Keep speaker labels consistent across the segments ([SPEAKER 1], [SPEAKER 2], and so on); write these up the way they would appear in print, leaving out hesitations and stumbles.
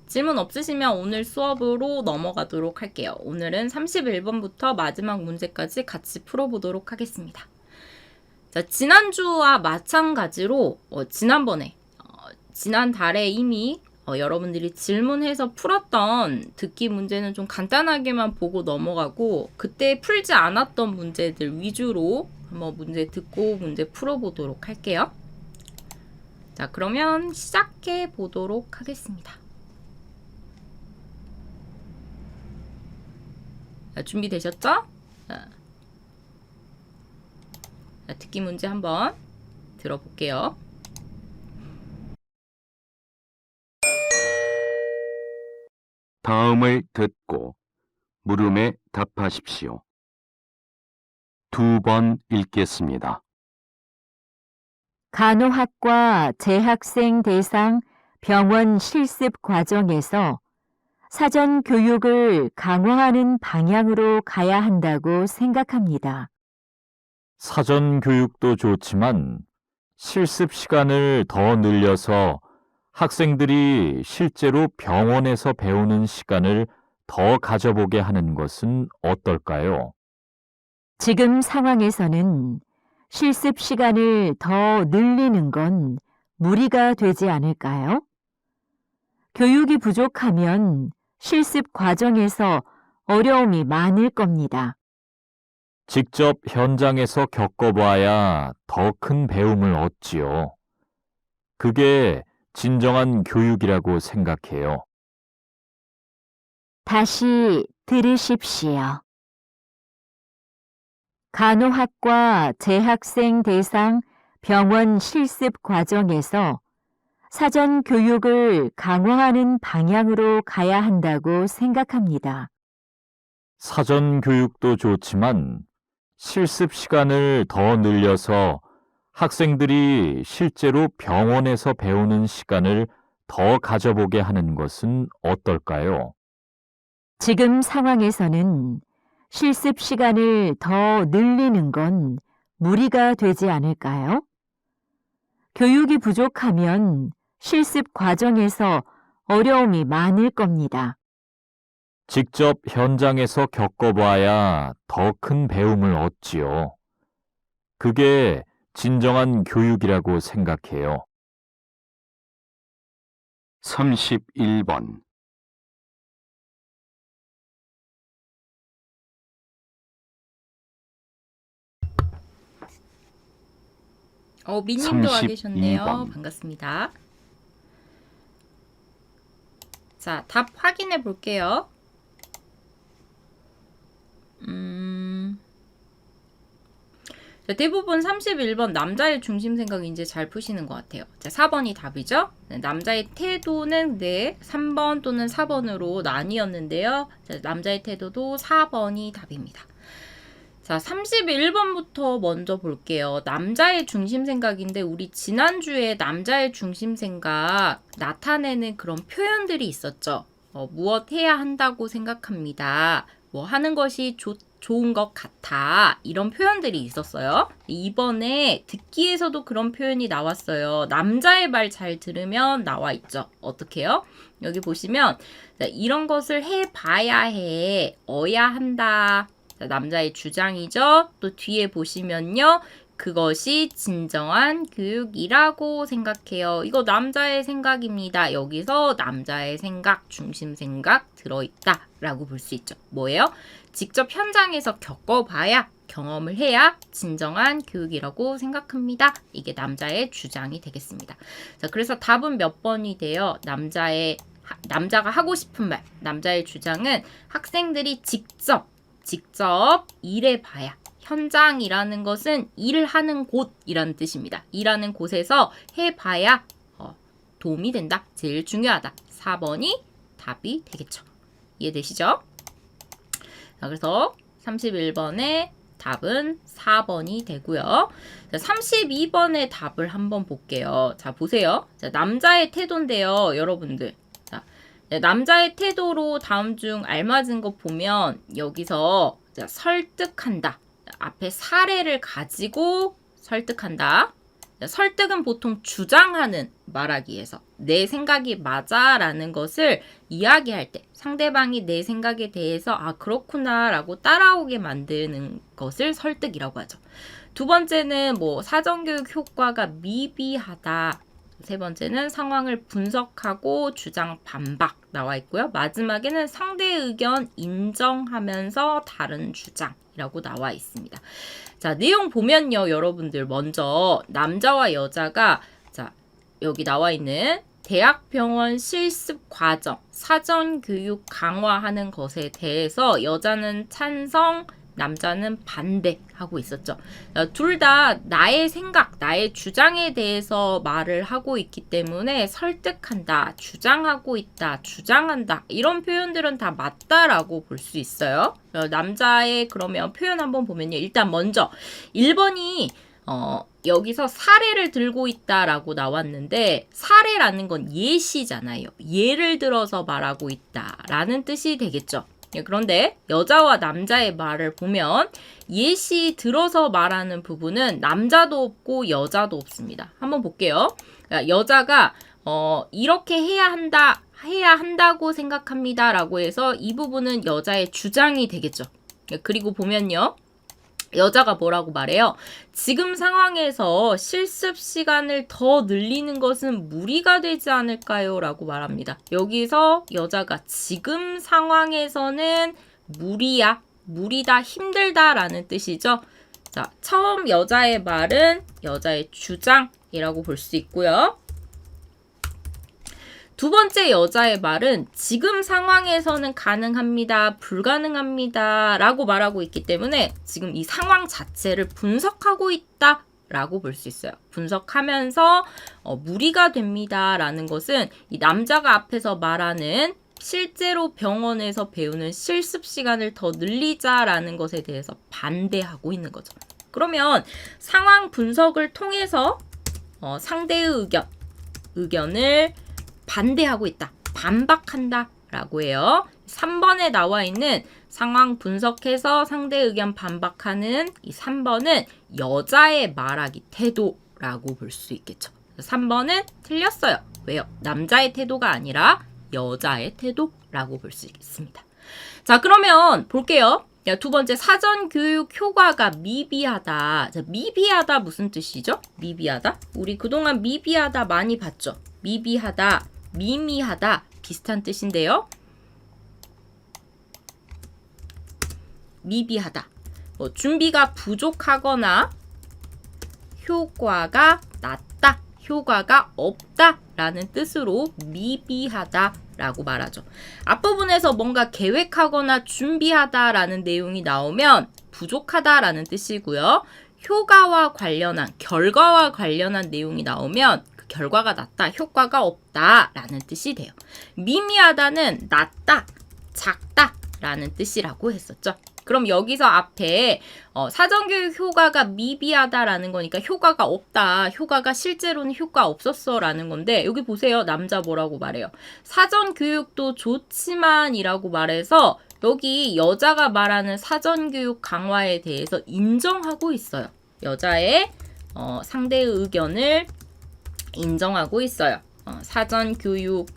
[SPEAKER 1] 질문 없으시면 오늘 수업으로 넘어가도록 할게요. 오늘은 31번부터 마지막 문제까지 같이 풀어보도록 하겠습니다. 자, 지난주와 마찬가지로 지난번에 지난달에 이미 여러분들이 질문해서 풀었던 듣기 문제는 좀 간단하게만 보고 넘어가고 그때 풀지 않았던 문제들 위주로 한번 문제 듣고 문제 풀어보도록 할게요. 자, 그러면 시작해 보도록 하겠습니다. 자, 준비되셨죠? 자, 듣기 문제 한번 들어볼게요.
[SPEAKER 2] 다음을 듣고 물음에 답하십시오. 2번 읽겠습니다.
[SPEAKER 3] 간호학과 재학생 대상 병원 실습 과정에서 사전 교육을 강화하는 방향으로 가야 한다고 생각합니다.
[SPEAKER 4] 사전 교육도 좋지만 실습 시간을 더 늘려서 학생들이 실제로 병원에서 배우는 시간을 더 가져보게 하는 것은 어떨까요?
[SPEAKER 3] 지금 상황에서는 실습 시간을 더 늘리는 건 무리가 되지 않을까요? 교육이 부족하면 실습 과정에서 어려움이 많을 겁니다.
[SPEAKER 4] 직접 현장에서 겪어봐야 더 큰 배움을 얻지요. 그게 진정한 교육이라고 생각해요.
[SPEAKER 3] 다시 들으십시오. 간호학과 재학생 대상 병원 실습 과정에서 사전 교육을 강화하는 방향으로 가야 한다고 생각합니다.
[SPEAKER 4] 사전 교육도 좋지만 실습 시간을 더 늘려서 학생들이 실제로 병원에서 배우는 시간을 더 가져보게 하는 것은 어떨까요?
[SPEAKER 3] 지금 상황에서는 실습 시간을 더 늘리는 건 무리가 되지 않을까요? 교육이 부족하면 실습 과정에서 어려움이 많을 겁니다.
[SPEAKER 4] 직접 현장에서 겪어봐야 더 큰 배움을 얻지요. 그게 진정한 교육이라고 생각해요.
[SPEAKER 2] 31번
[SPEAKER 1] 민님도 와
[SPEAKER 2] 32번.
[SPEAKER 1] 계셨네요. 반갑습니다. 자, 답 확인해 볼게요. 자, 대부분 31번 남자의 중심 생각 이제 잘 푸시는 것 같아요. 자, 4번이 답이죠. 네, 남자의 태도는 3번 또는 4번으로 나뉘었는데요. 자, 남자의 태도도 4번이 답입니다. 자, 31번부터 먼저 볼게요. 남자의 중심 생각인데 우리 지난주에 남자의 중심 생각 나타내는 그런 표현들이 있었죠. 무엇 해야 한다고 생각합니다. 뭐 하는 것이 좋은 것 같아. 이런 표현들이 있었어요. 이번에 듣기에서도 그런 표현이 나왔어요. 남자의 말 잘 들으면 나와 있죠. 어떻게 해요? 여기 보시면 이런 것을 해봐야 해. 어야 한다. 남자의 주장이죠. 또 뒤에 보시면요. 그것이 진정한 교육이라고 생각해요. 이거 남자의 생각입니다. 여기서 남자의 생각, 중심 생각 들어있다 라고 볼 수 있죠. 뭐예요? 직접 현장에서 겪어봐야, 경험을 해야 진정한 교육이라고 생각합니다. 이게 남자의 주장이 되겠습니다. 자, 그래서 답은 몇 번이 돼요? 남자가 하고 싶은 말, 남자의 주장은 학생들이 직접 일해봐야. 현장이라는 것은 일을 하는 곳이라는 뜻입니다. 일하는 곳에서 해봐야 도움이 된다. 제일 중요하다. 4번이 답이 되겠죠. 이해되시죠? 자, 그래서 31번의 답은 4번이 되고요. 자, 32번의 답을 한번 볼게요. 자, 보세요. 자, 남자의 태도인데요, 여러분들. 자, 남자의 태도로 다음 중 알맞은 거 보면 여기서 설득한다. 앞에 사례를 가지고 설득한다. 설득은 보통 주장하는 말하기에서 내 생각이 맞아라는 것을 이야기할 때 상대방이 내 생각에 대해서 아 그렇구나 라고 따라오게 만드는 것을 설득이라고 하죠. 두 번째는 뭐 사전교육 효과가 미비하다. 세 번째는 상황을 분석하고 주장 반박 나와 있고요. 마지막에는 상대 의견 인정하면서 다른 주장이라고 나와 있습니다. 자, 내용 보면요. 여러분들 먼저 남자와 여자가 자, 여기 나와 있는 대학병원 실습 과정, 사전교육 강화하는 것에 대해서 여자는 찬성, 남자는 반대하고 있었죠. 둘 다 나의 생각, 나의 주장에 대해서 말을 하고 있기 때문에 설득한다, 주장하고 있다, 주장한다 이런 표현들은 다 맞다라고 볼 수 있어요. 남자의 그러면 표현 한번 보면요. 일단 먼저 1번이 여기서 사례를 들고 있다라고 나왔는데 사례라는 건 예시잖아요. 예를 들어서 말하고 있다라는 뜻이 되겠죠. 그런데 여자와 남자의 말을 보면 예시 들어서 말하는 부분은 남자도 없고 여자도 없습니다. 한번 볼게요. 여자가 이렇게 해야 한다고 생각합니다 라고 해서 이 부분은 여자의 주장이 되겠죠. 그리고 보면요. 여자가 뭐라고 말해요? 지금 상황에서 실습 시간을 더 늘리는 것은 무리가 되지 않을까요? 라고 말합니다. 여기서 여자가 지금 상황에서는 무리다, 힘들다 라는 뜻이죠. 자, 처음 여자의 말은 여자의 주장이라고 볼 수 있고요. 두 번째 여자의 말은 지금 상황에서는 가능합니다, 불가능합니다 라고 말하고 있기 때문에 지금 이 상황 자체를 분석하고 있다 라고 볼 수 있어요. 분석하면서 무리가 됩니다 라는 것은 이 남자가 앞에서 말하는 실제로 병원에서 배우는 실습 시간을 더 늘리자라는 것에 대해서 반대하고 있는 거죠. 그러면 상황 분석을 통해서 상대의 의견을 반대하고 있다, 반박한다 라고 해요. 3번에 나와 있는 상황 분석해서 상대 의견 반박하는 이 3번은 여자의 말하기 태도라고 볼 수 있겠죠. 3번은 틀렸어요. 왜요? 남자의 태도가 아니라 여자의 태도라고 볼 수 있습니다. 자, 그러면 볼게요. 두 번째, 사전교육 효과가 미비하다. 자, 미비하다 무슨 뜻이죠? 미비하다? 우리 그동안 미비하다 많이 봤죠? 미비하다, 미미하다 비슷한 뜻인데요. 미비하다. 준비가 부족하거나 효과가 낮다, 효과가 없다 라는 뜻으로 미비하다 라고 말하죠. 앞부분에서 뭔가 계획하거나 준비하다 라는 내용이 나오면 부족하다 라는 뜻이고요. 효과와 관련한, 결과와 관련한 내용이 나오면 그 결과가 낮다, 효과가 없다 라는 뜻이 돼요. 미미하다는 낮다, 작다 라는 뜻이라고 했었죠. 그럼 여기서 앞에 사전교육 효과가 미비하다라는 거니까 효과가 없다, 효과가 실제로는 효과 없었어 라는 건데 여기 보세요. 남자 뭐라고 말해요? 사전교육도 좋지만 이라고 말해서 여기 여자가 말하는 사전교육 강화에 대해서 인정하고 있어요. 여자의 상대의 의견을 인정하고 있어요. 사전교육도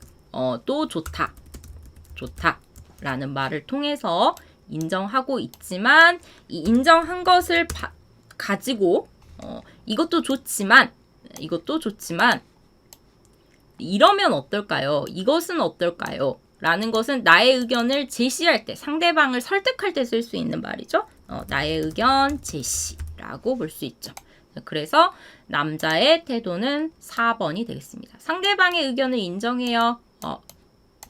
[SPEAKER 1] 좋다 라는 말을 통해서 인정하고 있지만 이 인정한 것을 가지고 이것도 좋지만 이러면 어떨까요? 이것은 어떨까요? 라는 것은 나의 의견을 제시할 때, 상대방을 설득할 때 쓸 수 있는 말이죠. 나의 의견 제시라고 볼 수 있죠. 그래서 남자의 태도는 4번이 되겠습니다. 상대방의 의견을 인정해요.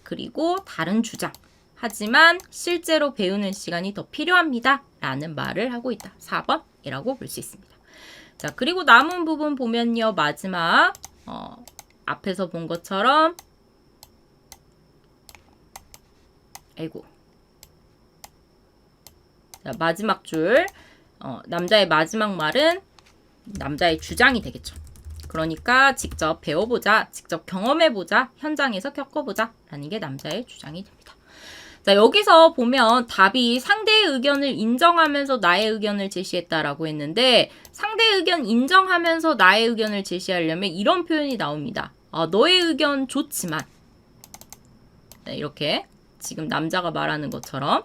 [SPEAKER 1] 그리고 다른 주장. 하지만 실제로 배우는 시간이 더 필요합니다. 라는 말을 하고 있다. 4번이라고 볼 수 있습니다. 자, 그리고 남은 부분 보면요. 마지막 앞에서 본 것처럼 자, 마지막 줄 남자의 마지막 말은 남자의 주장이 되겠죠. 그러니까 직접 배워보자, 직접 경험해보자, 현장에서 겪어보자 라는 게 남자의 주장이 됩니다. 자, 여기서 보면 답이 상대의 의견을 인정하면서 나의 의견을 제시했다라고 했는데 상대의 의견 인정하면서 나의 의견을 제시하려면 이런 표현이 나옵니다. 너의 의견 좋지만 네, 이렇게 지금 남자가 말하는 것처럼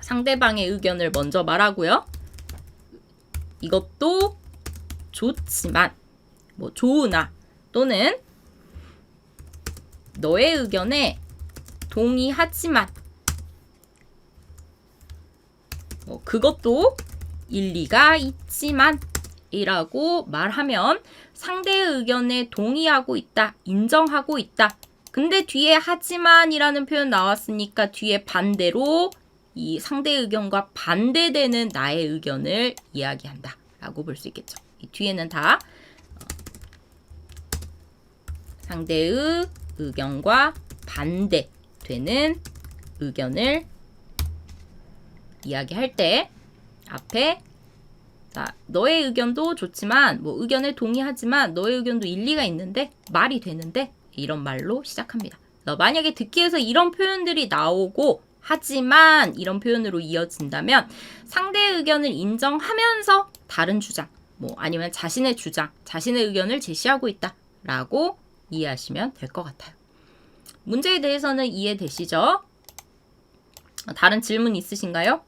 [SPEAKER 1] 상대방의 의견을 먼저 말하고요. 이것도 좋지만 뭐 좋으나 또는 너의 의견에 동의하지만 뭐 그것도 일리가 있지만 이라고 말하면 상대의 의견에 동의하고 있다, 인정하고 있다. 근데 뒤에 하지만이라는 표현 나왔으니까 뒤에 반대로 이 상대의 의견과 반대되는 나의 의견을 이야기한다 라고 볼 수 있겠죠. 이 뒤에는 다 상대의 의견과 반대되는 의견을 이야기할 때 앞에 자, 너의 의견도 좋지만 뭐 의견에 동의하지만 너의 의견도 일리가 있는데 말이 되는데 이런 말로 시작합니다. 만약에 듣기에서 이런 표현들이 나오고 하지만 이런 표현으로 이어진다면 상대의 의견을 인정하면서 다른 주장 뭐 아니면 자신의 주장, 자신의 의견을 제시하고 있다라고 이해하시면 될 것 같아요. 문제에 대해서는 이해되시죠? 다른 질문 있으신가요?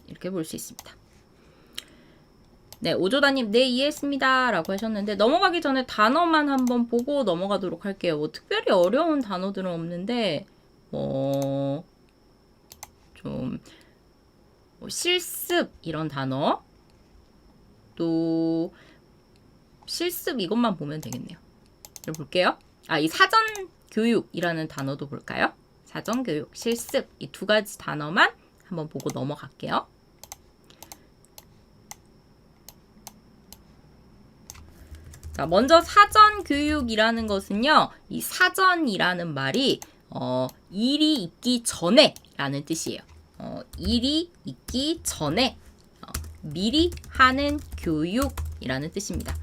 [SPEAKER 1] 이렇게 볼 수 있습니다. 네, 오조다님, 네, 이해했습니다. 라고 하셨는데, 넘어가기 전에 단어만 한번 보고 넘어가도록 할게요. 뭐, 특별히 어려운 단어들은 없는데, 실습, 이런 단어. 또, 실습 이것만 보면 되겠네요. 이걸 볼게요. 이 사전교육이라는 단어도 볼까요? 사전교육, 실습, 이 두 가지 단어만 한번 보고 넘어갈게요. 자, 먼저 사전교육이라는 것은요, 이 사전이라는 말이 일이 있기 전에 라는 뜻이에요. 일이 있기 전에 미리 하는 교육이라는 뜻입니다.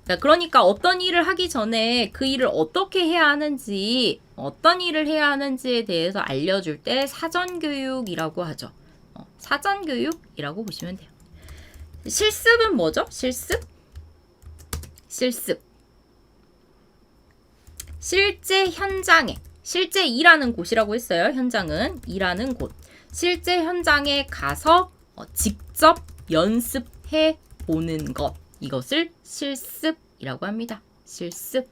[SPEAKER 1] 자, 그러니까 어떤 일을 하기 전에 그 일을 어떻게 해야 하는지, 어떤 일을 해야 하는지에 대해서 알려줄 때 사전교육이라고 하죠. 사전교육이라고 보시면 돼요. 실습은 뭐죠? 실습. 실제 현장에, 실제 일하는 곳이라고 했어요. 현장은 일하는 곳. 실제 현장에 가서 직접 연습해 보는 것. 이것을 실습이라고 합니다. 실습.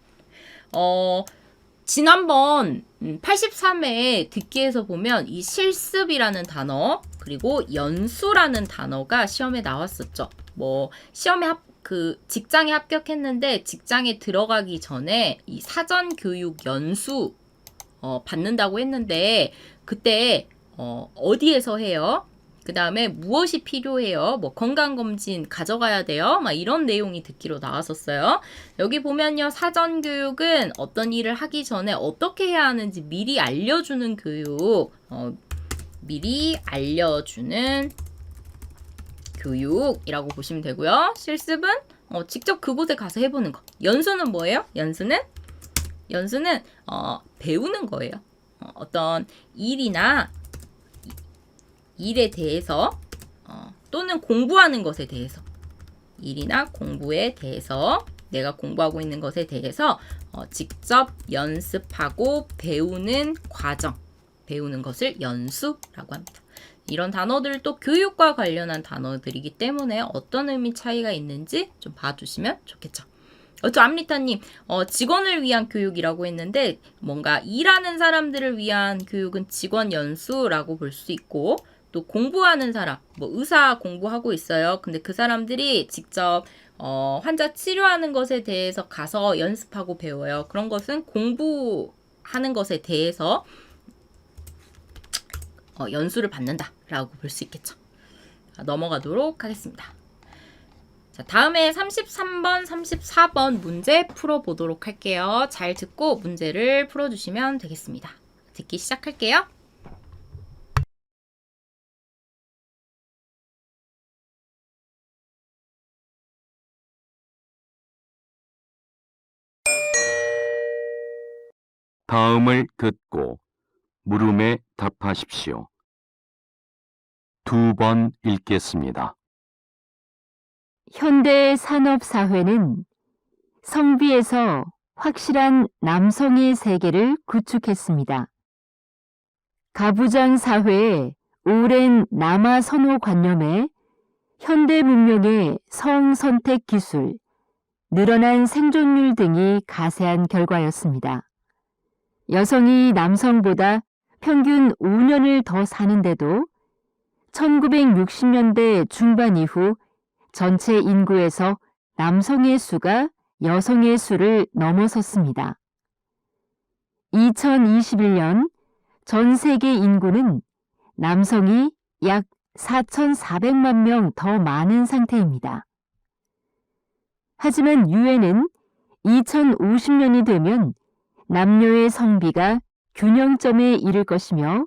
[SPEAKER 1] 지난번 83회 듣기에서 보면 이 실습이라는 단어 그리고 연수라는 단어가 시험에 나왔었죠. 뭐 시험에 직장에 합격했는데 직장에 들어가기 전에 이 사전교육 연수 받는다고 했는데 그때 어디에서 해요? 그 다음에 무엇이 필요해요? 뭐 건강검진 가져가야 돼요? 막 이런 내용이 듣기로 나왔었어요. 여기 보면요. 사전교육은 어떤 일을 하기 전에 어떻게 해야 하는지 미리 알려주는 교육. 미리 알려주는 교육이라고 보시면 되고요. 실습은 직접 그곳에 가서 해보는 거. 연수는 뭐예요? 연수는 배우는 거예요. 어떤 일이나 일에 대해서 또는 공부하는 것에 대해서 일이나 공부에 대해서 내가 공부하고 있는 것에 대해서 직접 연습하고 배우는 과정, 배우는 것을 연수라고 합니다. 이런 단어들도 교육과 관련한 단어들이기 때문에 어떤 의미 차이가 있는지 좀 봐주시면 좋겠죠. 암리타님, 직원을 위한 교육이라고 했는데 뭔가 일하는 사람들을 위한 교육은 직원 연수라고 볼 수 있고 또 공부하는 사람, 뭐 의사 공부하고 있어요. 근데 그 사람들이 직접 환자 치료하는 것에 대해서 가서 연습하고 배워요. 그런 것은 공부하는 것에 대해서 연수를 받는다라고 볼 수 있겠죠. 넘어가도록 하겠습니다. 자, 다음에 33번, 34번 문제 풀어보도록 할게요. 잘 듣고 문제를 풀어주시면 되겠습니다. 듣기 시작할게요.
[SPEAKER 2] 다음을 듣고 물음에 답하십시오. 2번 읽겠습니다.
[SPEAKER 3] 현대 산업사회는 성비에서 확실한 남성의 세계를 구축했습니다. 가부장 사회의 오랜 남아 선호관념에 현대 문명의 성선택 기술, 늘어난 생존율 등이 가세한 결과였습니다. 여성이 남성보다 평균 5년을 더 사는데도 1960년대 중반 이후 전체 인구에서 남성의 수가 여성의 수를 넘어섰습니다. 2021년 전 세계 인구는 남성이 약 4,400만 명 더 많은 상태입니다. 하지만 유엔은 2050년이 되면 남녀의 성비가 균형점에 이를 것이며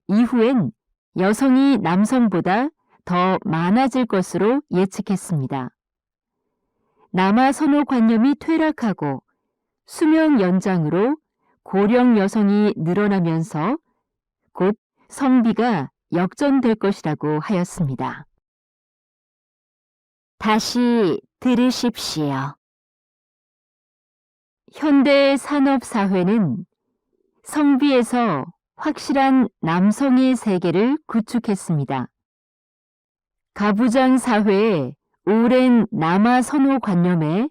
[SPEAKER 3] 이후엔 여성이 남성보다 더 많아질 것으로 예측했습니다. 남아 선호관념이 퇴락하고 수명 연장으로 고령 여성이 늘어나면서 곧 성비가 역전될 것이라고 하였습니다. 다시 들으십시오. 현대 산업사회는 성비에서 확실한 남성의 세계를 구축했습니다. 가부장 사회의 오랜 남아 선호관념에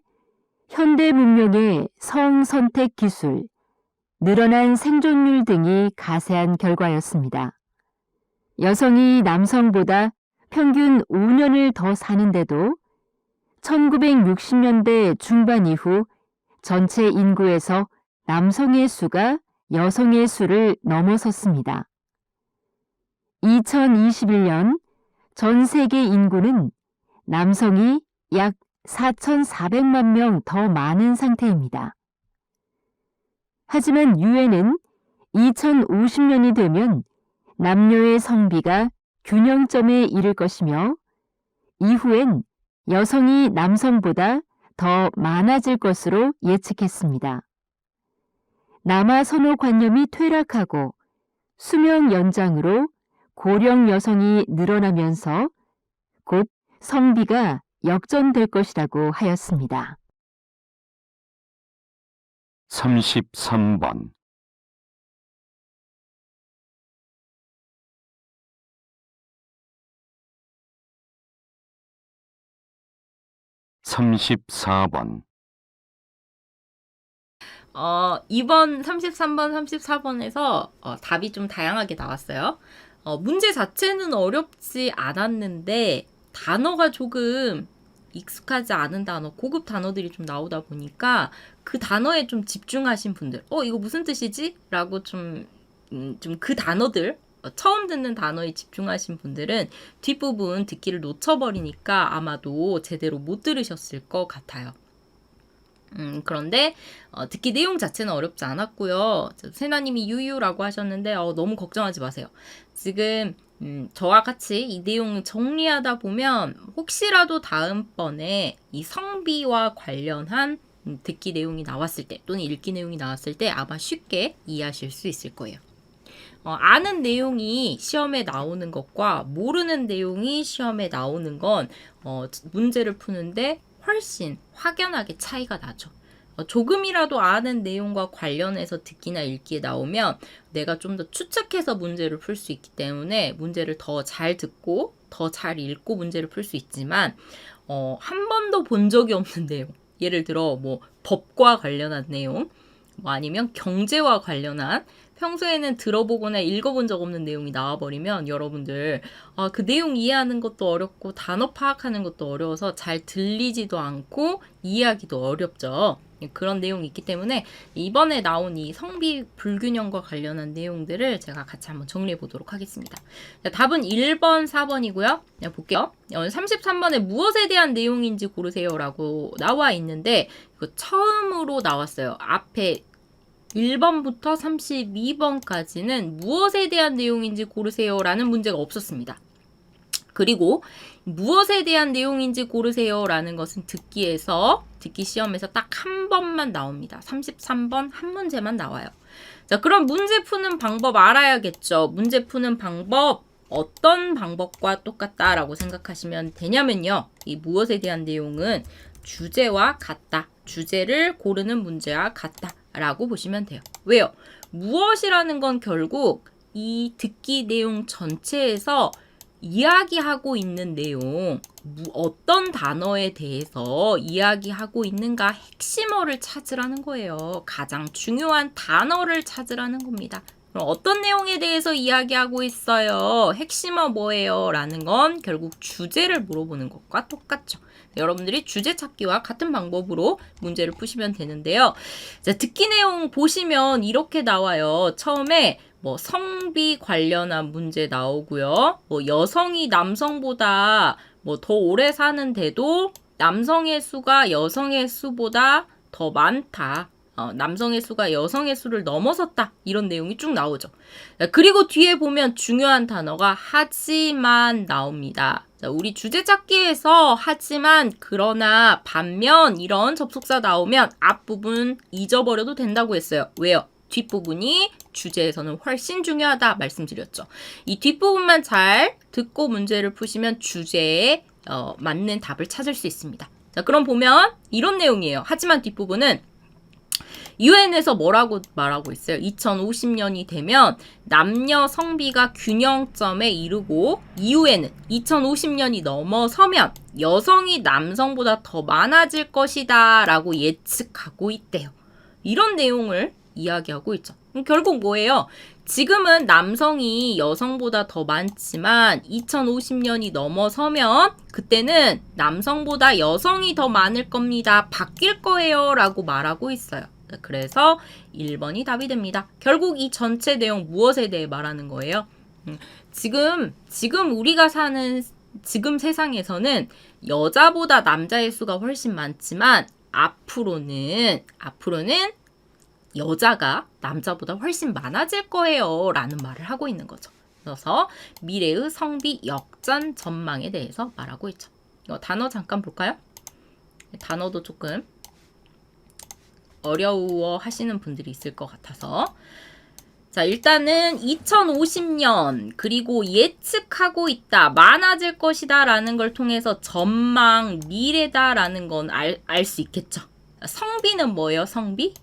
[SPEAKER 3] 현대 문명의 성선택 기술, 늘어난 생존율 등이 가세한 결과였습니다. 여성이 남성보다 평균 5년을 더 사는데도 1960년대 중반 이후 전체 인구에서 남성의 수가 여성의 수를 넘어섰습니다. 2021년 전 세계 인구는 남성이 약 4,400만 명 더 많은 상태입니다. 하지만 유엔은 2050년이 되면 남녀의 성비가 균형점에 이를 것이며 이후엔 여성이 남성보다 더 많아질 것으로 예측했습니다. 남아 선호관념이 퇴락하고 수명 연장으로 고령 여성이 늘어나면서 곧 성비가 역전될 것이라고 하였습니다.
[SPEAKER 2] 33번 34번
[SPEAKER 1] 2번, 33번, 34번에서 답이 좀 다양하게 나왔어요. 문제 자체는 어렵지 않았는데 단어가 조금 익숙하지 않은 단어, 고급 단어들이 좀 나오다 보니까 그 단어에 좀 집중하신 분들, 이거 무슨 뜻이지? 라고 좀 그 단어들, 처음 듣는 단어에 집중하신 분들은 뒷부분 듣기를 놓쳐버리니까 아마도 제대로 못 들으셨을 것 같아요. 그런데 듣기 내용 자체는 어렵지 않았고요. 세나님이 유유라고 하셨는데 너무 걱정하지 마세요. 지금 저와 같이 이 내용을 정리하다 보면 혹시라도 다음번에 이 성비와 관련한 듣기 내용이 나왔을 때 또는 읽기 내용이 나왔을 때 아마 쉽게 이해하실 수 있을 거예요. 아는 내용이 시험에 나오는 것과 모르는 내용이 시험에 나오는 건 문제를 푸는데 훨씬 확연하게 차이가 나죠. 조금이라도 아는 내용과 관련해서 듣기나 읽기에 나오면 내가 좀 더 추측해서 문제를 풀 수 있기 때문에 문제를 더 잘 듣고 더 잘 읽고 문제를 풀 수 있지만 한 번도 본 적이 없는 내용, 예를 들어 뭐 법과 관련한 내용, 뭐 아니면 경제와 관련한 평소에는 들어보거나 읽어본 적 없는 내용이 나와버리면 여러분들 그 내용 이해하는 것도 어렵고 단어 파악하는 것도 어려워서 잘 들리지도 않고 이해하기도 어렵죠. 그런 내용이 있기 때문에 이번에 나온 이 성비 불균형과 관련한 내용들을 제가 같이 한번 정리해 보도록 하겠습니다. 자, 답은 1번, 4번이고요. 자, 볼게요. 33번에 무엇에 대한 내용인지 고르세요 라고 나와 있는데 이거 처음으로 나왔어요. 앞에 1번부터 32번까지는 무엇에 대한 내용인지 고르세요 라는 문제가 없었습니다. 그리고 무엇에 대한 내용인지 고르세요 라는 것은 듣기 시험에서 딱 한 번만 나옵니다. 33번 한 문제만 나와요. 자, 그럼 문제 푸는 방법 알아야겠죠. 문제 푸는 방법 어떤 방법과 똑같다라고 생각하시면 되냐면요. 이 무엇에 대한 내용은 주제와 같다. 주제를 고르는 문제와 같다라고 보시면 돼요. 왜요? 무엇이라는 건 결국 이 듣기 내용 전체에서 이야기하고 있는 내용, 어떤 단어에 대해서 이야기하고 있는가 핵심어를 찾으라는 거예요. 가장 중요한 단어를 찾으라는 겁니다. 그럼 어떤 내용에 대해서 이야기하고 있어요? 핵심어 뭐예요? 라는 건 결국 주제를 물어보는 것과 똑같죠. 여러분들이 주제 찾기와 같은 방법으로 문제를 푸시면 되는데요. 자, 듣기 내용 보시면 이렇게 나와요. 처음에 성비 관련한 문제 나오고요. 여성이 남성보다 더 오래 사는데도 남성의 수가 여성의 수보다 더 많다. 남성의 수가 여성의 수를 넘어섰다. 이런 내용이 쭉 나오죠. 그리고 뒤에 보면 중요한 단어가 하지만 나옵니다. 자, 우리 주제 찾기에서 하지만, 그러나, 반면 이런 접속사 나오면 앞부분 잊어버려도 된다고 했어요. 왜요? 뒷부분이 주제에서는 훨씬 중요하다 말씀드렸죠. 이 뒷부분만 잘 듣고 문제를 푸시면 주제에 맞는 답을 찾을 수 있습니다. 자, 그럼 보면 이런 내용이에요. 하지만 뒷부분은 유엔에서 뭐라고 말하고 있어요? 2050년이 되면 남녀 성비가 균형점에 이르고 이후에는 2050년이 넘어서면 여성이 남성보다 더 많아질 것이다 라고 예측하고 있대요. 이런 내용을 이야기하고 있죠. 결국 뭐예요? 지금은 남성이 여성보다 더 많지만 2050년이 넘어서면 그때는 남성보다 여성이 더 많을 겁니다. 바뀔 거예요 라고 말하고 있어요. 그래서 1번이 답이 됩니다. 결국 이 전체 내용 무엇에 대해 말하는 거예요? 지금 우리가 사는 지금 세상에서는 여자보다 남자의 수가 훨씬 많지만 앞으로는 여자가 남자보다 훨씬 많아질 거예요 라는 말을 하고 있는 거죠. 그래서 미래의 성비 역전 전망에 대해서 말하고 있죠. 이거 단어 잠깐 볼까요? 단어도 조금 어려워 하시는 분들이 있을 것 같아서. 자, 일단은 2050년 그리고 예측하고 있다, 많아질 것이다 라는 걸 통해서 전망, 미래다 라는 건 알 수 있겠죠. 성비는 뭐예요? 성비?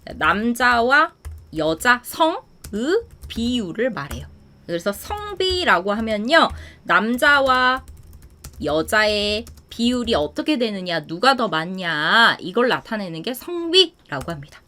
[SPEAKER 1] 남자와 여자 성의 비율을 말해요. 그래서 성비라고 하면요, 남자와 여자의 비율이 어떻게 되느냐, 누가 더 많냐, 이걸 나타내는 게 성비라고 합니다.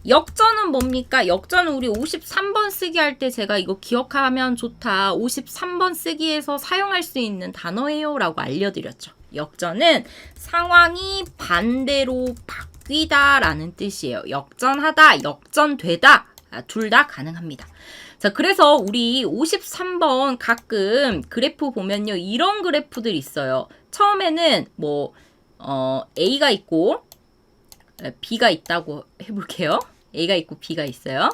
[SPEAKER 1] 역전은 뭡니까? 역전은 우리 53번 쓰기 할 때 제가 이거 기억하면 좋다, 53번 쓰기에서 사용할 수 있는 단어예요 라고 알려드렸죠. 역전은 상황이 반대로 바뀌다 라는 뜻이에요. 역전하다, 역전되다, 둘 다 가능합니다. 자, 그래서 우리 53번 가끔 그래프 보면요, 이런 그래프들 있어요. 처음에는 A가 있고 B가 있다고 해볼게요. A가 있고 B가 있어요.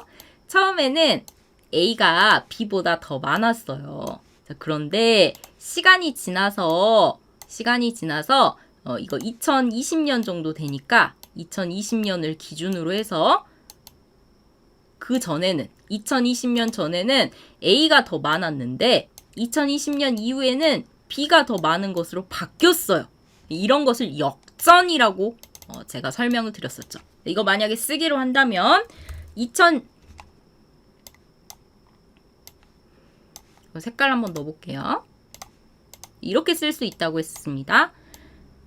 [SPEAKER 1] 처음에는 A가 B보다 더 많았어요. 자, 그런데 시간이 지나서 이거 2020년 정도 되니까 2020년을 기준으로 해서 그 전에는 2020년 전에는 A가 더 많았는데 2020년 이후에는 B가 더 많은 것으로 바뀌었어요. 이런 것을 역전이라고 제가 설명을 드렸었죠. 이거 만약에 쓰기로 한다면 색깔 한번 넣어볼게요. 이렇게 쓸 수 있다고 했습니다.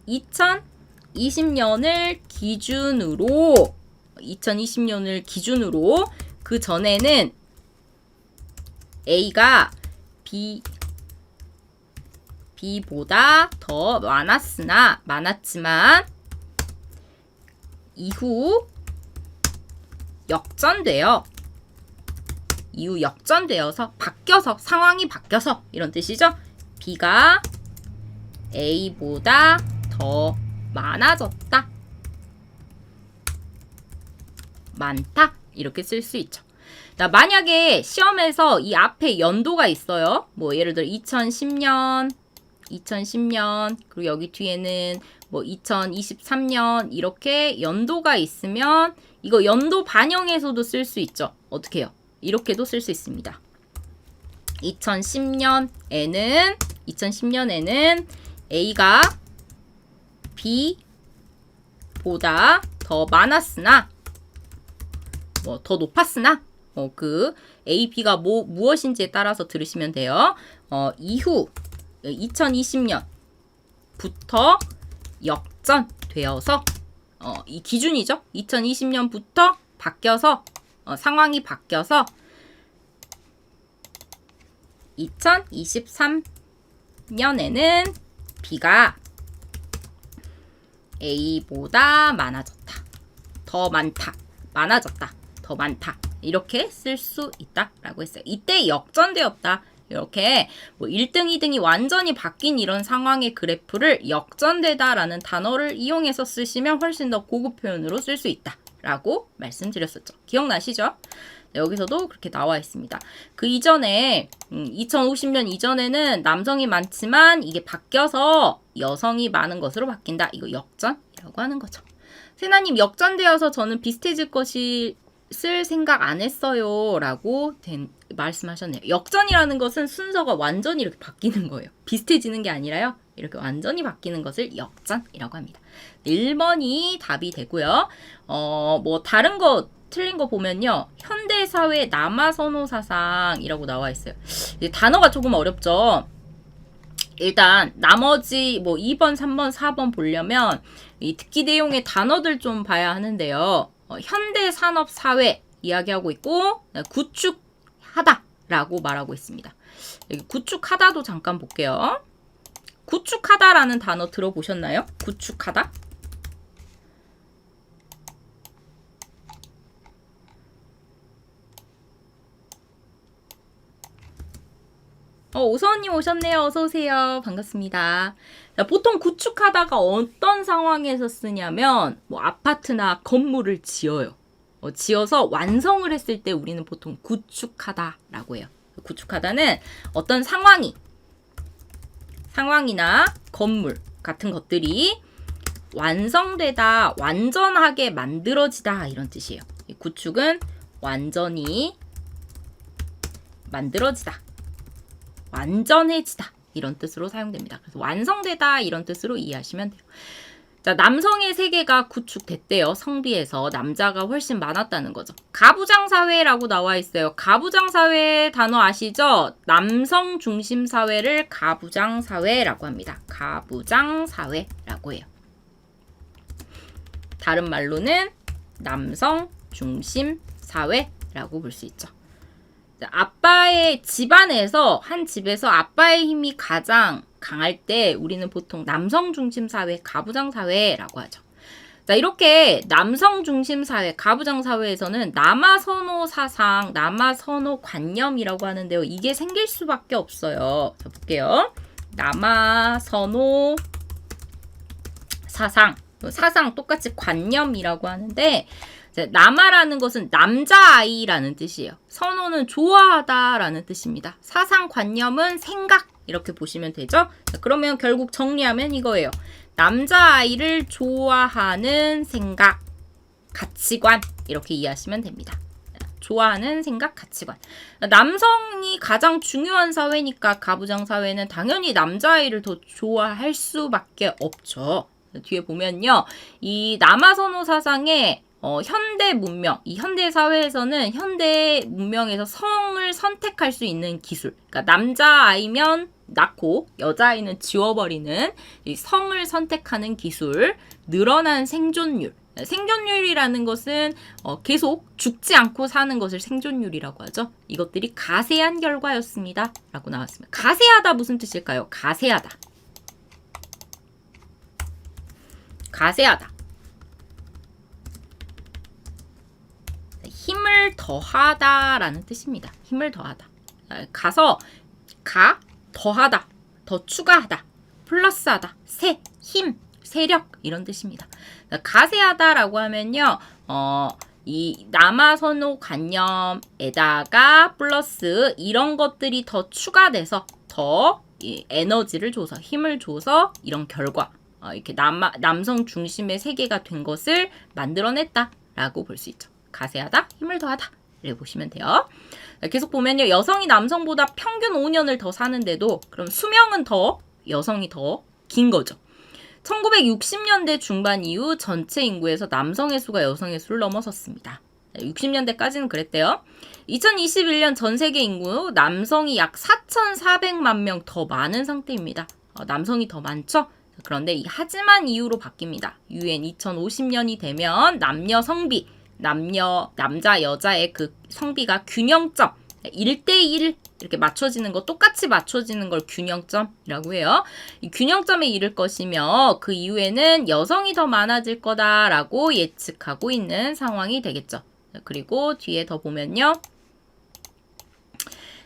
[SPEAKER 1] 2020년을 기준으로 그 전에는 A가 B보다 더 많았지만 이후 역전되어서 바뀌어서 상황이 바뀌어서 이런 뜻이죠. B가 A보다 더 많다 이렇게 쓸 수 있죠. 자, 만약에 시험에서 이 앞에 연도가 있어요. 뭐 예를 들어 2010년 그리고 여기 뒤에는 뭐 2023년 이렇게 연도가 있으면 이거 연도 반영해서도 쓸 수 있죠. 어떻게 해요? 이렇게도 쓸 수 있습니다. 2010년에는 A가 B보다 더 많았으나 뭐 더 높았으나 그 A, B가 무엇인지에 따라서 들으시면 돼요. 이후 2020년부터 역전되어서 이 기준이죠. 2020년부터 바뀌어서 상황이 바뀌어서 2023년에는 B가 A보다 더 많다. 이렇게 쓸 수 있다라고 했어요. 이때 역전되었다. 이렇게 뭐 1등, 2등이 완전히 바뀐 이런 상황의 그래프를 역전되다라는 단어를 이용해서 쓰시면 훨씬 더 고급 표현으로 쓸 수 있다라고 말씀드렸었죠. 기억나시죠? 여기서도 그렇게 나와 있습니다. 그 이전에 2050년 이전에는 남성이 많지만 이게 바뀌어서 여성이 많은 것으로 바뀐다. 이거 역전이라고 하는 거죠. 세나님 역전되어서 저는 비슷해질 것이 쓸 생각 안 했어요 라고 말씀하셨네요. 역전이라는 것은 순서가 완전히 이렇게 바뀌는 거예요. 비슷해지는 게 아니라요. 이렇게 완전히 바뀌는 것을 역전이라고 합니다. 1번이 답이 되고요. 뭐 다른 거 틀린 거 보면요. 현대사회 남아선호 사상이라고 나와 있어요. 단어가 조금 어렵죠. 일단 나머지 뭐 2번, 3번, 4번 보려면 이 듣기 내용의 단어들 좀 봐야 하는데요. 현대산업사회 이야기하고 있고 구축하다라고 말하고 있습니다. 여기 구축하다도 잠깐 볼게요. 구축하다라는 단어 들어보셨나요? 구축하다? 오서원님 오셨네요. 어서오세요. 반갑습니다. 자, 보통 구축하다가 어떤 상황에서 쓰냐면 뭐 아파트나 건물을 지어요. 지어서 완성을 했을 때 우리는 보통 구축하다라고 해요. 구축하다는 어떤 상황이나 건물 같은 것들이 완성되다, 완전하게 만들어지다 이런 뜻이에요. 이 구축은 완전히 만들어지다, 완전해지다 이런 뜻으로 사용됩니다. 그래서 완성되다 이런 뜻으로 이해하시면 돼요. 자, 남성의 세계가 구축됐대요. 성비에서 남자가 훨씬 많았다는 거죠. 가부장사회라고 나와 있어요. 가부장사회 단어 아시죠? 남성 중심 사회를 가부장사회라고 합니다. 가부장사회라고 해요. 다른 말로는 남성 중심 사회라고 볼 수 있죠. 아빠의 집안에서 한 집에서 아빠의 힘이 가장 강할 때 우리는 보통 남성 중심 사회, 가부장 사회라고 하죠. 자, 이렇게 남성 중심 사회, 가부장 사회에서는 남아선호 사상, 남아선호 관념이라고 하는데요. 이게 생길 수밖에 없어요. 자, 볼게요. 남아선호 사상 똑같이 관념이라고 하는데 남아라는 것은 남자아이라는 뜻이에요. 선호는 좋아하다라는 뜻입니다. 사상관념은 생각 이렇게 보시면 되죠. 자, 그러면 결국 정리하면 이거예요. 남자아이를 좋아하는 생각, 가치관 이렇게 이해하시면 됩니다. 좋아하는 생각, 가치관. 남성이 가장 중요한 사회니까 가부장 사회는 당연히 남자아이를 더 좋아할 수밖에 없죠. 뒤에 보면요. 이 남아선호 사상에 현대 문명, 이 현대 사회에서는 현대 문명에서 성을 선택할 수 있는 기술. 그러니까 남자아이면 낳고 여자아이는 지워버리는 이 성을 선택하는 기술, 늘어난 생존율, 생존율이라는 것은 계속 죽지 않고 사는 것을 생존율이라고 하죠. 이것들이 가세한 결과였습니다. 라고 나왔습니다. 가세하다 무슨 뜻일까요? 가세하다. 가세하다. 힘을 더하다라는 뜻입니다. 힘을 더하다. 가서 더하다, 더 추가하다, 플러스하다, 힘, 세력 이런 뜻입니다. 가세하다라고 하면요, 이 남아선호 관념에다가 플러스 이런 것들이 더 추가돼서 더 에너지를 줘서 힘을 줘서 이런 결과, 이렇게 남성 중심의 세계가 된 것을 만들어냈다라고 볼 수 있죠. 가세하다, 힘을 더하다. 이렇게 보시면 돼요. 계속 보면요. 여성이 남성보다 평균 5년을 더 사는데도 그럼 수명은 여성이 더 긴 거죠. 1960년대 중반 이후 전체 인구에서 남성의 수가 여성의 수를 넘어섰습니다. 60년대까지는 그랬대요. 2021년 전 세계 인구 남성이 약 4,400만 명 더 많은 상태입니다. 남성이 더 많죠? 그런데 이 하지만 이후로 바뀝니다. UN 2050년이 되면 남녀 성비, 남자, 여자의 그 성비가 균형점, 1대1 이렇게 맞춰지는 거, 똑같이 맞춰지는 걸 균형점이라고 해요. 이 균형점에 이를 것이며 그 이후에는 여성이 더 많아질 거다라고 예측하고 있는 상황이 되겠죠. 그리고 뒤에 더 보면요.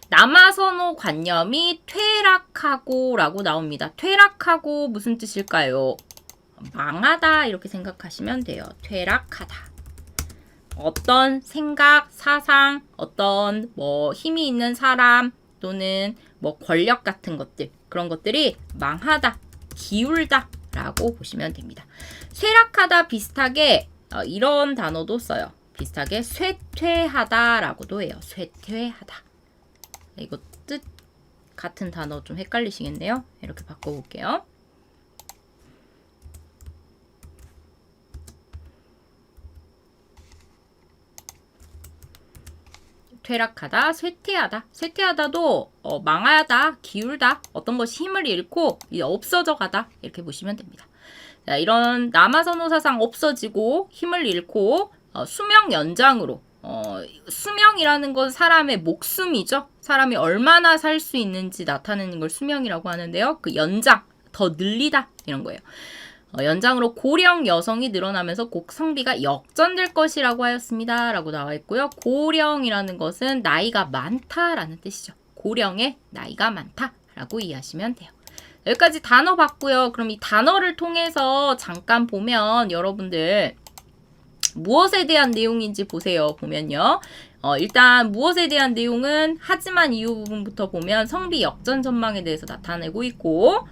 [SPEAKER 1] 남아선호 관념이 퇴락하고 라고 나옵니다. 퇴락하고 무슨 뜻일까요? 망하다 이렇게 생각하시면 돼요. 퇴락하다. 어떤 생각, 사상, 어떤 힘이 있는 사람 또는 권력 같은 것들, 그런 것들이 망하다, 기울다 라고 보시면 됩니다. 쇠락하다 비슷하게 이런 단어도 써요. 비슷하게 쇠퇴하다 라고도 해요. 쇠퇴하다. 이거 뜻 같은 단어 좀 헷갈리시겠네요. 이렇게 바꿔볼게요. 퇴락하다, 쇠퇴하다. 쇠퇴하다도 망하다, 기울다, 어떤 것이 힘을 잃고 없어져 가다 이렇게 보시면 됩니다. 자, 이런 남아선호 사상 없어지고 힘을 잃고 수명 연장으로 수명이라는 건 사람의 목숨이죠. 사람이 얼마나 살 수 있는지 나타내는 걸 수명이라고 하는데요. 그 연장, 더 늘리다 이런 거예요. 연장으로 고령 여성이 늘어나면서 곡성비가 역전될 것이라고 하였습니다. 라고 나와 있고요. 고령이라는 것은 나이가 많다라는 뜻이죠. 고령의 나이가 많다라고 이해하시면 돼요. 여기까지 단어 봤고요. 그럼 이 단어를 통해서 잠깐 보면 여러분들 무엇에 대한 내용인지 보세요. 보면요. 일단 무엇에 대한 내용은 하지만 이후 부분부터 보면 성비 역전 전망에 대해서 나타내고 있고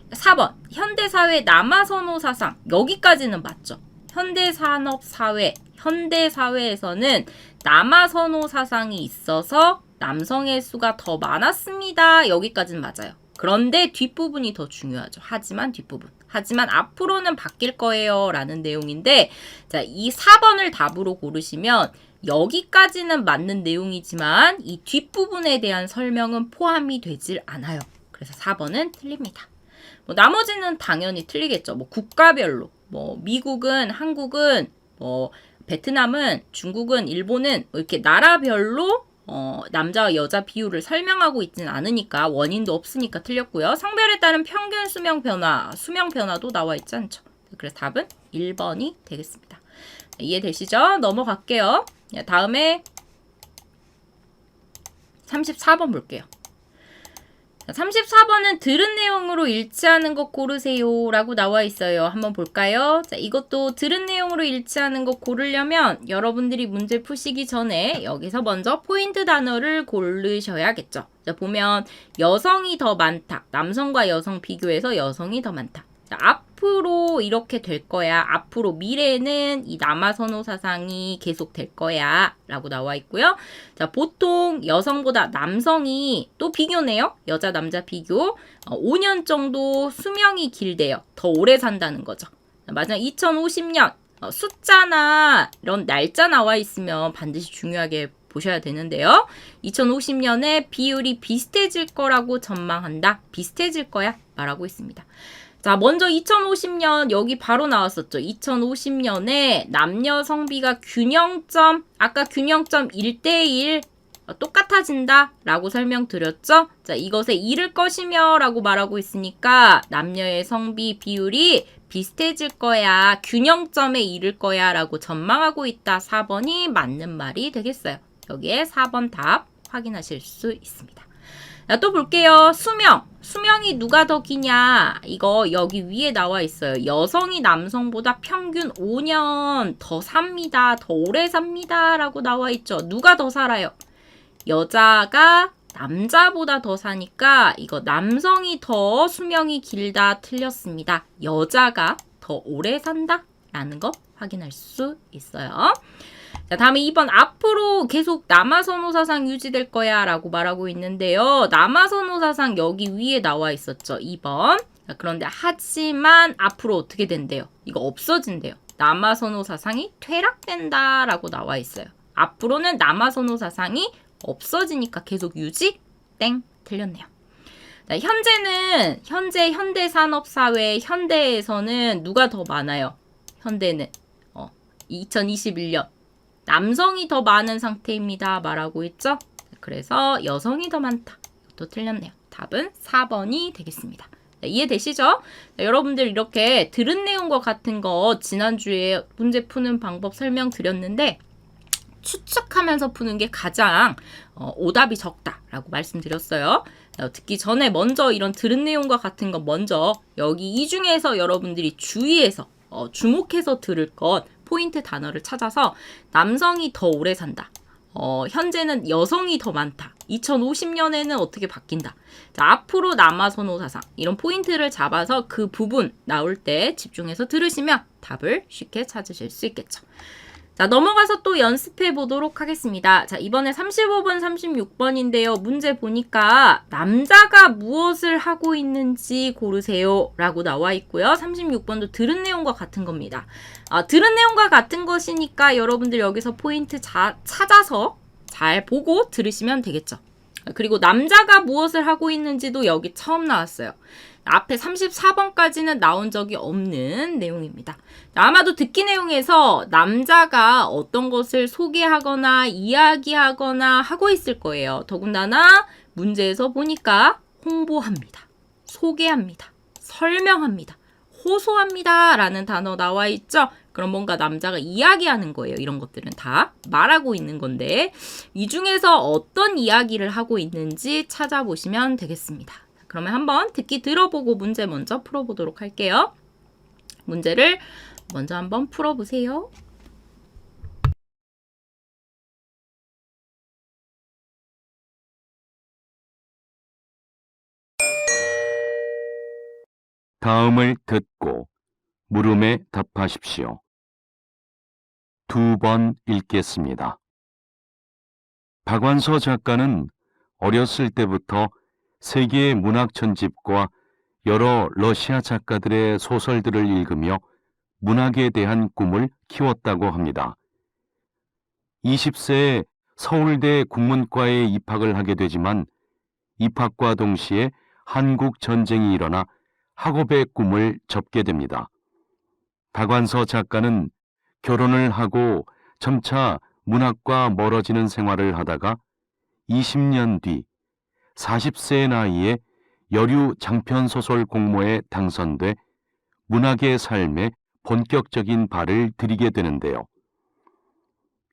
[SPEAKER 1] 4번 현대사회 남아선호 사상 여기까지는 맞죠. 현대산업사회 현대사회에서는 남아선호 사상이 있어서 남성의 수가 더 많았습니다. 여기까지는 맞아요. 그런데 뒷부분이 더 중요하죠. 하지만 뒷부분. 하지만 앞으로는 바뀔 거예요. 라는 내용인데 자, 이 4번을 답으로 고르시면 여기까지는 맞는 내용이지만 이 뒷부분에 대한 설명은 포함이 되질 않아요. 그래서 4번은 틀립니다. 나머지는 당연히 틀리겠죠. 국가별로. 미국은, 한국은, 베트남은, 중국은, 일본은 이렇게 나라별로 남자와 여자 비율을 설명하고 있지는 않으니까 원인도 없으니까 틀렸고요. 성별에 따른 평균 수명 변화도 나와 있지 않죠. 그래서 답은 1번이 되겠습니다. 이해되시죠? 넘어갈게요. 다음에 34번 볼게요. 34번은 들은 내용으로 일치하는 것 고르세요 라고 나와 있어요. 한번 볼까요? 자, 이것도 들은 내용으로 일치하는 것 고르려면 여러분들이 문제 푸시기 전에 여기서 먼저 포인트 단어를 고르셔야겠죠. 자, 보면 여성이 더 많다. 남성과 여성 비교해서 여성이 더 많다. 자, 앞으로 이렇게 될 거야. 앞으로 미래에는 이 남아선호 사상이 계속 될 거야. 라고 나와 있고요. 자, 보통 여성보다 남성이 또 비교네요. 여자, 남자 비교. 5년 정도 수명이 길대요. 더 오래 산다는 거죠. 마지막 2050년 숫자나 이런 날짜 나와 있으면 반드시 중요하게 보셔야 되는데요. 2050년에 비율이 비슷해질 거라고 전망한다. 비슷해질 거야. 말하고 있습니다. 자, 먼저 2050년 여기 바로 나왔었죠. 2050년에 남녀 성비가 균형점, 아까 균형점 1대1 똑같아진다 라고 설명드렸죠. 자, 이것에 이를 것이며 라고 말하고 있으니까 남녀의 성비 비율이 비슷해질 거야, 균형점에 이를 거야 라고 전망하고 있다. 4번이 맞는 말이 되겠어요. 여기에 4번 답 확인하실 수 있습니다. 자, 또 볼게요. 수명이 누가 더 기냐? 이거 여기 위에 나와 있어요. 여성이 남성보다 평균 5년 더 삽니다. 더 오래 삽니다. 라고 나와 있죠. 누가 더 살아요? 여자가 남자보다 더 사니까 이거 남성이 더 수명이 길다 틀렸습니다. 여자가 더 오래 산다? 라는 거 확인할 수 있어요. 자, 다음에 2번 앞으로 계속 남아선호 사상 유지될 거야 라고 말하고 있는데요. 남아선호 사상 여기 위에 나와 있었죠. 2번. 자, 그런데 하지만 앞으로 어떻게 된대요? 이거 없어진대요. 남아선호 사상이 퇴락된다 라고 나와 있어요. 앞으로는 남아선호 사상이 없어지니까 계속 유지? 땡, 틀렸네요. 자, 현재 현대산업사회 현대에서는 누가 더 많아요? 현대는 2021년 남성이 더 많은 상태입니다. 말하고 있죠? 그래서 여성이 더 많다. 이것도 틀렸네요. 답은 4번이 되겠습니다. 자, 이해되시죠? 자, 여러분들 이렇게 들은 내용과 같은 거 지난주에 문제 푸는 방법 설명드렸는데 추측하면서 푸는 게 가장 오답이 적다라고 말씀드렸어요. 듣기 전에 먼저 이런 들은 내용과 같은 거 먼저 여기 이 중에서 여러분들이 주의해서 주목해서 들을 것 포인트 단어를 찾아서 남성이 더 오래 산다. 현재는 여성이 더 많다. 2050년에는 어떻게 바뀐다. 자, 앞으로 남아선호 사상 이런 포인트를 잡아서 그 부분 나올 때 집중해서 들으시면 답을 쉽게 찾으실 수 있겠죠. 자, 넘어가서 또 연습해 보도록 하겠습니다. 자, 이번에 35번, 36번인데요. 문제 보니까 남자가 무엇을 하고 있는지 고르세요 라고 나와 있고요. 36번도 들은 내용과 같은 겁니다. 들은 내용과 같은 것이니까 여러분들 여기서 포인트 찾아서 잘 보고 들으시면 되겠죠. 그리고 남자가 무엇을 하고 있는지도 여기 처음 나왔어요. 앞에 34번까지는 나온 적이 없는 내용입니다. 아마도 듣기 내용에서 남자가 어떤 것을 소개하거나 이야기하거나 하고 있을 거예요. 더군다나 문제에서 보니까 홍보합니다. 소개합니다. 설명합니다. 호소합니다. 라는 단어 나와 있죠? 그럼 뭔가 남자가 이야기하는 거예요. 이런 것들은 다 말하고 있는 건데 이 중에서 어떤 이야기를 하고 있는지 찾아보시면 되겠습니다. 그러면 한번 듣기 들어보고 문제 먼저 풀어보도록 할게요. 문제를 먼저 한번 풀어보세요.
[SPEAKER 2] 다음을 듣고 물음에 답하십시오. 2번 읽겠습니다. 박완서 작가는 어렸을 때부터 세계 문학 전집과 여러 러시아 작가들의 소설들을 읽으며 문학에 대한 꿈을 키웠다고 합니다. 20세에 서울대 국문과에 입학을 하게 되지만 입학과 동시에 한국 전쟁이 일어나 학업의 꿈을 접게 됩니다. 박완서 작가는 결혼을 하고 점차 문학과 멀어지는 생활을 하다가 20년 뒤 40세의 나이에 여류 장편소설 공모에 당선돼 문학의 삶에 본격적인 발을 들이게 되는데요.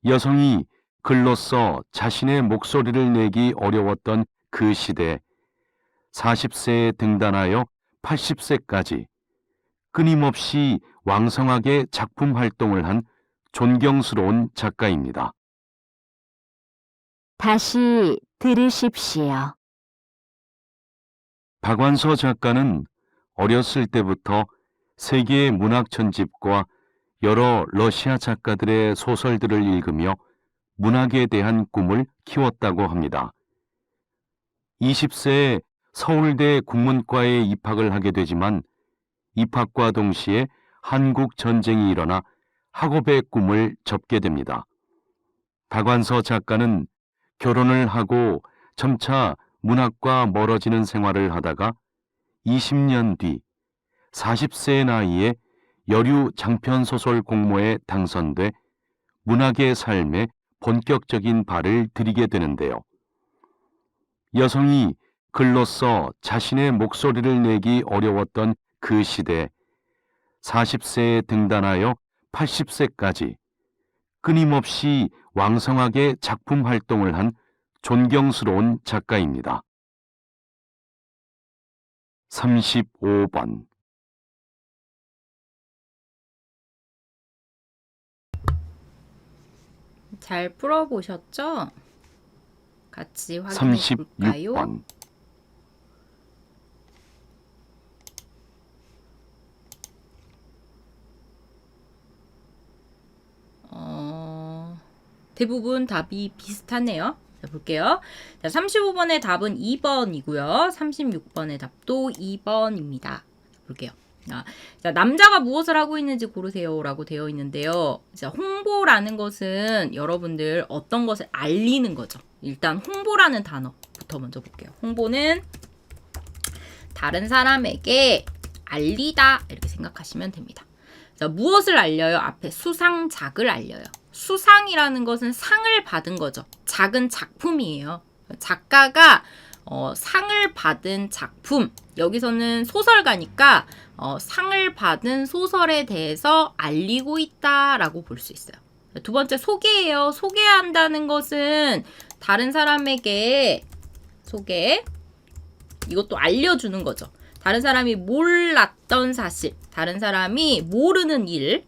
[SPEAKER 2] 여성이 글로써 자신의 목소리를 내기 어려웠던 그 시대 40세에 등단하여 80세까지 끊임없이 왕성하게 작품 활동을 한 존경스러운 작가입니다.
[SPEAKER 3] 다시 들으십시오.
[SPEAKER 2] 박완서 작가는 어렸을 때부터 세계 문학 전집과 여러 러시아 작가들의 소설들을 읽으며 문학에 대한 꿈을 키웠다고 합니다. 20세에 서울대 국문과에 입학을 하게 되지만 입학과 동시에 한국 전쟁이 일어나 학업의 꿈을 접게 됩니다. 박완서 작가는 결혼을 하고 점차 문학과 멀어지는 생활을 하다가 20년 뒤 40세의 나이에 여류 장편 소설 공모에 당선돼 문학의 삶에 본격적인 발을 들이게 되는데요. 여성이 글로써 자신의 목소리를 내기 어려웠던 그 시대, 40세에 등단하여 80세까지 끊임없이 왕성하게 작품 활동을 한 존경스러운 작가입니다. 35번.
[SPEAKER 1] 잘 풀어보셨죠? 같이 확인해 볼까요?
[SPEAKER 2] 36번.
[SPEAKER 1] 대부분 답이 비슷하네요. 자, 볼게요. 자, 35번의 답은 2번이고요. 36번의 답도 2번입니다. 볼게요. 자, 남자가 무엇을 하고 있는지 고르세요 라고 되어 있는데요. 자, 홍보라는 것은 여러분들 어떤 것을 알리는 거죠. 일단 홍보라는 단어부터 먼저 볼게요. 홍보는 다른 사람에게 알리다 이렇게 생각하시면 됩니다. 자, 무엇을 알려요? 앞에 수상작을 알려요. 수상이라는 것은 상을 받은 거죠. 작은 작품이에요. 작가가 상을 받은 작품, 여기서는 소설가니까 상을 받은 소설에 대해서 알리고 있다라고 볼 수 있어요. 두 번째 소개예요. 소개한다는 것은 다른 사람에게 이것도 알려주는 거죠. 다른 사람이 몰랐던 사실, 다른 사람이 모르는 일,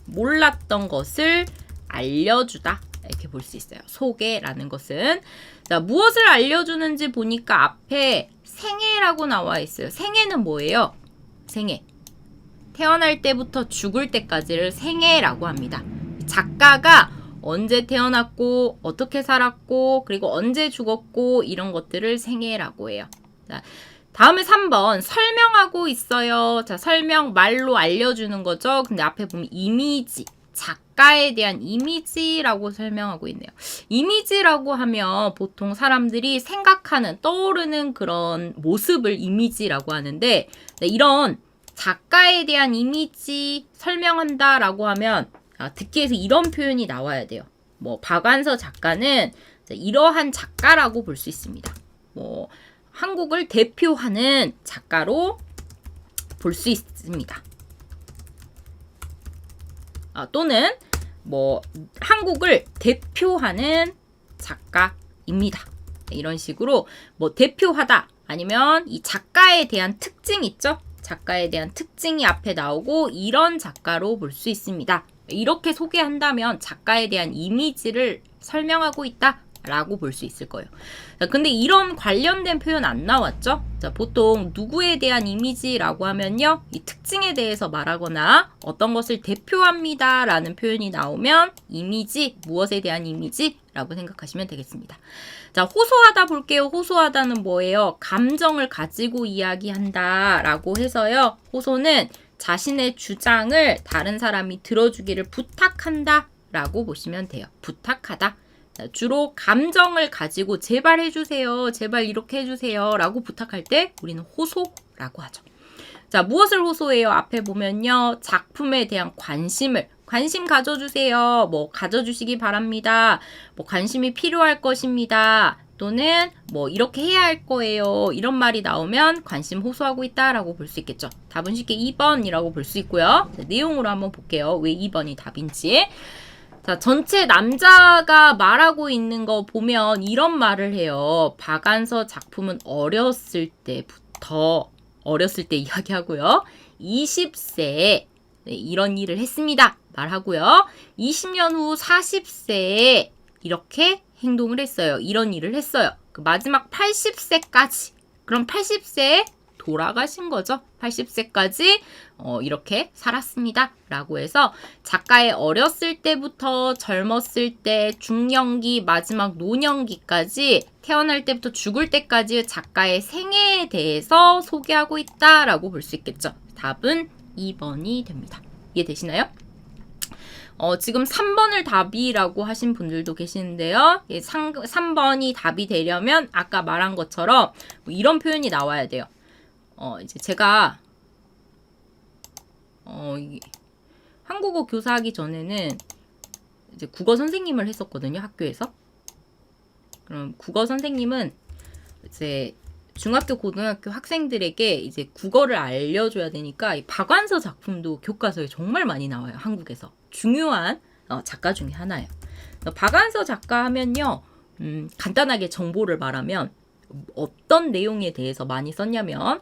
[SPEAKER 1] 몰랐던 것을 알려주다 이렇게 볼 수 있어요. 소개라는 것은. 자, 무엇을 알려주는지 보니까 앞에 생애라고 나와 있어요. 생애는 뭐예요? 생애. 태어날 때부터 죽을 때까지를 생애라고 합니다. 작가가 언제 태어났고 어떻게 살았고 그리고 언제 죽었고 이런 것들을 생애라고 해요. 자, 다음에 3번 설명하고 있어요. 자, 설명 말로 알려주는 거죠. 근데 앞에 보면 이미지, 작가에 대한 이미지라고 설명하고 있네요. 이미지라고 하면 보통 사람들이 생각하는, 떠오르는 그런 모습을 이미지라고 하는데 이런 작가에 대한 이미지 설명한다라고 하면 듣기에서 이런 표현이 나와야 돼요. 박완서 작가는 이러한 작가라고 볼 수 있습니다. 한국을 대표하는 작가로 볼 수 있습니다. 또는 한국을 대표하는 작가입니다. 이런 식으로 대표하다 아니면 이 작가에 대한 특징 있죠? 작가에 대한 특징이 앞에 나오고 이런 작가로 볼 수 있습니다. 이렇게 소개한다면 작가에 대한 이미지를 설명하고 있다 라고 볼 수 있을 거예요. 자, 근데 이런 관련된 표현 안 나왔죠? 자, 보통 누구에 대한 이미지라고 하면요, 이 특징에 대해서 말하거나 어떤 것을 대표합니다 라는 표현이 나오면 이미지, 무엇에 대한 이미지라고 생각하시면 되겠습니다. 자, 호소하다 볼게요. 호소하다는 뭐예요? 감정을 가지고 이야기한다 라고 해서요, 호소는 자신의 주장을 다른 사람이 들어주기를 부탁한다 라고 보시면 돼요. 부탁하다. 주로 감정을 가지고 제발 해주세요. 제발 이렇게 해주세요. 라고 부탁할 때 우리는 호소라고 하죠. 자, 무엇을 호소해요? 앞에 보면요. 작품에 대한 관심 가져주세요. 가져주시기 바랍니다. 관심이 필요할 것입니다. 또는 이렇게 해야 할 거예요. 이런 말이 나오면 관심 호소하고 있다라고 볼 수 있겠죠. 답은 쉽게 2번이라고 볼 수 있고요. 자, 내용으로 한번 볼게요. 왜 2번이 답인지. 자, 전체 남자가 말하고 있는 거 보면 이런 말을 해요. 박완서 작품은 어렸을 때 이야기하고요. 20세에 이런 일을 했습니다. 말하고요. 20년 후 40세에 이렇게 행동을 했어요. 이런 일을 했어요. 그 마지막 80세까지. 그럼 80세에 돌아가신 거죠. 80세까지 이렇게 살았습니다. 라고 해서 작가의 어렸을 때부터 젊었을 때, 중년기, 마지막 노년기까지 태어날 때부터 죽을 때까지 작가의 생애에 대해서 소개하고 있다라고 볼 수 있겠죠. 답은 2번이 됩니다. 이해되시나요? 지금 3번을 답이라고 하신 분들도 계시는데요. 3번이 답이 되려면 아까 말한 것처럼 이런 표현이 나와야 돼요. 이제 제가 한국어 교사하기 전에는 이제 국어 선생님을 했었거든요, 학교에서. 그럼 국어 선생님은 이제 중학교, 고등학교 학생들에게 이제 국어를 알려줘야 되니까 이 박완서 작품도 교과서에 정말 많이 나와요, 한국에서. 중요한 작가 중에 하나예요. 박완서 작가 하면요, 간단하게 정보를 말하면 어떤 내용에 대해서 많이 썼냐면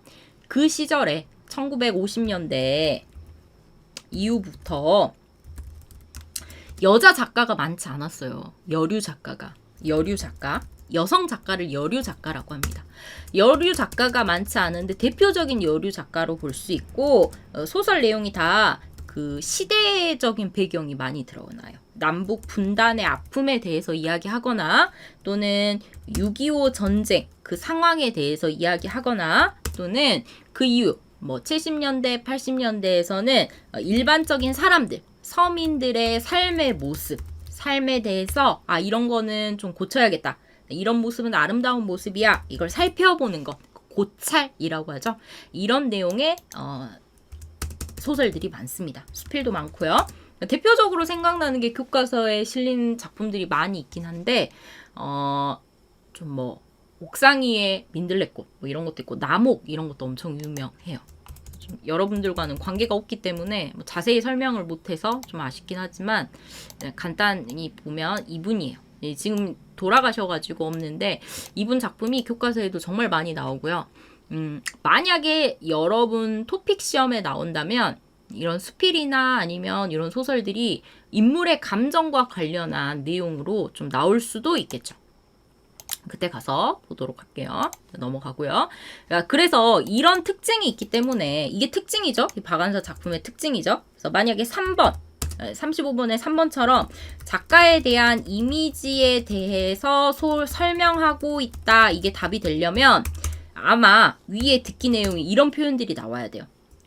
[SPEAKER 1] 그 시절에 1950년대 이후부터 여자 작가가 많지 않았어요. 여류 작가. 여성 작가를 여류 작가라고 합니다. 여류 작가가 많지 않은데 대표적인 여류 작가로 볼 수 있고 소설 내용이 다 그 시대적인 배경이 많이 드러나요. 남북 분단의 아픔에 대해서 이야기하거나 또는 6.25 전쟁 그 상황에 대해서 이야기하거나 또는 그 이후 뭐 70년대, 80년대에서는 일반적인 사람들, 서민들의 삶의 모습, 삶에 대해서 이런 거는 좀 고쳐야겠다. 이런 모습은 아름다운 모습이야. 이걸 살펴보는 것, 고찰이라고 하죠. 이런 내용의 소설들이 많습니다. 수필도 많고요. 대표적으로 생각나는 게 교과서에 실린 작품들이 많이 있긴 한데 좀 뭐 옥상 위에 민들레꽃 뭐 이런 것도 있고 남옥 이런 것도 엄청 유명해요. 좀 여러분들과는 관계가 없기 때문에 뭐 자세히 설명을 못해서 좀 아쉽긴 하지만 간단히 보면 이분이에요. 지금 돌아가셔가지고 없는데 이분 작품이 교과서에도 정말 많이 나오고요. 만약에 여러분 토픽 시험에 나온다면 이런 수필이나 아니면 이런 소설들이 인물의 감정과 관련한 내용으로 좀 나올 수도 있겠죠. 그때 가서 보도록 할게요. 넘어가고요. 그래서 이런 특징이 있기 때문에 이게 특징이죠. 이 박완서 작품의 특징이죠. 그래서 만약에 3번 35번의 3번처럼 작가에 대한 이미지에 대해서 설명하고 있다. 이게 답이 되려면 아마 위에 듣기 내용이 이런 표현들이 나와야 돼요.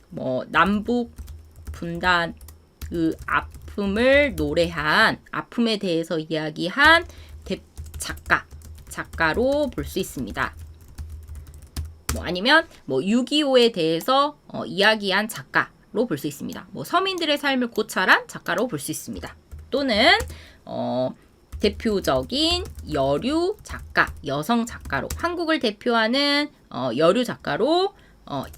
[SPEAKER 1] 뭐 남북 분단 그 아픔을 노래한 아픔에 대해서 이야기한 작가로 볼 수 있습니다. 뭐 아니면 뭐 6.25에 대해서 이야기한 작가로 볼 수 있습니다. 뭐 서민들의 삶을 고찰한 작가로 볼 수 있습니다. 또는 대표적인 여류 작가, 여성 작가로 한국을 대표하는 여류 작가로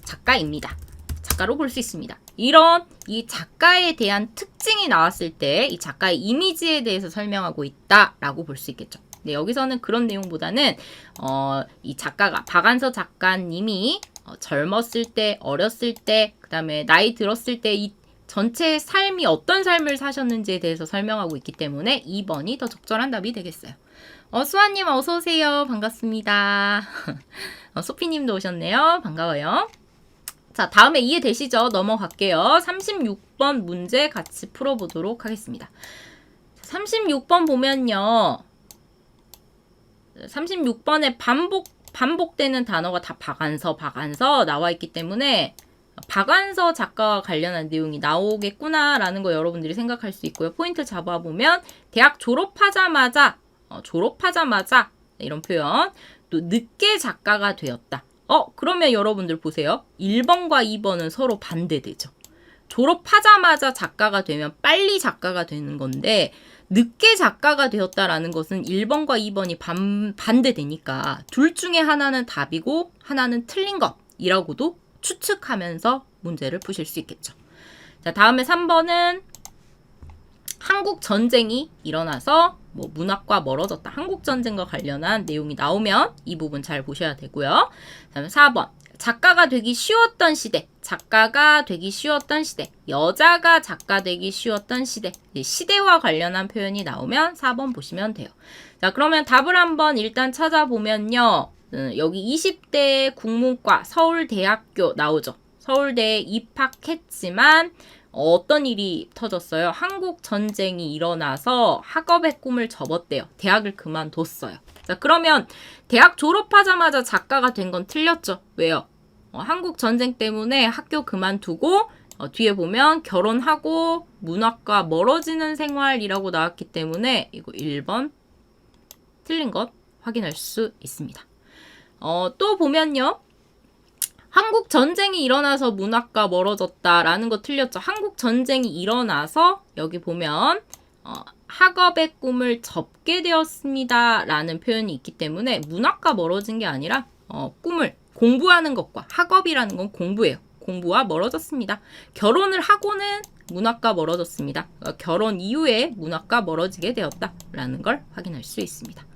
[SPEAKER 1] 작가입니다. 작가로 볼 수 있습니다. 이런 이 작가에 대한 특징이 나왔을 때 이 작가의 이미지에 대해서 설명하고 있다라고 볼 수 있겠죠. 네, 여기서는 그런 내용보다는 이 작가가 박완서 작가님이 젊었을 때, 어렸을 때, 그 다음에 나이 들었을 때 이 전체 삶이 어떤 삶을 사셨는지에 대해서 설명하고 있기 때문에 2번이 더 적절한 답이 되겠어요. 수아님 어서오세요. 반갑습니다. 소피님도 오셨네요. 반가워요. 자, 다음에 이해되시죠? 넘어갈게요. 36번 문제 같이 풀어보도록 하겠습니다. 36번 보면요. 36번에 반복되는 단어가 다 박완서 나와 있기 때문에 박완서 작가와 관련한 내용이 나오겠구나라는 거 여러분들이 생각할 수 있고요. 포인트 잡아보면 대학 졸업하자마자 이런 표현 또 늦게 작가가 되었다. 그러면 여러분들 보세요. 1번과 2번은 서로 반대되죠. 졸업하자마자 작가가 되면 빨리 작가가 되는 건데 늦게 작가가 되었다라는 것은 1번과 2번이 반대되니까 둘 중에 하나는 답이고 하나는 틀린 것이라고도 추측하면서 문제를 푸실 수 있겠죠. 자, 다음에 3번은 한국 전쟁이 일어나서 뭐 문학과 멀어졌다. 한국 전쟁과 관련한 내용이 나오면 이 부분 잘 보셔야 되고요. 다음에 4번. 작가가 되기 쉬웠던 시대. 여자가 작가 되기 쉬웠던 시대. 시대와 관련한 표현이 나오면 4번 보시면 돼요. 자, 그러면 답을 한번 일단 찾아보면요. 여기 20대 국문과 서울대학교 나오죠. 서울대에 입학했지만 어떤 일이 터졌어요? 한국 전쟁이 일어나서 학업의 꿈을 접었대요. 대학을 그만뒀어요. 자, 그러면 대학 졸업하자마자 작가가 된 건 틀렸죠. 왜요? 한국 전쟁 때문에 학교 그만두고 뒤에 보면 결혼하고 문학과 멀어지는 생활이라고 나왔기 때문에 이거 1번 틀린 것 확인할 수 있습니다. 또 보면요. 한국 전쟁이 일어나서 문학과 멀어졌다라는 거 틀렸죠. 한국 전쟁이 일어나서 여기 보면 학업의 꿈을 접게 되었습니다 라는 표현이 있기 때문에 문학과 멀어진 게 아니라 꿈을 공부하는 것과 학업이라는 건 공부예요. 공부와 멀어졌습니다. 결혼을 하고는 문학과 멀어졌습니다. 결혼 이후에 문학과 멀어지게 되었다라는 걸 확인할 수 있습니다.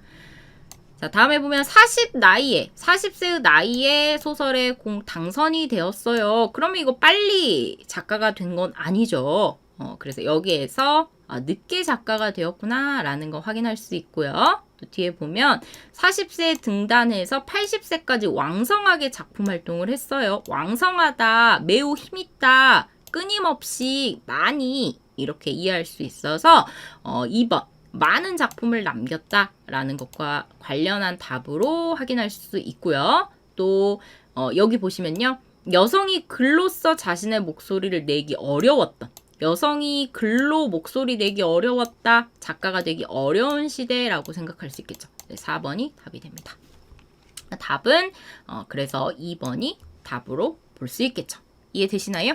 [SPEAKER 1] 자, 다음에 보면 40세의 나이에 소설에 당선이 되었어요. 그러면 이거 빨리 작가가 된 건 아니죠. 그래서 여기에서 늦게 작가가 되었구나 라는 거 확인할 수 있고요. 또 뒤에 보면 40세 등단해서 80세까지 왕성하게 작품 활동을 했어요. 왕성하다, 매우 힘있다, 끊임없이 많이 이렇게 이해할 수 있어서 2번 많은 작품을 남겼다라는 것과 관련한 답으로 확인할 수 있고요. 또 여기 보시면요. 여성이 글로써 자신의 목소리를 내기 어려웠던 여성이 글로 목소리 내기 어려웠다. 작가가 되기 어려운 시대라고 생각할 수 있겠죠. 4번이 답이 됩니다. 답은 그래서 2번이 답으로 볼 수 있겠죠. 이해되시나요?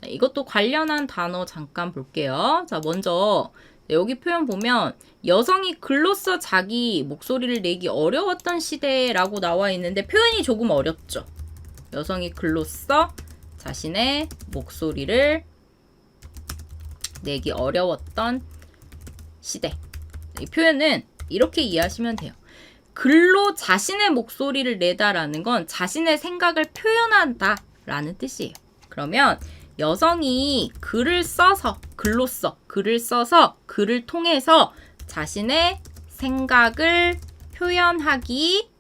[SPEAKER 1] 이것도 관련한 단어 잠깐 볼게요. 자, 먼저 여기 표현 보면 여성이 글로써 자기 목소리를 내기 어려웠던 시대라고 나와 있는데 표현이 조금 어렵죠. 여성이 글로써 자신의 목소리를 내기 어려웠던 시대. 이 표현은 이렇게 이해하시면 돼요. 글로 자신의 목소리를 내다라는 건 자신의 생각을 표현한다라는 뜻이에요. 그러면 여성이 글을 써서 글을 통해서 자신의 생각을 표현하기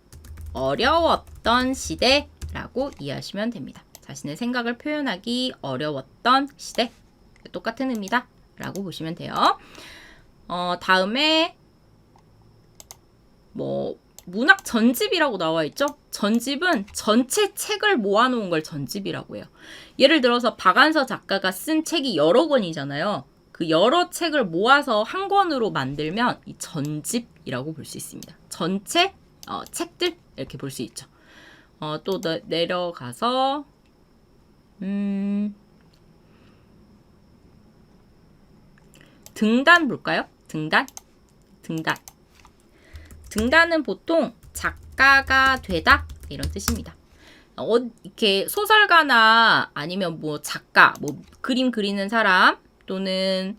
[SPEAKER 1] 어려웠던 시대라고 이해하시면 됩니다. 자신의 생각을 표현하기 어려웠던 시대. 똑같은 의미다 라고 보시면 돼요. 다음에 문학 전집이라고 나와 있죠? 전집은 전체 책을 모아놓은 걸 전집이라고 해요. 예를 들어서 박안서 작가가 쓴 책이 여러 권이잖아요. 그 여러 책을 모아서 한 권으로 만들면 이 전집이라고 볼 수 있습니다. 전체 책들 이렇게 볼 수 있죠. 또 내려가서 등단 볼까요? 등단은 보통 작가가 되다 이런 뜻입니다. 이렇게 소설가나 아니면 작가, 그림 그리는 사람 또는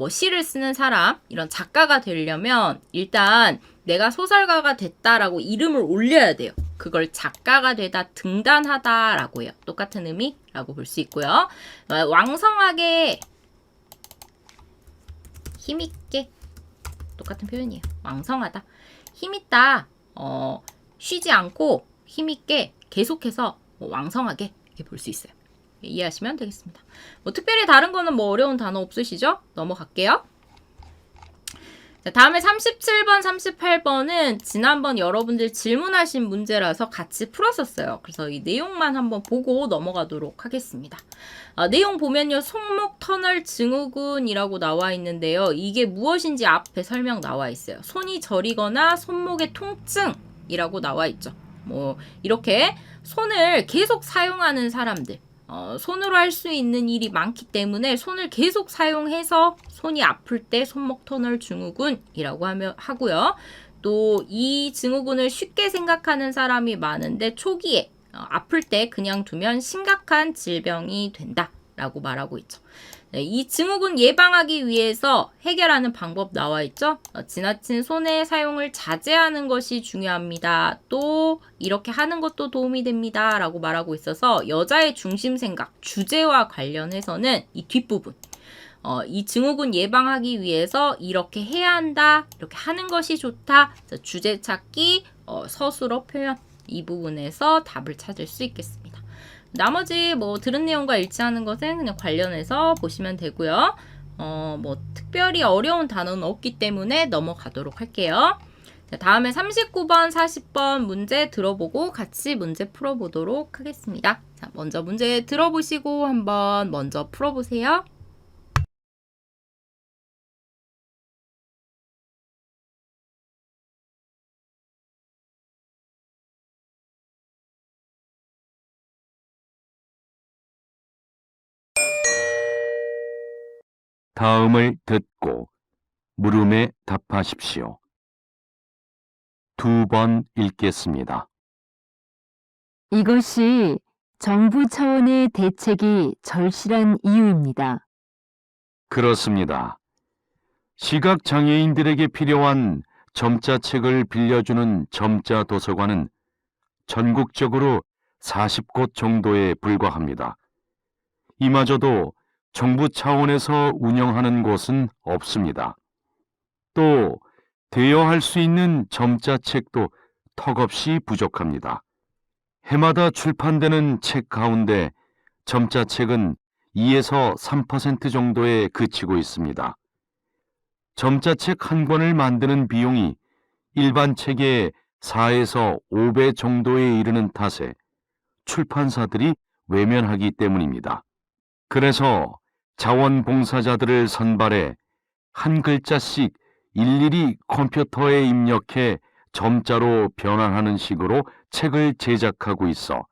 [SPEAKER 1] 시를 쓰는 사람 이런 작가가 되려면 일단 내가 소설가가 됐다라고 이름을 올려야 돼요. 그걸 작가가 되다 등단하다라고 해요. 똑같은 의미라고 볼 수 있고요. 왕성하게 힘있게 똑같은 표현이에요. 왕성하다. 힘있다. 쉬지 않고 힘있게 계속해서 왕성하게 이렇게 볼 수 있어요. 이해하시면 되겠습니다. 특별히 다른 거는 어려운 단어 없으시죠? 넘어갈게요. 자, 다음에 37번, 38번은 지난번 여러분들 질문하신 문제라서 같이 풀었었어요. 그래서 이 내용만 한번 보고 넘어가도록 하겠습니다. 내용 보면요. 손목 터널 증후군이라고 나와 있는데요. 이게 무엇인지 앞에 설명 나와 있어요. 손이 저리거나 손목의 통증이라고 나와 있죠. 이렇게 손을 계속 사용하는 사람들. 손으로 할 수 있는 일이 많기 때문에 손을 계속 사용해서 손이 아플 때 손목 터널 증후군이라고 하고요. 또 이 증후군을 쉽게 생각하는 사람이 많은데 초기에 아플 때 그냥 두면 심각한 질병이 된다라고 말하고 있죠. 네, 이 증후군 예방하기 위해서 해결하는 방법 나와 있죠. 지나친 손의 사용을 자제하는 것이 중요합니다. 또 이렇게 하는 것도 도움이 됩니다. 라고 말하고 있어서 여자의 중심 생각, 주제와 관련해서는 이 뒷부분 이 증후군 예방하기 위해서 이렇게 해야 한다. 이렇게 하는 것이 좋다. 주제 찾기, 서술어 표현 이 부분에서 답을 찾을 수 있겠습니다. 나머지 들은 내용과 일치하는 것은 그냥 관련해서 보시면 되고요. 특별히 어려운 단어는 없기 때문에 넘어가도록 할게요. 자, 다음에 39번, 40번 문제 들어보고 같이 문제 풀어보도록 하겠습니다. 자, 먼저 문제 들어보시고 한번 먼저 풀어보세요.
[SPEAKER 2] 다음을 듣고 물음에 답하십시오. 2번 읽겠습니다.
[SPEAKER 3] 이것이 정부 차원의 대책이 절실한 이유입니다.
[SPEAKER 2] 그렇습니다. 시각장애인들에게 필요한 점자책을 빌려주는 점자 도서관은 전국적으로 40곳 정도에 불과합니다. 이마저도 정부 차원에서 운영하는 곳은 없습니다. 또 대여할 수 있는 점자책도 턱없이 부족합니다. 해마다 출판되는 책 가운데 점자책은 2에서 3% 정도에 그치고 있습니다. 점자책 한 권을 만드는 비용이 일반 책의 4에서 5배 정도에 이르는 탓에 출판사들이 외면하기 때문입니다. 그래서 자원봉사자들을 선발해 한 글자씩 일일이 컴퓨터에 입력해 점자로 변환하는 식으로 책을 제작하고 있어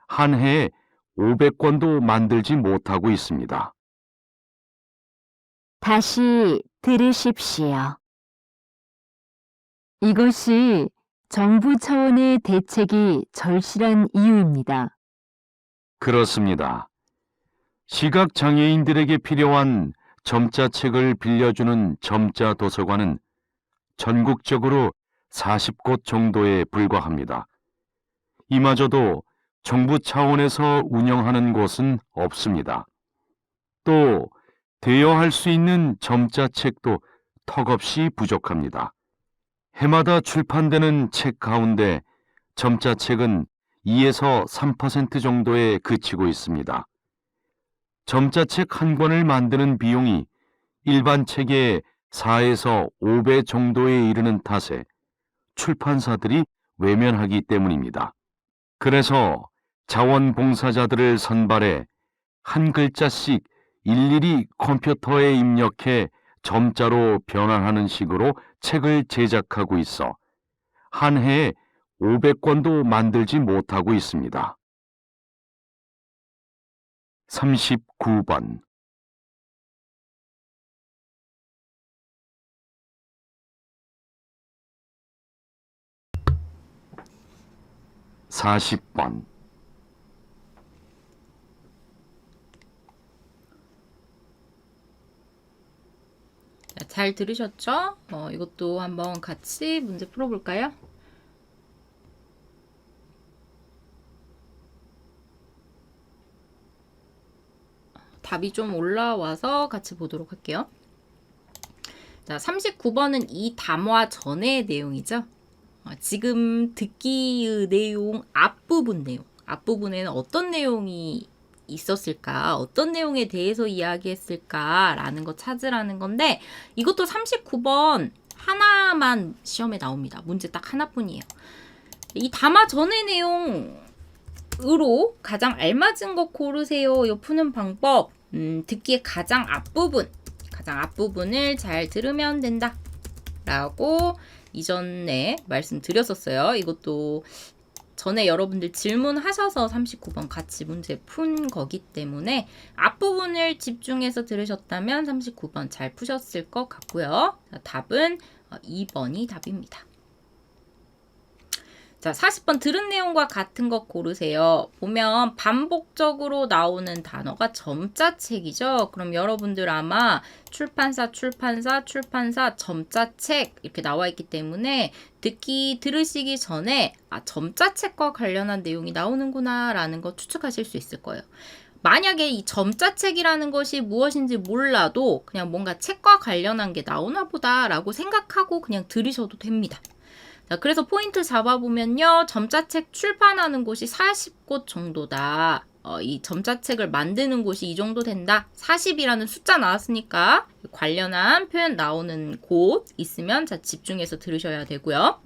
[SPEAKER 2] 한 해에 500권도 만들지 못하고 있습니다.
[SPEAKER 3] 다시 들으십시오. 이것이 정부 차원의 대책이 절실한 이유입니다.
[SPEAKER 2] 그렇습니다. 시각장애인들에게 필요한 점자책을 빌려주는 점자 도서관은 전국적으로 40곳 정도에 불과합니다. 이마저도 정부 차원에서 운영하는 곳은 없습니다. 또 대여할 수 있는 점자책도 턱없이 부족합니다. 해마다 출판되는 책 가운데 점자책은 2에서 3% 정도에 그치고 있습니다. 점자책 한 권을 만드는 비용이 일반 책의 4에서 5배 정도에 이르는 탓에 출판사들이 외면하기 때문입니다. 그래서 자원봉사자들을 선발해 한 글자씩 일일이 컴퓨터에 입력해 점자로 변환하는 식으로 책을 제작하고 있어 한 해에 500권도 만들지 못하고 있습니다. 39번 (40번)
[SPEAKER 1] 잘 들으셨죠? 이것도 한번 같이 문제 풀어볼까요? 답이 좀 올라와서 같이 보도록 할게요. 자, 39번은 이 담화 전의 내용이죠. 지금 듣기의 내용 앞부분 내용. 앞부분에는 어떤 내용이 있었을까? 어떤 내용에 대해서 이야기했을까라는 거 찾으라는 건데 이것도 39번 하나만 시험에 나옵니다. 문제 딱 하나뿐이에요. 이 담화 전의 내용으로 가장 알맞은 거 고르세요. 요 푸는 방법. 듣기의 가장 앞부분을 잘 들으면 된다. 라고 이전에 말씀드렸었어요. 이것도 전에 여러분들 질문하셔서 39번 같이 문제 푼 거기 때문에 앞부분을 집중해서 들으셨다면 39번 잘 푸셨을 것 같고요. 자, 답은 2번이 답입니다. 자, 40번 들은 내용과 같은 것 고르세요. 보면 반복적으로 나오는 단어가 점자책이죠. 그럼 여러분들 아마 출판사, 점자책 이렇게 나와 있기 때문에 들으시기 전에 점자책과 관련한 내용이 나오는구나 라는 거 추측하실 수 있을 거예요. 만약에 이 점자책이라는 것이 무엇인지 몰라도 그냥 뭔가 책과 관련한 게 나오나 보다 라고 생각하고 그냥 들으셔도 됩니다. 자, 그래서 포인트 잡아보면요. 점자책 출판하는 곳이 40곳 정도다. 이 점자책을 만드는 곳이 이 정도 된다. 40이라는 숫자 나왔으니까 관련한 표현 나오는 곳 있으면 자, 집중해서 들으셔야 되고요.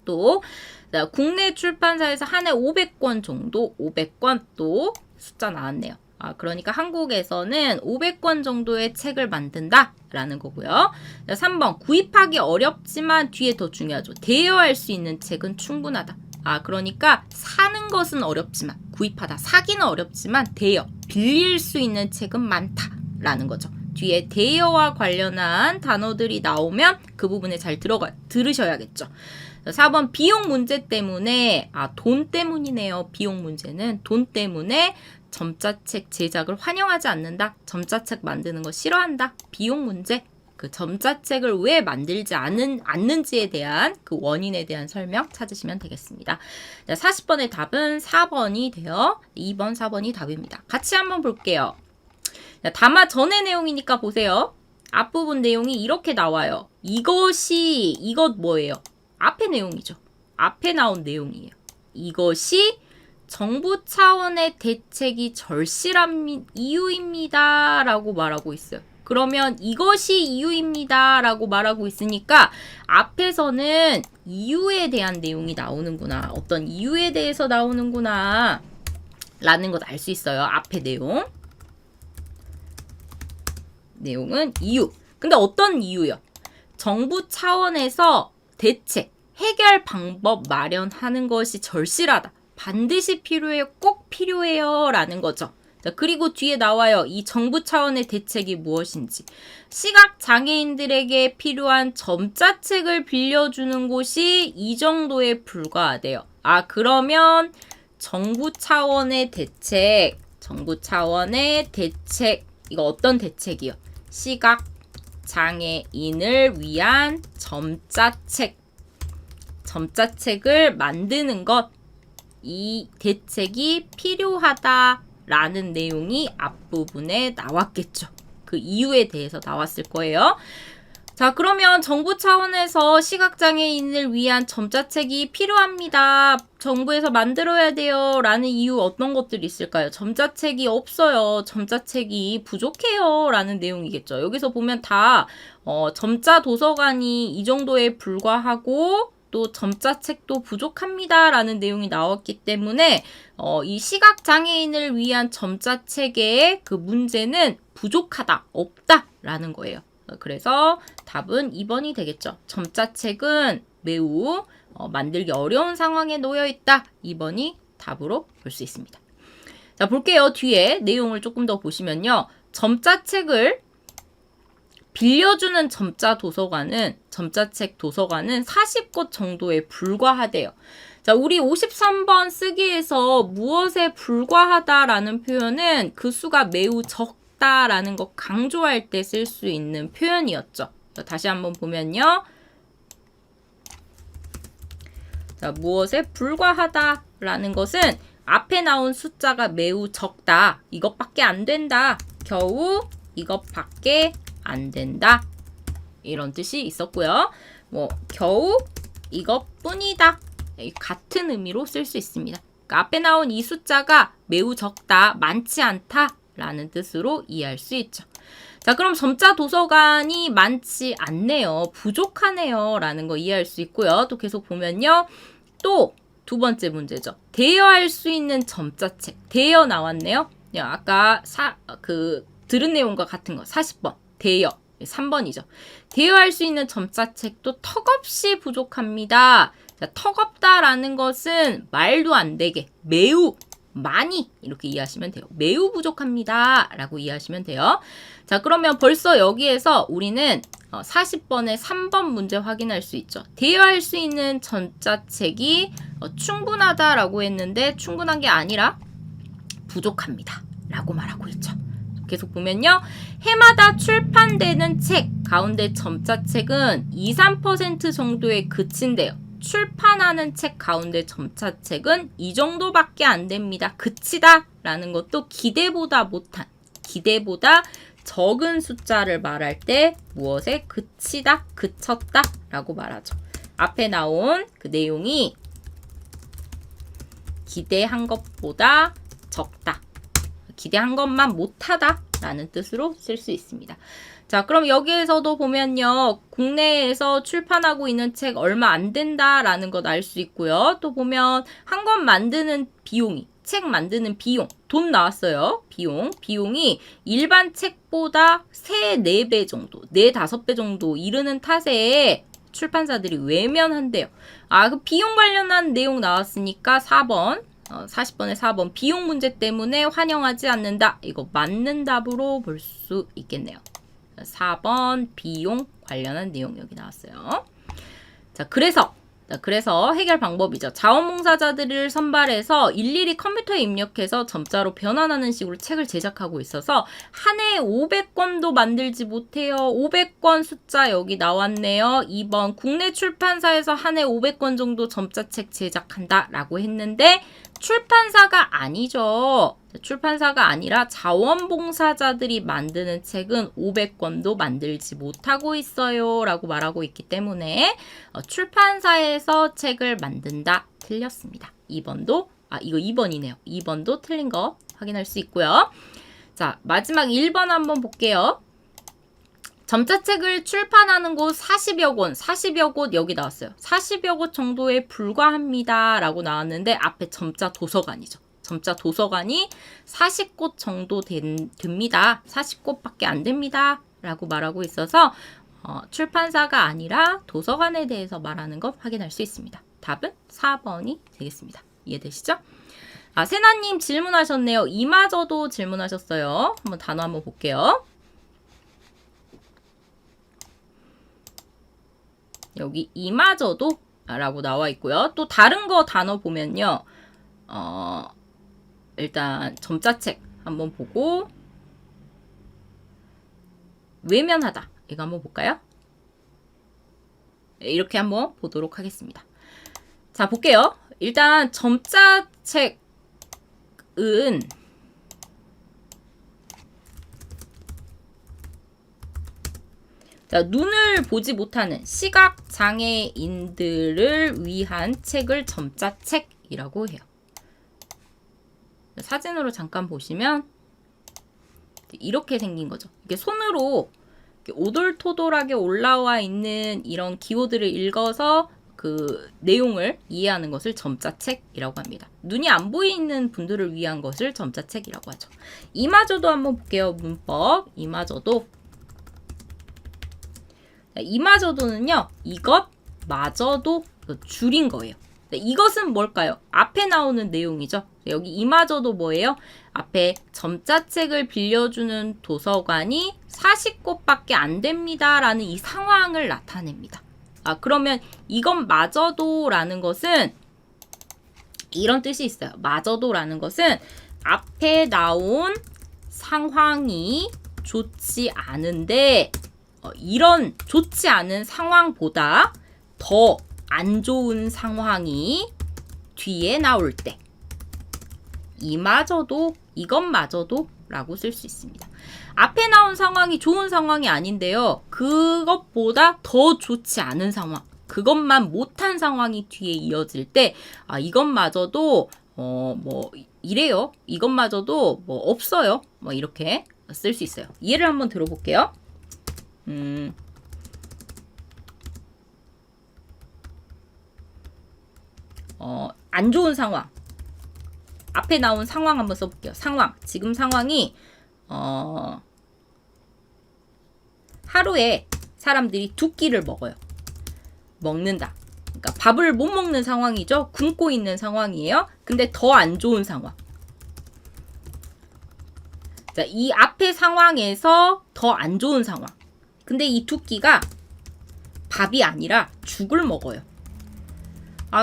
[SPEAKER 1] 또 자, 국내 출판사에서 한 해 500권 정도, 500권 또 숫자 나왔네요. 그러니까 한국에서는 500권 정도의 책을 만든다 라는 거고요. 3번 구입하기 어렵지만 뒤에 더 중요하죠. 대여할 수 있는 책은 충분하다. 그러니까 사는 것은 어렵지만 구입하다 사기는 어렵지만 빌릴 수 있는 책은 많다 라는 거죠. 뒤에 대여와 관련한 단어들이 나오면 그 부분에 잘 들으셔야겠죠. 4번 비용 문제 때문에 돈 때문이네요. 비용 문제는 돈 때문에 점자책 제작을 환영하지 않는다. 점자책 만드는 거 싫어한다. 비용 문제. 그 점자책을 왜 만들지 않는지에 대한 그 원인에 대한 설명 찾으시면 되겠습니다. 40번의 답은 4번이 되어 2번, 4번이 답입니다. 같이 한번 볼게요. 담화 전의 내용이니까 보세요. 앞부분 내용이 이렇게 나와요. 이것 뭐예요? 앞에 내용이죠. 앞에 나온 내용이에요. 이것이 정부 차원의 대책이 절실한 이유입니다. 라고 말하고 있어요. 그러면 이것이 이유입니다. 라고 말하고 있으니까 앞에서는 이유에 대한 내용이 나오는구나. 어떤 이유에 대해서 나오는구나. 라는 것 알 수 있어요. 앞에 내용. 내용은 이유. 근데 어떤 이유요? 정부 차원에서 대책, 해결 방법 마련하는 것이 절실하다. 반드시 필요해요. 꼭 필요해요. 라는 거죠. 자, 그리고 뒤에 나와요. 이 정부 차원의 대책이 무엇인지. 시각장애인들에게 필요한 점자책을 빌려주는 곳이 이 정도에 불과하대요. 그러면 정부 차원의 대책, 이거 어떤 대책이요? 시각장애인을 위한 점자책을 만드는 것, 이 대책이 필요하다라는 내용이 앞부분에 나왔겠죠. 그 이유에 대해서 나왔을 거예요. 자, 그러면 정부 차원에서 시각장애인을 위한 점자책이 필요합니다. 정부에서 만들어야 돼요. 라는 이유 어떤 것들이 있을까요? 점자책이 없어요. 점자책이 부족해요. 라는 내용이겠죠. 여기서 보면 다 점자 도서관이 이 정도에 불과하고 또 점자책도 부족합니다. 라는 내용이 나왔기 때문에 이 시각장애인을 위한 점자책의 그 문제는 부족하다, 없다. 라는 거예요. 그래서 답은 2번이 되겠죠. 점자책은 매우 만들기 어려운 상황에 놓여 있다. 2번이 답으로 볼 수 있습니다. 자, 볼게요. 뒤에 내용을 조금 더 보시면요. 점자책을 빌려주는 점자책 도서관은 40곳 정도에 불과하대요. 자, 우리 53번 쓰기에서 무엇에 불과하다라는 표현은 그 수가 매우 적다라는 거 강조할 때 쓸 수 있는 표현이었죠. 자, 다시 한번 보면요. 자, 무엇에 불과하다라는 것은 앞에 나온 숫자가 매우 적다. 이것밖에 안 된다. 겨우 이것밖에 안 된다. 이런 뜻이 있었고요. 겨우 이것뿐이다. 같은 의미로 쓸 수 있습니다. 그러니까 앞에 나온 이 숫자가 매우 적다, 많지 않다 라는 뜻으로 이해할 수 있죠. 자, 그럼 점자 도서관이 많지 않네요. 부족하네요. 라는 거 이해할 수 있고요. 또 계속 보면요. 또 두 번째 문제죠. 대여할 수 있는 점자책. 대여 나왔네요. 아까 들은 내용과 같은 거 40번. 대여. 3번이죠. 대여할 수 있는 점자책도 턱없이 부족합니다. 자, 턱없다라는 것은 말도 안 되게 매우 많이 이렇게 이해하시면 돼요. 매우 부족합니다. 라고 이해하시면 돼요. 자, 그러면 벌써 여기에서 우리는 40번의 3번 문제 확인할 수 있죠. 대여할 수 있는 점자책이 충분하다라고 했는데 충분한 게 아니라 부족합니다. 라고 말하고 있죠. 계속 보면요. 해마다 출판되는 책 가운데 점자책은 2~3% 정도에 그친대요. 출판하는 책 가운데 점자책은 이 정도밖에 안 됩니다. 그치다 라는 것도 기대보다 적은 숫자를 말할 때 무엇에 그치다, 그쳤다 라고 말하죠. 앞에 나온 그 내용이 기대한 것보다 적다. 기대한 것만 못하다 라는 뜻으로 쓸 수 있습니다. 자, 그럼 여기에서도 보면요. 국내에서 출판하고 있는 책 얼마 안 된다라는 것 알 수 있고요. 또 보면 한 권 만드는 비용이, 책 만드는 비용, 돈 나왔어요. 비용이 일반 책보다 3~4배 정도, 4~5배 정도 이르는 탓에 출판사들이 외면한대요. 그 비용 관련한 내용 나왔으니까 4번. 40번에 4번 비용 문제 때문에 환영하지 않는다. 이거 맞는 답으로 볼 수 있겠네요. 4번 비용 관련한 내용 여기 나왔어요. 자, 그래서 해결 방법이죠. 자원봉사자들을 선발해서 일일이 컴퓨터에 입력해서 점자로 변환하는 식으로 책을 제작하고 있어서 한 해에 500권도 만들지 못해요. 500권 숫자 여기 나왔네요. 2번 국내 출판사에서 한 해 500권 정도 점자책 제작한다 라고 했는데 출판사가 아니죠. 출판사가 아니라 자원봉사자들이 만드는 책은 500권도 만들지 못하고 있어요 라고 말하고 있기 때문에 출판사에서 책을 만든다 틀렸습니다. 2번도 이거 2번이네요. 2번도 틀린 거 확인할 수 있고요. 자, 마지막 1번 한번 볼게요. 점자책을 출판하는 곳 40여 곳 여기 나왔어요. 40여 곳 정도에 불과합니다 라고 나왔는데 앞에 점자 도서관이죠. 점자 도서관이 40곳 정도 됩니다. 40곳밖에 안 됩니다 라고 말하고 있어서 출판사가 아니라 도서관에 대해서 말하는 것 확인할 수 있습니다. 답은 4번이 되겠습니다. 이해되시죠? 세나님 질문하셨네요. 이마저도 질문하셨어요. 한번 단어 한번 볼게요. 여기 이마저도 라고 나와 있고요. 또 다른 거 단어 보면요. 일단 점자책 한번 보고 외면하다 이거 한번 볼까요? 이렇게 한번 보도록 하겠습니다. 자, 볼게요. 일단 점자책은 자, 눈을 보지 못하는 시각 장애인들을 위한 책을 점자책이라고 해요. 사진으로 잠깐 보시면 이렇게 생긴 거죠. 이게 손으로 오돌토돌하게 올라와 있는 이런 기호들을 읽어서 그 내용을 이해하는 것을 점자책이라고 합니다. 눈이 안 보이는 분들을 위한 것을 점자책이라고 하죠. 이마저도 한번 볼게요. 문법. 이마저도는요. 이것마저도 줄인 거예요. 이것은 뭘까요? 앞에 나오는 내용이죠. 여기 이마저도 뭐예요? 앞에 점자책을 빌려주는 도서관이 40곳밖에 안 됩니다 라는 이 상황을 나타냅니다. 그러면 이것마저도 라는 것은 이런 뜻이 있어요. 마저도 라는 것은 앞에 나온 상황이 좋지 않은데 이런 좋지 않은 상황보다 더 안 좋은 상황이 뒤에 나올 때 이마저도 이것마저도 라고 쓸 수 있습니다. 앞에 나온 상황이 좋은 상황이 아닌데요. 그것보다 더 좋지 않은 상황, 그것만 못한 상황이 뒤에 이어질 때 이것마저도 뭐 이래요. 이것마저도 뭐 없어요. 뭐 이렇게 쓸 수 있어요. 예를 한번 들어볼게요. 안 좋은 상황. 앞에 나온 상황 한번 써볼게요. 상황. 지금 상황이 하루에 사람들이 2끼를 먹어요. 먹는다. 그러니까 밥을 못 먹는 상황이죠. 굶고 있는 상황이에요. 근데 더 안 좋은 상황. 자, 이 앞에 상황에서 더 안 좋은 상황. 근데 이 2끼가 밥이 아니라 죽을 먹어요.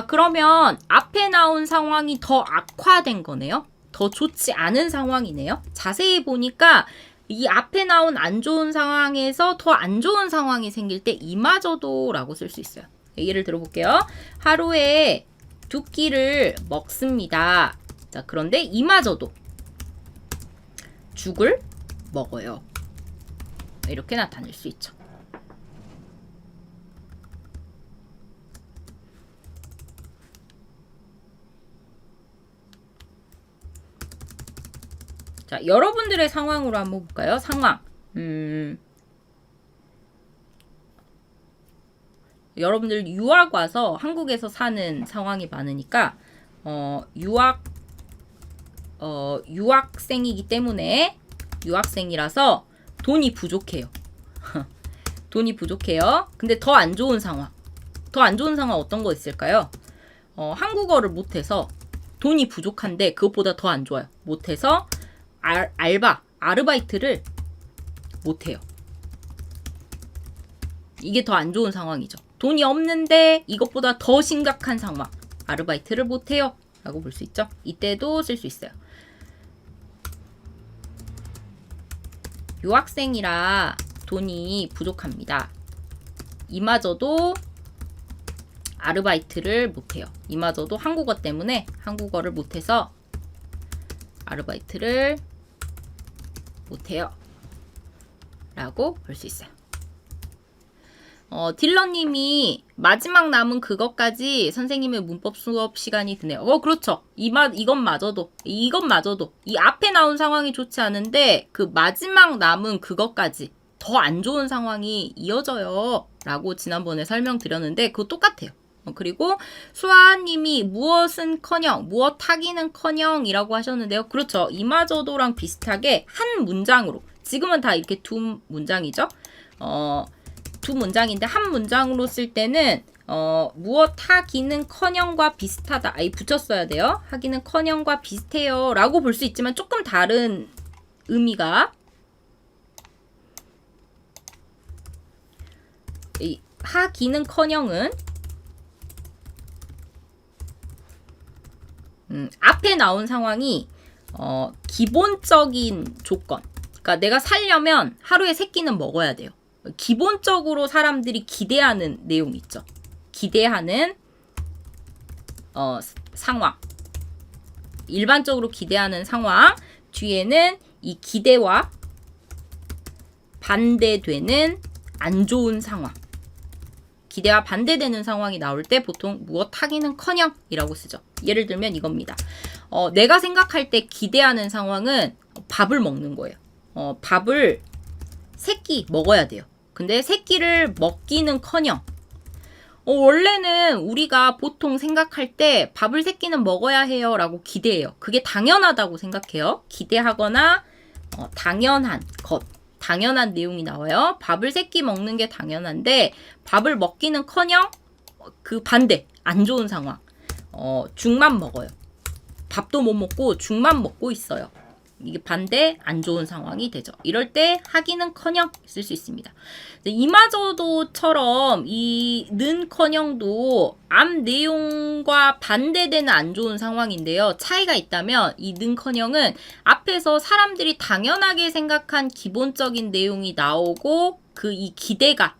[SPEAKER 1] 그러면 앞에 나온 상황이 더 악화된 거네요. 더 좋지 않은 상황이네요. 자세히 보니까 이 앞에 나온 안 좋은 상황에서 더 안 좋은 상황이 생길 때 이마저도 라고 쓸 수 있어요. 예를 들어볼게요. 하루에 2끼를 먹습니다. 자, 그런데 이마저도 죽을 먹어요. 이렇게 나타낼 수 있죠. 자, 여러분들의 상황으로 한번 볼까요? 상황. 여러분들 유학 와서 한국에서 사는 상황이 많으니까 유학생이기 때문에 유학생이라서 돈이 부족해요. 돈이 부족해요. 근데 더 안 좋은 상황. 더 안 좋은 상황 어떤 거 있을까요? 한국어를 못해서 돈이 부족한데 그것보다 더 안 좋아요. 못해서 아르바이트를 못해요. 이게 더 안 좋은 상황이죠. 돈이 없는데 이것보다 더 심각한 상황. 아르바이트를 못해요. 라고 볼 수 있죠. 이때도 쓸 수 있어요. 유학생이라 돈이 부족합니다. 이마저도 아르바이트를 못해요. 이마저도 한국어 때문에 한국어를 못해서 아르바이트를 못해요. 라고 볼 수 있어요. 딜러님이 마지막 남은 그것까지 선생님의 문법 수업 시간이 드네요. 그렇죠. 이것마저도 이 앞에 나온 상황이 좋지 않은데 그 마지막 남은 그것까지 더 안 좋은 상황이 이어져요. 라고 지난번에 설명드렸는데 그거 똑같아요. 그리고 수아님이 무엇은커녕 무엇 하기는커녕 이라고 하셨는데요. 그렇죠. 이마저도랑 비슷하게 한 문장으로 지금은 다 이렇게 두 문장이죠. 두 문장인데 한 문장으로 쓸 때는 무엇 하기는커녕과 비슷하다. 붙였어야 돼요. 하기는커녕과 비슷해요. 라고 볼 수 있지만 조금 다른 의미가 이 하기는커녕은 앞에 나온 상황이 기본적인 조건. 그러니까 내가 살려면 하루에 3끼는 먹어야 돼요. 기본적으로 사람들이 기대하는 내용 있죠. 기대하는 상황. 일반적으로 기대하는 상황. 뒤에는 이 기대와 반대되는 안 좋은 상황. 기대와 반대되는 상황이 나올 때 보통 무엇 하기는커녕 이라고 쓰죠. 예를 들면 이겁니다. 내가 생각할 때 기대하는 상황은 밥을 먹는 거예요. 밥을 3끼 먹어야 돼요. 근데 3끼를 먹기는커녕 원래는 우리가 보통 생각할 때 밥을 3끼는 먹어야 해요 라고 기대해요. 그게 당연하다고 생각해요. 기대하거나 당연한 것. 당연한 내용이 나와요. 밥을 3끼 먹는 게 당연한데 밥을 먹기는커녕 그 반대 안 좋은 상황. 죽만 먹어요. 밥도 못 먹고 죽만 먹고 있어요. 이게 반대 안 좋은 상황이 되죠. 이럴 때 하기는커녕 쓸 수 있습니다. 이마저도처럼 이 는커녕도 앞 내용과 반대되는 안 좋은 상황인데요. 차이가 있다면 이 는커녕은 앞에서 사람들이 당연하게 생각한 기본적인 내용이 나오고 이 기대가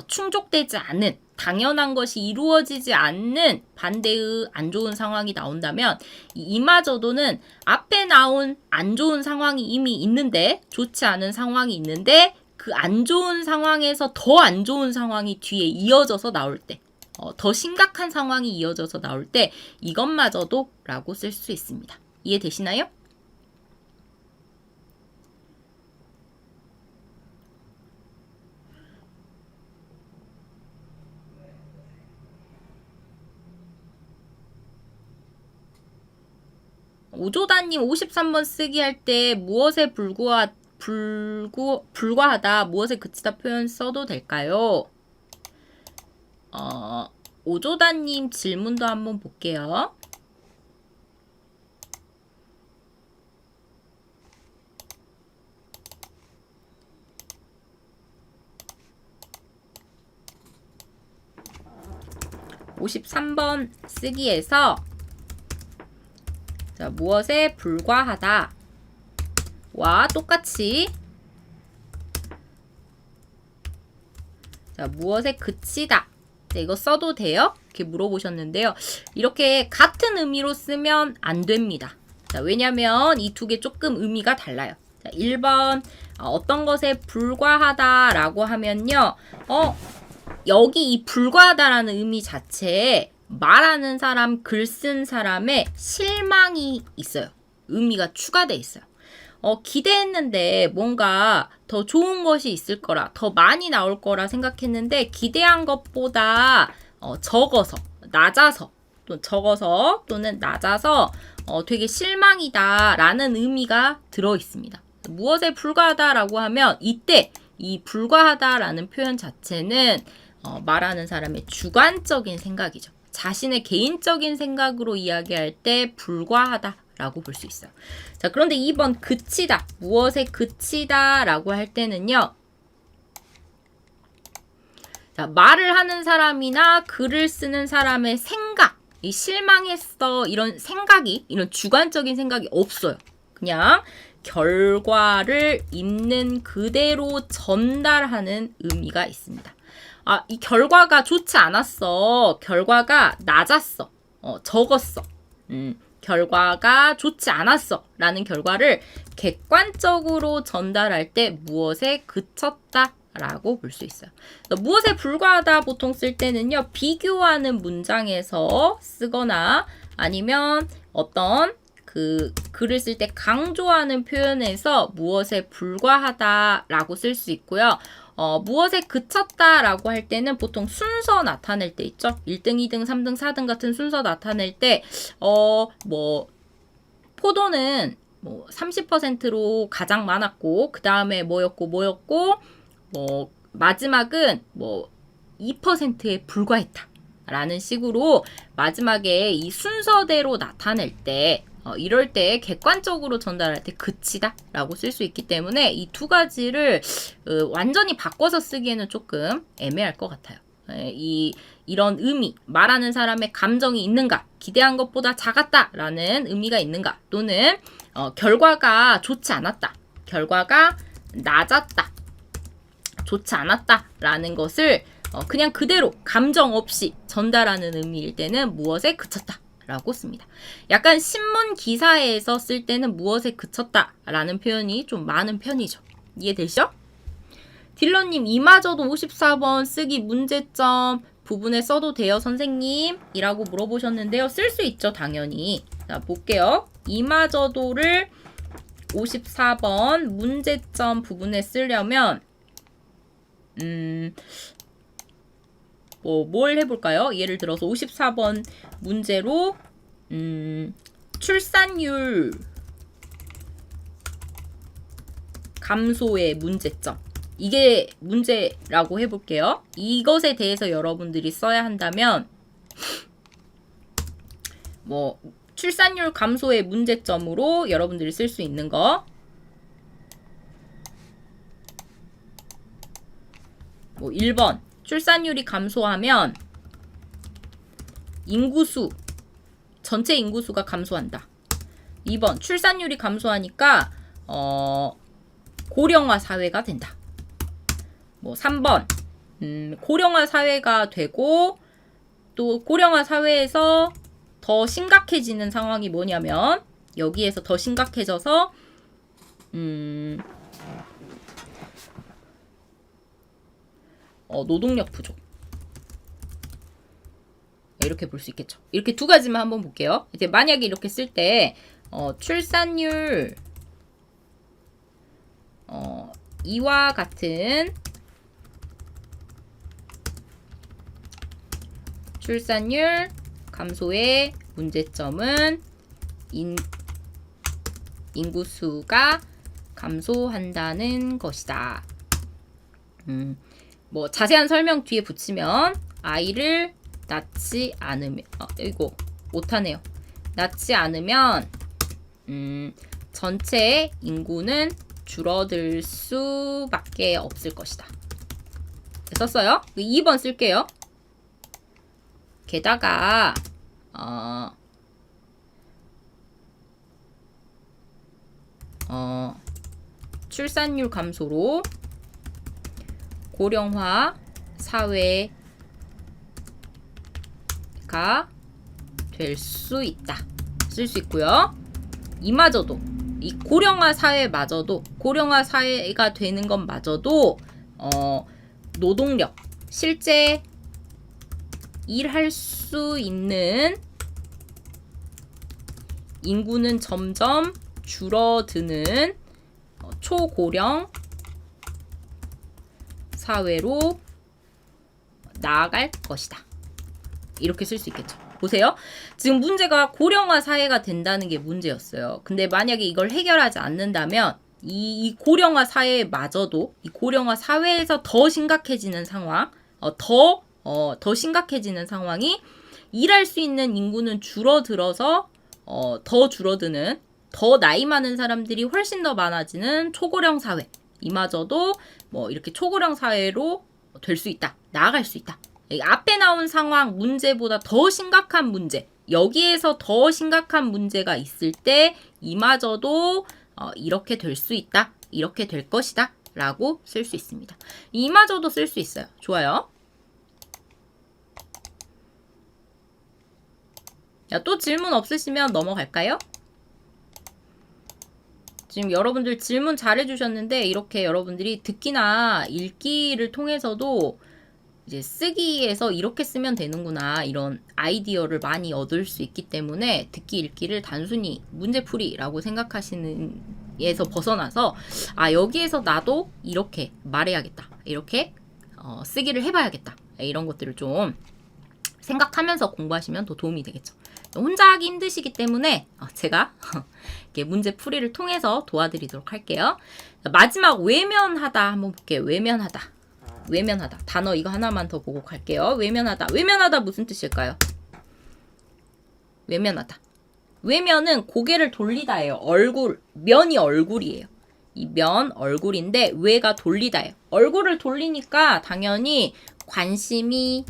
[SPEAKER 1] 충족되지 않은 당연한 것이 이루어지지 않는 반대의 안 좋은 상황이 나온다면 이마저도는 앞에 나온 안 좋은 상황이 이미 있는데 좋지 않은 상황이 있는데 그 안 좋은 상황에서 더 안 좋은 상황이 뒤에 이어져서 나올 때 더 심각한 상황이 이어져서 나올 때 이것마저도 라고 쓸 수 있습니다. 이해되시나요? 오조다님 53번 쓰기 할 때 무엇에 불과하다, 무엇에 그치다 표현 써도 될까요? 오조다님 질문도 한번 볼게요. (53번) 쓰기에서 자, 무엇에 불과하다 와 똑같이 자, 무엇에 그치다 이거 써도 돼요? 이렇게 물어보셨는데요. 이렇게 같은 의미로 쓰면 안 됩니다. 자, 왜냐면 이 두 개 조금 의미가 달라요. 자, 1번 어떤 것에 불과하다 라고 하면요. 여기 이 불과하다라는 의미 자체에 말하는 사람, 글 쓴 사람의 실망이 있어요. 의미가 추가돼 있어요. 기대했는데 뭔가 더 좋은 것이 있을 거라, 더 많이 나올 거라 생각했는데 기대한 것보다 적어서, 낮아서, 또 적어서 또는 낮아서 되게 실망이다 라는 의미가 들어 있습니다. 무엇에 불과하다라고 하면 이때 이 불과하다라는 표현 자체는 말하는 사람의 주관적인 생각이죠. 자신의 개인적인 생각으로 이야기할 때 불과하다라고 볼 수 있어요. 자, 그런데 2번 그치다, 무엇에 그치다라고 할 때는요. 자, 말을 하는 사람이나 글을 쓰는 사람의 생각, 이 실망했어 이런 생각이, 이런 주관적인 생각이 없어요. 그냥 결과를 있는 그대로 전달하는 의미가 있습니다. 아, 이 결과가 좋지 않았어. 결과가 낮았어. 적었어. 결과가 좋지 않았어. 라는 결과를 객관적으로 전달할 때 무엇에 그쳤다. 라고 볼 수 있어요. 무엇에 불과하다 보통 쓸 때는요, 비교하는 문장에서 쓰거나 아니면 어떤 그 글을 쓸 때 강조하는 표현에서 무엇에 불과하다라고 쓸 수 있고요. 무엇에 그쳤다라고 할 때는 보통 순서 나타낼 때 있죠. 1등, 2등, 3등, 4등 같은 순서 나타낼 때 포도는 30%로 가장 많았고 그 다음에 뭐였고 마지막은 2%에 불과했다. 라는 식으로 마지막에 이 순서대로 나타낼 때 이럴 때 객관적으로 전달할 때 그치다 라고 쓸 수 있기 때문에 이 두 가지를 완전히 바꿔서 쓰기에는 조금 애매할 것 같아요. 이런 의미, 말하는 사람의 감정이 있는가, 기대한 것보다 작았다 라는 의미가 있는가, 또는 결과가 좋지 않았다, 결과가 낮았다, 좋지 않았다 라는 것을 그냥 그대로 감정 없이 전달하는 의미일 때는 무엇에 그쳤다 라고 씁니다. 약간 신문 기사에서 쓸 때는 무엇에 그쳤다 라는 표현이 좀 많은 편이죠. 이해되시죠? 딜러님, 이마저도 54번 쓰기 문제점 부분에 써도 돼요 선생님? 이라고 물어보셨는데요. 쓸 수 있죠 당연히. 자 볼게요. 이마저도를 54번 문제점 부분에 쓰려면 뭘 해볼까요? 예를 들어서 54번 문제로 출산율 감소의 문제점, 이게 문제라고 해볼게요. 이것에 대해서 여러분들이 써야 한다면 출산율 감소의 문제점으로 여러분들이 쓸 수 있는 거 1번 출산율이 감소하면 전체 인구수가 감소한다. 2번 출산율이 감소하니까 고령화 사회가 된다. 3번 고령화 사회가 되고 또 고령화 사회에서 더 심각해지는 상황이 뭐냐면 여기에서 더 심각해져서 노동력 부족. 이렇게 볼 수 있겠죠. 이렇게 두 가지만 한번 볼게요. 이제 만약에 이렇게 쓸 때 출산율 이와 같은 출산율 감소의 문제점은 인구수가 감소한다는 것이다. 자세한 설명 뒤에 붙이면 아이를 낳지 않으면 이거 못하네요. 낳지 않으면 전체 인구는 줄어들 수밖에 없을 것이다. 썼어요. 2번 쓸게요. 게다가 출산율 감소로 고령화 사회가 될 수 있다. 쓸 수 있고요. 이마저도 이 고령화 사회마저도 고령화 사회가 되는 것마저도 노동력 실제 일할 수 있는 인구는 점점 줄어드는 초고령 사회로 나아갈 것이다. 이렇게 쓸 수 있겠죠. 보세요. 지금 문제가 고령화 사회가 된다는 게 문제였어요. 근데 만약에 이걸 해결하지 않는다면 이 고령화 사회마저도 이 고령화 사회에서 더 심각해지는 상황, 더 심각해지는 상황이 일할 수 있는 인구는 줄어들어서 더 줄어드는 더 나이 많은 사람들이 훨씬 더 많아지는 초고령 사회, 이마저도 이렇게 초고령 사회로 될 수 있다 나아갈 수 있다. 앞에 나온 상황, 문제보다 더 심각한 문제, 여기에서 더 심각한 문제가 있을 때 이마저도 이렇게 될 수 있다, 이렇게 될 것이다 라고 쓸 수 있습니다. 이마저도 쓸 수 있어요. 좋아요. 자, 또 질문 없으시면 넘어갈까요? 지금 여러분들 질문 잘해주셨는데 이렇게 여러분들이 듣기나 읽기를 통해서도 이제 쓰기에서 이렇게 쓰면 되는구나 이런 아이디어를 많이 얻을 수 있기 때문에 듣기 읽기를 단순히 문제풀이라고 생각하시는 에서 벗어나서 여기에서 나도 이렇게 말해야겠다, 이렇게 쓰기를 해봐야겠다, 이런 것들을 좀 생각하면서 공부하시면 더 도움이 되겠죠. 혼자 하기 힘드시기 때문에 제가 이렇게 문제풀이를 통해서 도와드리도록 할게요. 마지막 외면하다 한번 볼게요. 외면하다. 외면하다. 단어 이거 하나만 더 보고 갈게요. 외면하다. 외면하다 무슨 뜻일까요? 외면하다. 외면은 고개를 돌리다예요. 얼굴, 면이 얼굴이에요. 이 면, 얼굴인데 외가 돌리다예요. 얼굴을 돌리니까 당연히 관심이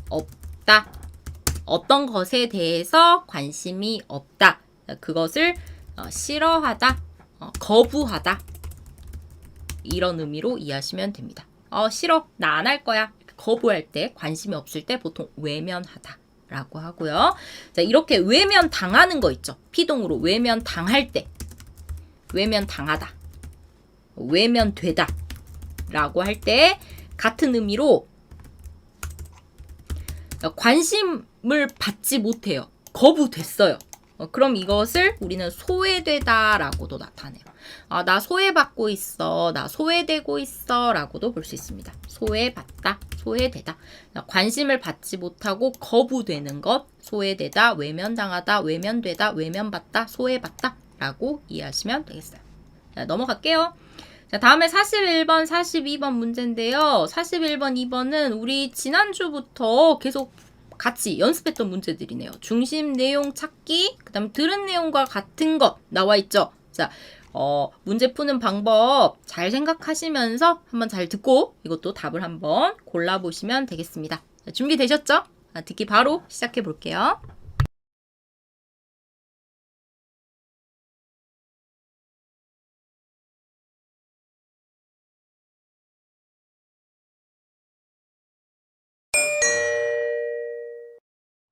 [SPEAKER 1] 없다. 어떤 것에 대해서 관심이 없다. 그것을 싫어하다, 거부하다. 이런 의미로 이해하시면 됩니다. 싫어, 나 안 할 거야. 거부할 때, 관심이 없을 때 보통 외면하다 라고 하고요. 자, 이렇게 외면 당하는 거 있죠. 피동으로 외면 당할 때, 외면 당하다, 외면 되다 라고 할 때 같은 의미로 관심을 받지 못해요. 거부됐어요. 그럼 이것을 우리는 소외되다 라고도 나타내요. 나 소외받고 있어, 나 소외되고 있어 라고도 볼 수 있습니다. 소외받다, 소외되다. 관심을 받지 못하고 거부되는 것, 소외되다, 외면당하다, 외면되다, 외면받다, 소외받다 라고 이해하시면 되겠어요. 자, 넘어갈게요. 자, 다음에 41번, 42번 문제인데요. 41번, 2번은 우리 지난주부터 계속 같이 연습했던 문제들이네요. 중심 내용 찾기, 그 다음 들은 내용과 같은 것 나와 있죠. 자, 문제 푸는 방법 잘 생각하시면서 한번 잘 듣고 이것도 답을 한번 골라보시면 되겠습니다. 자, 준비되셨죠? 듣기 바로 시작해 볼게요.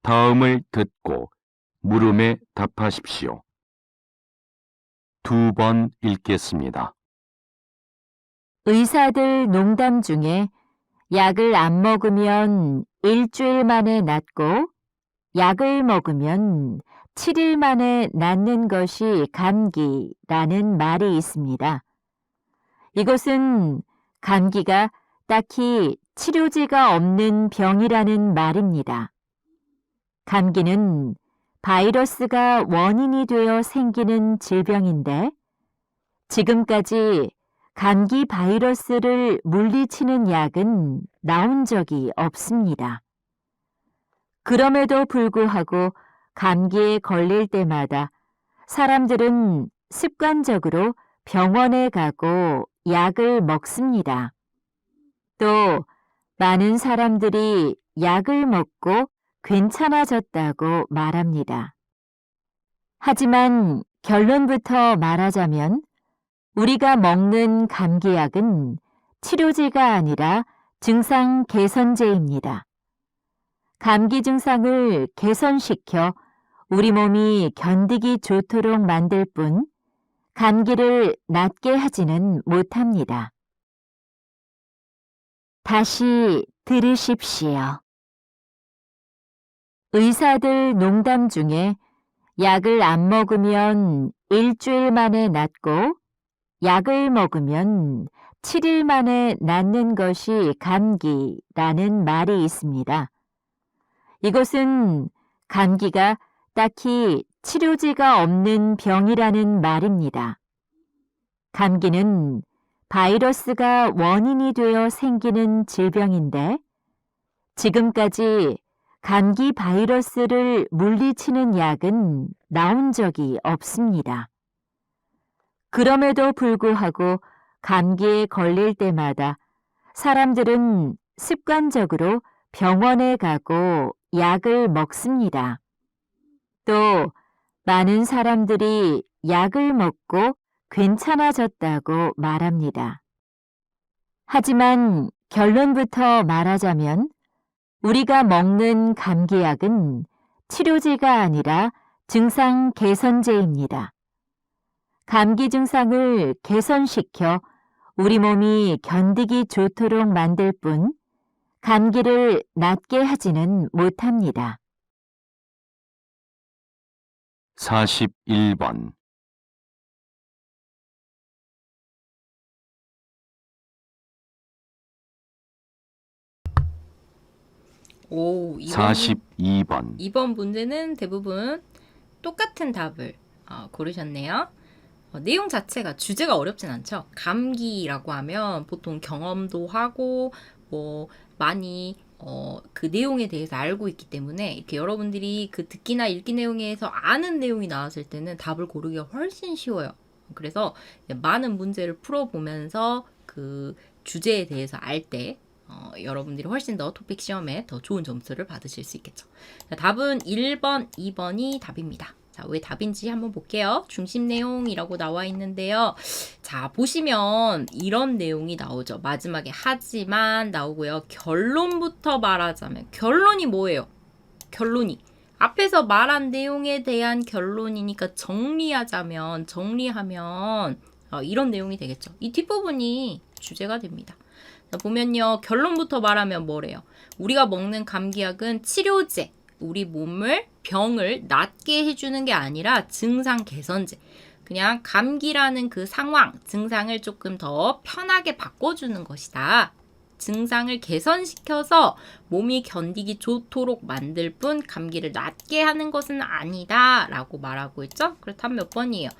[SPEAKER 2] 다음을 듣고 물음에 답하십시오. 2번 읽겠습니다.
[SPEAKER 3] 의사들 농담 중에 약을 안 먹으면 일주일 만에 낫고 약을 먹으면 7일 만에 낫는 것이 감기라는 말이 있습니다. 이것은 감기가 딱히 치료제가 없는 병이라는 말입니다. 감기는 바이러스가 원인이 되어 생기는 질병인데 지금까지 감기 바이러스를 물리치는 약은 나온 적이 없습니다. 그럼에도 불구하고 감기에 걸릴 때마다 사람들은 습관적으로 병원에 가고 약을 먹습니다. 또 많은 사람들이 약을 먹고 괜찮아졌다고 말합니다. 하지만 결론부터 말하자면 우리가 먹는 감기약은 치료제가 아니라 증상 개선제입니다. 감기 증상을 개선시켜 우리 몸이 견디기 좋도록 만들 뿐 감기를 낫게 하지는 못합니다. 다시 들으십시오. 의사들 농담 중에 약을 안 먹으면 일주일 만에 낫고 약을 먹으면 7일 만에 낫는 것이 감기라는 말이 있습니다. 이것은 감기가 딱히 치료제가 없는 병이라는 말입니다. 감기는 바이러스가 원인이 되어 생기는 질병인데 지금까지 감기 바이러스를 물리치는 약은 나온 적이 없습니다. 그럼에도 불구하고 감기에 걸릴 때마다 사람들은 습관적으로 병원에 가고 약을 먹습니다. 또 많은 사람들이 약을 먹고 괜찮아졌다고 말합니다. 하지만 결론부터 말하자면 우리가 먹는 감기약은 치료제가 아니라 증상 개선제입니다. 감기 증상을 개선시켜 우리 몸이 견디기 좋도록 만들 뿐 감기를 낫게 하지는 못합니다.
[SPEAKER 2] 41번.
[SPEAKER 1] 오,
[SPEAKER 2] 42번.
[SPEAKER 1] 2번 문제는 대부분 똑같은 답을 고르셨네요. 내용 자체가 주제가 어렵진 않죠. 감기라고 하면 보통 경험도 하고 뭐 많이 그 내용에 대해서 알고 있기 때문에 이렇게 여러분들이 그 듣기나 읽기 내용에서 아는 내용이 나왔을 때는 답을 고르기가 훨씬 쉬워요. 그래서 많은 문제를 풀어보면서 그 주제에 대해서 알 때 여러분들이 훨씬 더 토픽 시험에 더 좋은 점수를 받으실 수 있겠죠. 자, 답은 1번, 2번이 답입니다. 자, 왜 답인지 한번 볼게요. 중심 내용이라고 나와 있는데요. 자, 보시면 이런 내용이 나오죠. 마지막에 하지만 나오고요. 결론부터 말하자면 결론이 뭐예요? 결론이 앞에서 말한 내용에 대한 결론이니까 정리하면 이런 내용이 되겠죠. 이 뒷부분이 주제가 됩니다. 자, 보면요. 결론부터 말하면 뭐래요? 우리가 먹는 감기약은 치료제, 우리 몸을 병을 낫게 해주는 게 아니라 증상 개선제. 그냥 감기라는 그 상황, 증상을 조금 더 편하게 바꿔주는 것이다. 증상을 개선시켜서 몸이 견디기 좋도록 만들 뿐 감기를 낫게 하는 것은 아니다 라고 말하고 있죠. 그렇다면 몇 번이에요?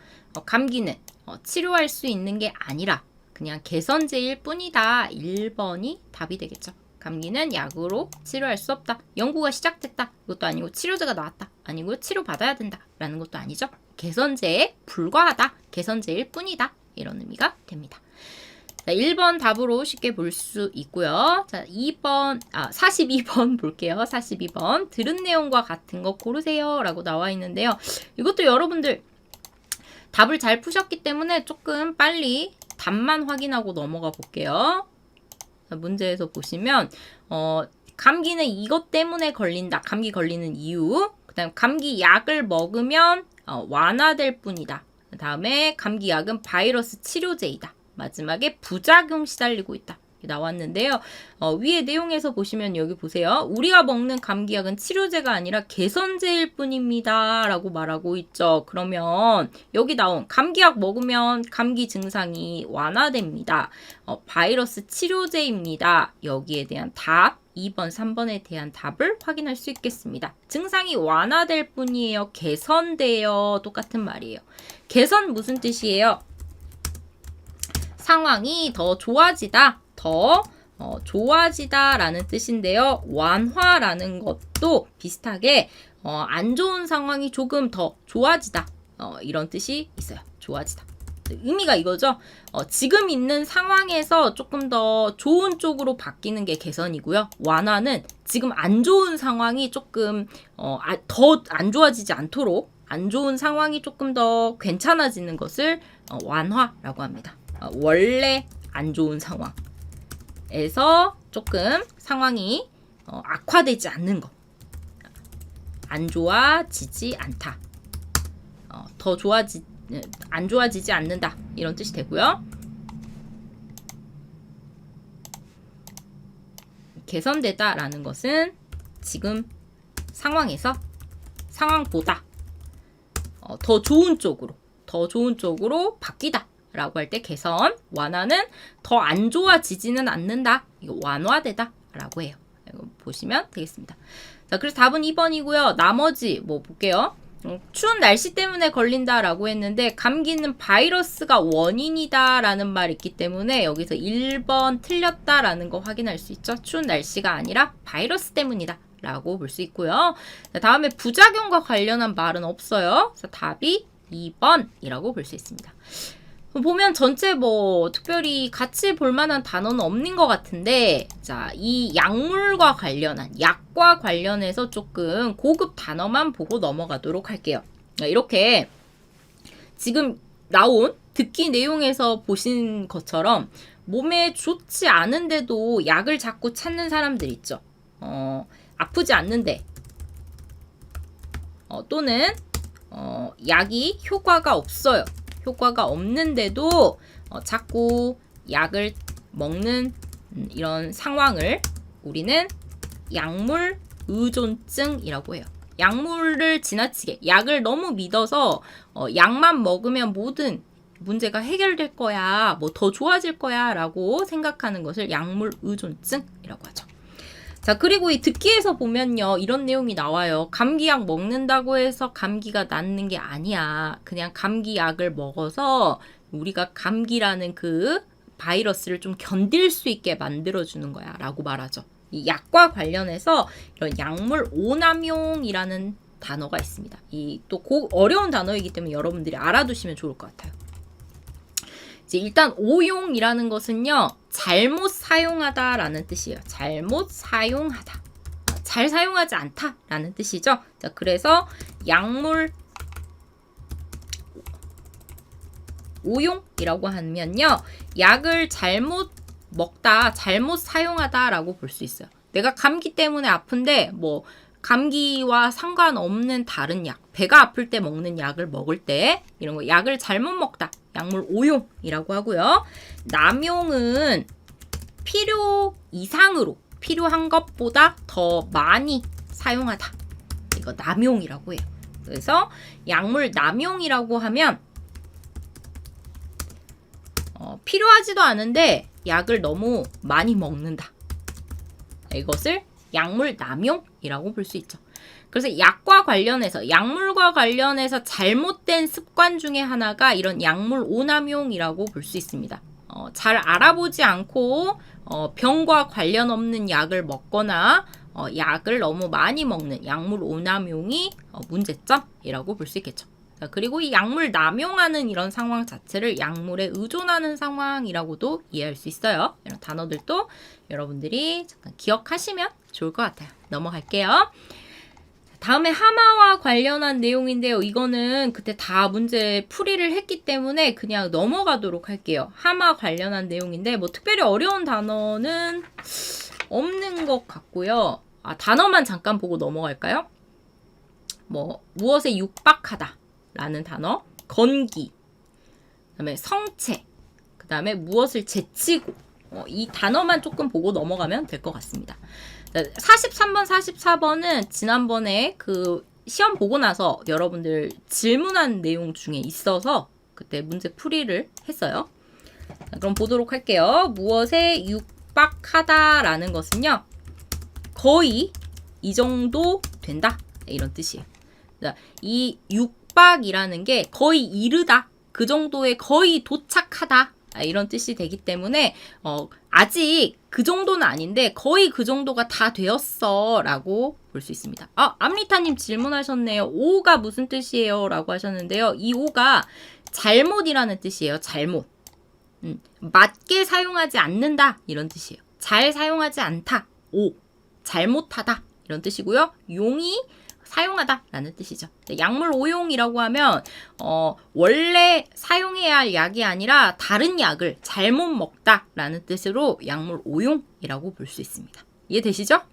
[SPEAKER 1] 감기는 치료할 수 있는 게 아니라 그냥 개선제일 뿐이다. 1번이 답이 되겠죠. 감기는 약으로 치료할 수 없다. 연구가 시작됐다. 이것도 아니고 치료제가 나왔다. 아니고 치료받아야 된다. 라는 것도 아니죠. 개선제에 불과하다. 개선제일 뿐이다. 이런 의미가 됩니다. 자, 1번 답으로 쉽게 볼 수 있고요. 자, 42번 볼게요. 42번. 들은 내용과 같은 거 고르세요. 라고 나와 있는데요. 이것도 여러분들 답을 잘 푸셨기 때문에 조금 빨리 답만 확인하고 넘어가 볼게요. 자, 문제에서 보시면 감기는 이것 때문에 걸린다. 감기 걸리는 이유. 그 다음 감기 약을 먹으면 완화될 뿐이다. 그 다음에 감기 약은 바이러스 치료제이다. 마지막에 부작용 시달리고 있다. 나왔는데요. 위에 내용에서 보시면 여기 보세요. 우리가 먹는 감기약은 치료제가 아니라 개선제일 뿐입니다. 라고 말하고 있죠. 그러면 여기 나온 감기약 먹으면 감기 증상이 완화됩니다. 바이러스 치료제입니다. 여기에 대한 답 2번, 3번에 대한 답을 확인할 수 있겠습니다. 증상이 완화될 뿐이에요. 개선돼요. 똑같은 말이에요. 개선 무슨 뜻이에요? 상황이 더 좋아지다. 좋아지다 라는 뜻인데요. 완화라는 것도 비슷하게 안 좋은 상황이 조금 더 좋아지다. 이런 뜻이 있어요. 좋아지다. 의미가 이거죠. 지금 있는 상황에서 조금 더 좋은 쪽으로 바뀌는 게 개선이고요. 완화는 지금 안 좋은 상황이 조금 더 안 좋아지지 않도록 안 좋은 상황이 조금 더 괜찮아지는 것을 완화라고 합니다. 원래 안 좋은 상황에서 조금 상황이 악화되지 않는 것. 안 좋아지지 않다. 안 좋아지지 않는다. 이런 뜻이 되고요. 개선되다라는 것은 지금 상황보다 더 좋은 쪽으로 바뀌다. 라고 할 때 개선, 완화는 더 안 좋아지지는 않는다. 이거 완화되다. 라고 해요. 이거 보시면 되겠습니다. 자, 그래서 답은 2번이고요. 나머지 뭐 볼게요. 추운 날씨 때문에 걸린다라고 했는데 감기는 바이러스가 원인이다라는 말이 있기 때문에 여기서 1번 틀렸다라는 거 확인할 수 있죠. 추운 날씨가 아니라 바이러스 때문이다. 라고 볼 수 있고요. 자, 다음에 부작용과 관련한 말은 없어요. 그래서 답이 2번이라고 볼 수 있습니다. 보면 전체 뭐 특별히 같이 볼 만한 단어는 없는 것 같은데, 자, 이 약물과 관련한, 약과 관련해서 조금 고급 단어만 보고 넘어가도록 할게요. 이렇게 지금 나온 듣기 내용에서 보신 것처럼 몸에 좋지 않은데도 약을 자꾸 찾는 사람들 있죠. 아프지 않는데, 또는 약이 효과가 없어요. 효과가 없는데도 자꾸 약을 먹는 이런 상황을 우리는 약물 의존증이라고 해요. 약물을 지나치게, 약을 너무 믿어서 약만 먹으면 모든 문제가 해결될 거야, 뭐 더 좋아질 거야 라고 생각하는 것을 약물 의존증이라고 하죠. 자, 그리고 이 듣기에서 보면요, 이런 내용이 나와요. 감기약 먹는다고 해서 감기가 낫는 게 아니야. 그냥 감기약을 먹어서 우리가 감기라는 그 바이러스를 좀 견딜 수 있게 만들어주는 거야 라고 말하죠. 이 약과 관련해서 이런 약물 오남용이라는 단어가 있습니다. 이 또 어려운 단어이기 때문에 여러분들이 알아두시면 좋을 것 같아요. 이제 일단 오용이라는 것은요, 잘못 사용하다라는 뜻이에요. 잘못 사용하다. 잘 사용하지 않다라는 뜻이죠. 자, 그래서 약물 오용이라고 하면요, 약을 잘못 먹다, 잘못 사용하다라고 볼 수 있어요. 내가 감기 때문에 아픈데 뭐 감기와 상관없는 다른 약, 배가 아플 때 먹는 약을 먹을 때 이런 거 약을 잘못 먹다, 약물 오용이라고 하고요. 남용은 필요 이상으로, 필요한 것보다 더 많이 사용하다. 이거 남용이라고 해요. 그래서 약물 남용이라고 하면 필요하지도 않은데 약을 너무 많이 먹는다. 이것을 약물 남용이라고 볼 수 있죠. 그래서 약과 관련해서, 약물과 관련해서 잘못된 습관 중에 하나가 이런 약물 오남용이라고 볼 수 있습니다. 잘 알아보지 않고 병과 관련 없는 약을 먹거나 약을 너무 많이 먹는 약물 오남용이 문제점이라고 볼 수 있겠죠. 자, 그리고 이 약물 남용하는 이런 상황 자체를 약물에 의존하는 상황이라고도 이해할 수 있어요. 이런 단어들도 여러분들이 잠깐 기억하시면 좋을 것 같아요. 넘어갈게요. 다음에 하마와 관련한 내용인데요. 이거는 그때 다 문제 풀이를 했기 때문에 그냥 넘어가도록 할게요. 하마 관련한 내용인데 뭐 특별히 어려운 단어는 없는 것 같고요. 단어만 잠깐 보고 넘어갈까요? 뭐 무엇에 육박하다 라는 단어, 건기, 그 다음에 성체, 그 다음에 무엇을 제치고, 이 단어만 조금 보고 넘어가면 될 것 같습니다. 43번, 44번은 지난번에 그 시험 보고 나서 여러분들 질문한 내용 중에 있어서 그때 문제 풀이를 했어요. 자, 그럼 보도록 할게요. 무엇에 육박하다라는 것은요, 거의 이 정도 된다, 이런 뜻이에요. 자, 이 육박이라는 게 거의 이르다, 그 정도에 거의 도착하다, 이런 뜻이 되기 때문에 아직 그 정도는 아닌데 거의 그 정도가 다 되었어 라고 볼 수 있습니다. 암리타님 질문하셨네요. 오가 무슨 뜻이에요? 라고 하셨는데요. 이 오가 잘못이라는 뜻이에요. 잘못. 맞게 사용하지 않는다, 이런 뜻이에요. 잘 사용하지 않다, 오. 잘못하다, 이런 뜻이고요. 용이 사용하다 라는 뜻이죠. 약물 오용이라고 하면 원래 사용해야 할 약이 아니라 다른 약을 잘못 먹다 라는 뜻으로 약물 오용이라고 볼 수 있습니다. 이해되시죠?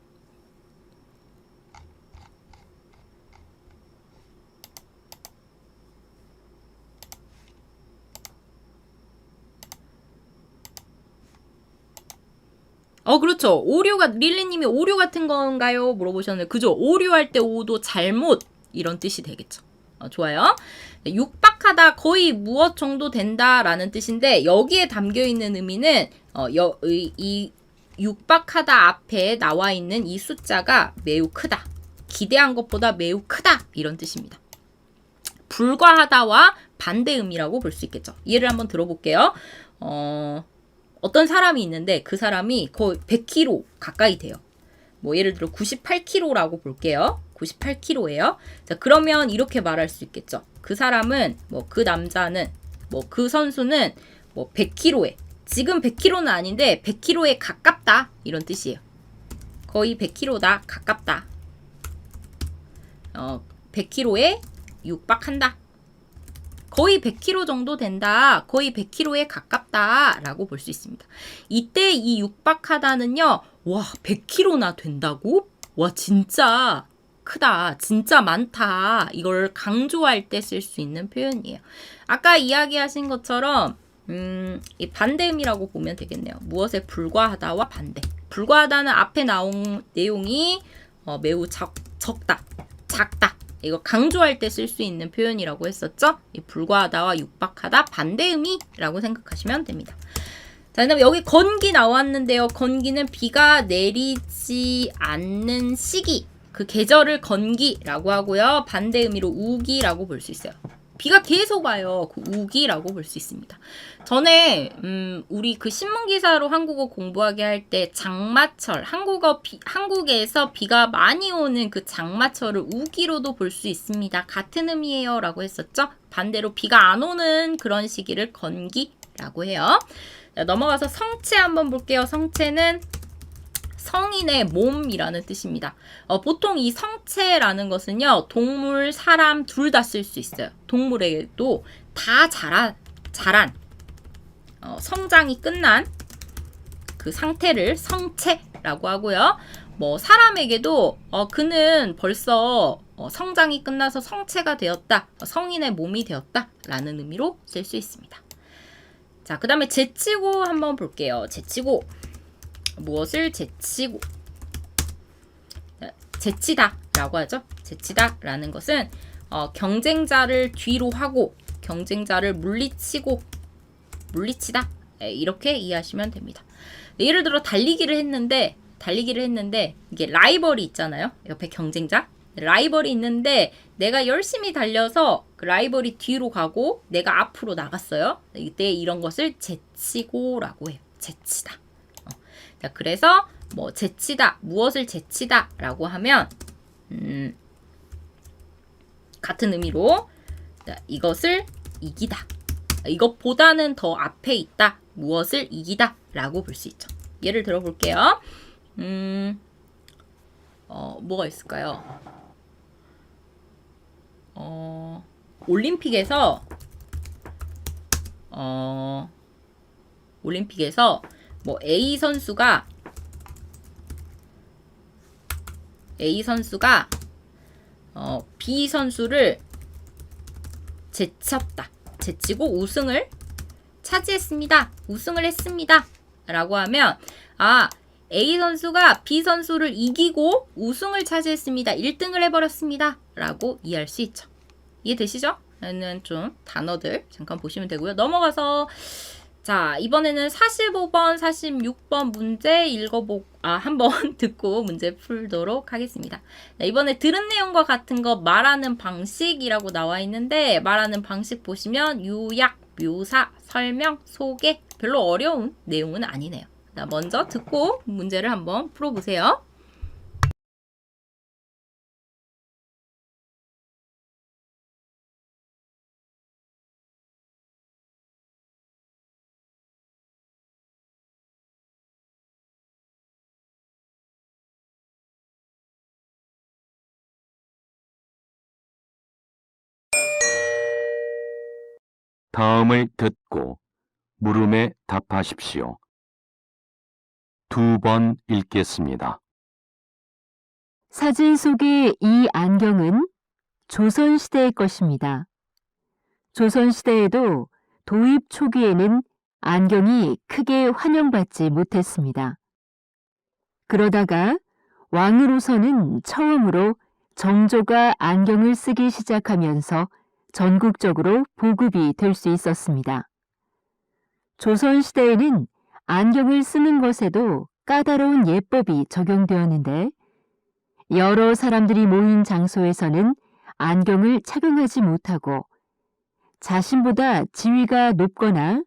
[SPEAKER 1] 그렇죠. 오류가, 릴리님이 오류 같은 건가요? 물어보셨는데, 그죠? 오류할 때 오도 잘못, 이런 뜻이 되겠죠. 좋아요. 육박하다, 거의 무엇 정도 된다라는 뜻인데, 여기에 담겨있는 의미는, 이 육박하다 앞에 나와 있는 이 숫자가 매우 크다. 기대한 것보다 매우 크다. 이런 뜻입니다. 불과하다와 반대 의미라고 볼 수 있겠죠. 예를 한번 들어볼게요. 어떤 사람이 있는데 그 사람이 거의 100kg 가까이 돼요. 뭐 예를 들어 98kg라고 볼게요. 98kg예요. 자, 그러면 이렇게 말할 수 있겠죠. 그 사람은 뭐 그 남자는 뭐 그 선수는 뭐 100kg에 지금 100kg는 아닌데 100kg에 가깝다 이런 뜻이에요. 거의 100kg다 가깝다. 100kg에 육박한다. 거의 100kg 정도 된다. 거의 100kg에 가깝다 라고 볼 수 있습니다. 이때 이 육박하다는요. 와 100kg나 된다고? 와 진짜 크다. 진짜 많다. 이걸 강조할 때 쓸 수 있는 표현이에요. 아까 이야기하신 것처럼 이 반대음이라고 보면 되겠네요. 무엇에 불과하다와 반대. 불과하다는 앞에 나온 내용이 매우 적다, 작다. 이거 강조할 때 쓸 수 있는 표현이라고 했었죠. 이 불과하다와 육박하다 반대음이라고 생각하시면 됩니다. 자, 그다음에 여기 건기 나왔는데요. 건기는 비가 내리지 않는 시기, 그 계절을 건기라고 하고요. 반대의미로 우기라고 볼 수 있어요. 비가 계속 와요. 그 우기라고 볼 수 있습니다. 전에 우리 그 신문 기사로 한국어 공부하게 할 때 장마철, 한국에서 비가 많이 오는 그 장마철을 우기로도 볼 수 있습니다. 같은 의미예요라고 했었죠. 반대로 비가 안 오는 그런 시기를 건기라고 해요. 자, 넘어가서 성체 한번 볼게요. 성체는 성인의 몸이라는 뜻입니다. 보통 이 성체라는 것은요, 동물, 사람 둘 다 쓸 수 있어요. 동물에게도 다 자란, 성장이 끝난 그 상태를 성체라고 하고요. 뭐 사람에게도 그는 벌써 성장이 끝나서 성체가 되었다, 성인의 몸이 되었다라는 의미로 쓸 수 있습니다. 자, 그 다음에 제치고 한번 볼게요. 제치고. 무엇을 제치고? 제치다 라고 하죠. 제치다 라는 것은 경쟁자를 뒤로 하고 경쟁자를 물리치다 이렇게 이해하시면 됩니다. 예를 들어 달리기를 했는데 이게 라이벌이 있잖아요. 옆에 경쟁자 라이벌이 있는데 내가 열심히 달려서 그 라이벌이 뒤로 가고 내가 앞으로 나갔어요. 이때 이런 것을 제치고라고 해요. 제치다. 자, 그래서 뭐 제치다, 무엇을 제치다 라고 하면 같은 의미로 자, 이것을 이기다, 이것보다는 더 앞에 있다, 무엇을 이기다 라고 볼 수 있죠. 예를 들어 볼게요. 뭐가 있을까요? 올림픽에서 뭐 A 선수가 B 선수를 제치고 우승을 차지했습니다. 우승을 했습니다. 라고 하면 A 선수가 B 선수를 이기고 우승을 차지했습니다. 1등을 해버렸습니다. 라고 이해할 수 있죠. 이해되시죠? 는 좀 단어들 잠깐 보시면 되고요. 넘어가서 자, 이번에는 45번, 46번 문제 한번 듣고 문제 풀도록 하겠습니다. 자, 이번에 들은 내용과 같은 거 말하는 방식이라고 나와 있는데 말하는 방식 보시면 요약, 묘사, 설명, 소개 별로 어려운 내용은 아니네요. 자, 먼저 듣고 문제를 한번 풀어보세요.
[SPEAKER 2] 다음을 듣고 물음에 답하십시오. 2번 읽겠습니다.
[SPEAKER 3] 사진 속의 이 안경은 조선시대의 것입니다. 조선시대에도 도입 초기에는 안경이 크게 환영받지 못했습니다. 그러다가 왕으로서는 처음으로 정조가 안경을 쓰기 시작하면서 전국적으로 보급이 될 수 있었습니다. 조선시대에는 안경을 쓰는 것에도 까다로운 예법이 적용되었는데 여러 사람들이 모인 장소에서는 안경을 착용하지 못하고 자신보다 지위가 높거나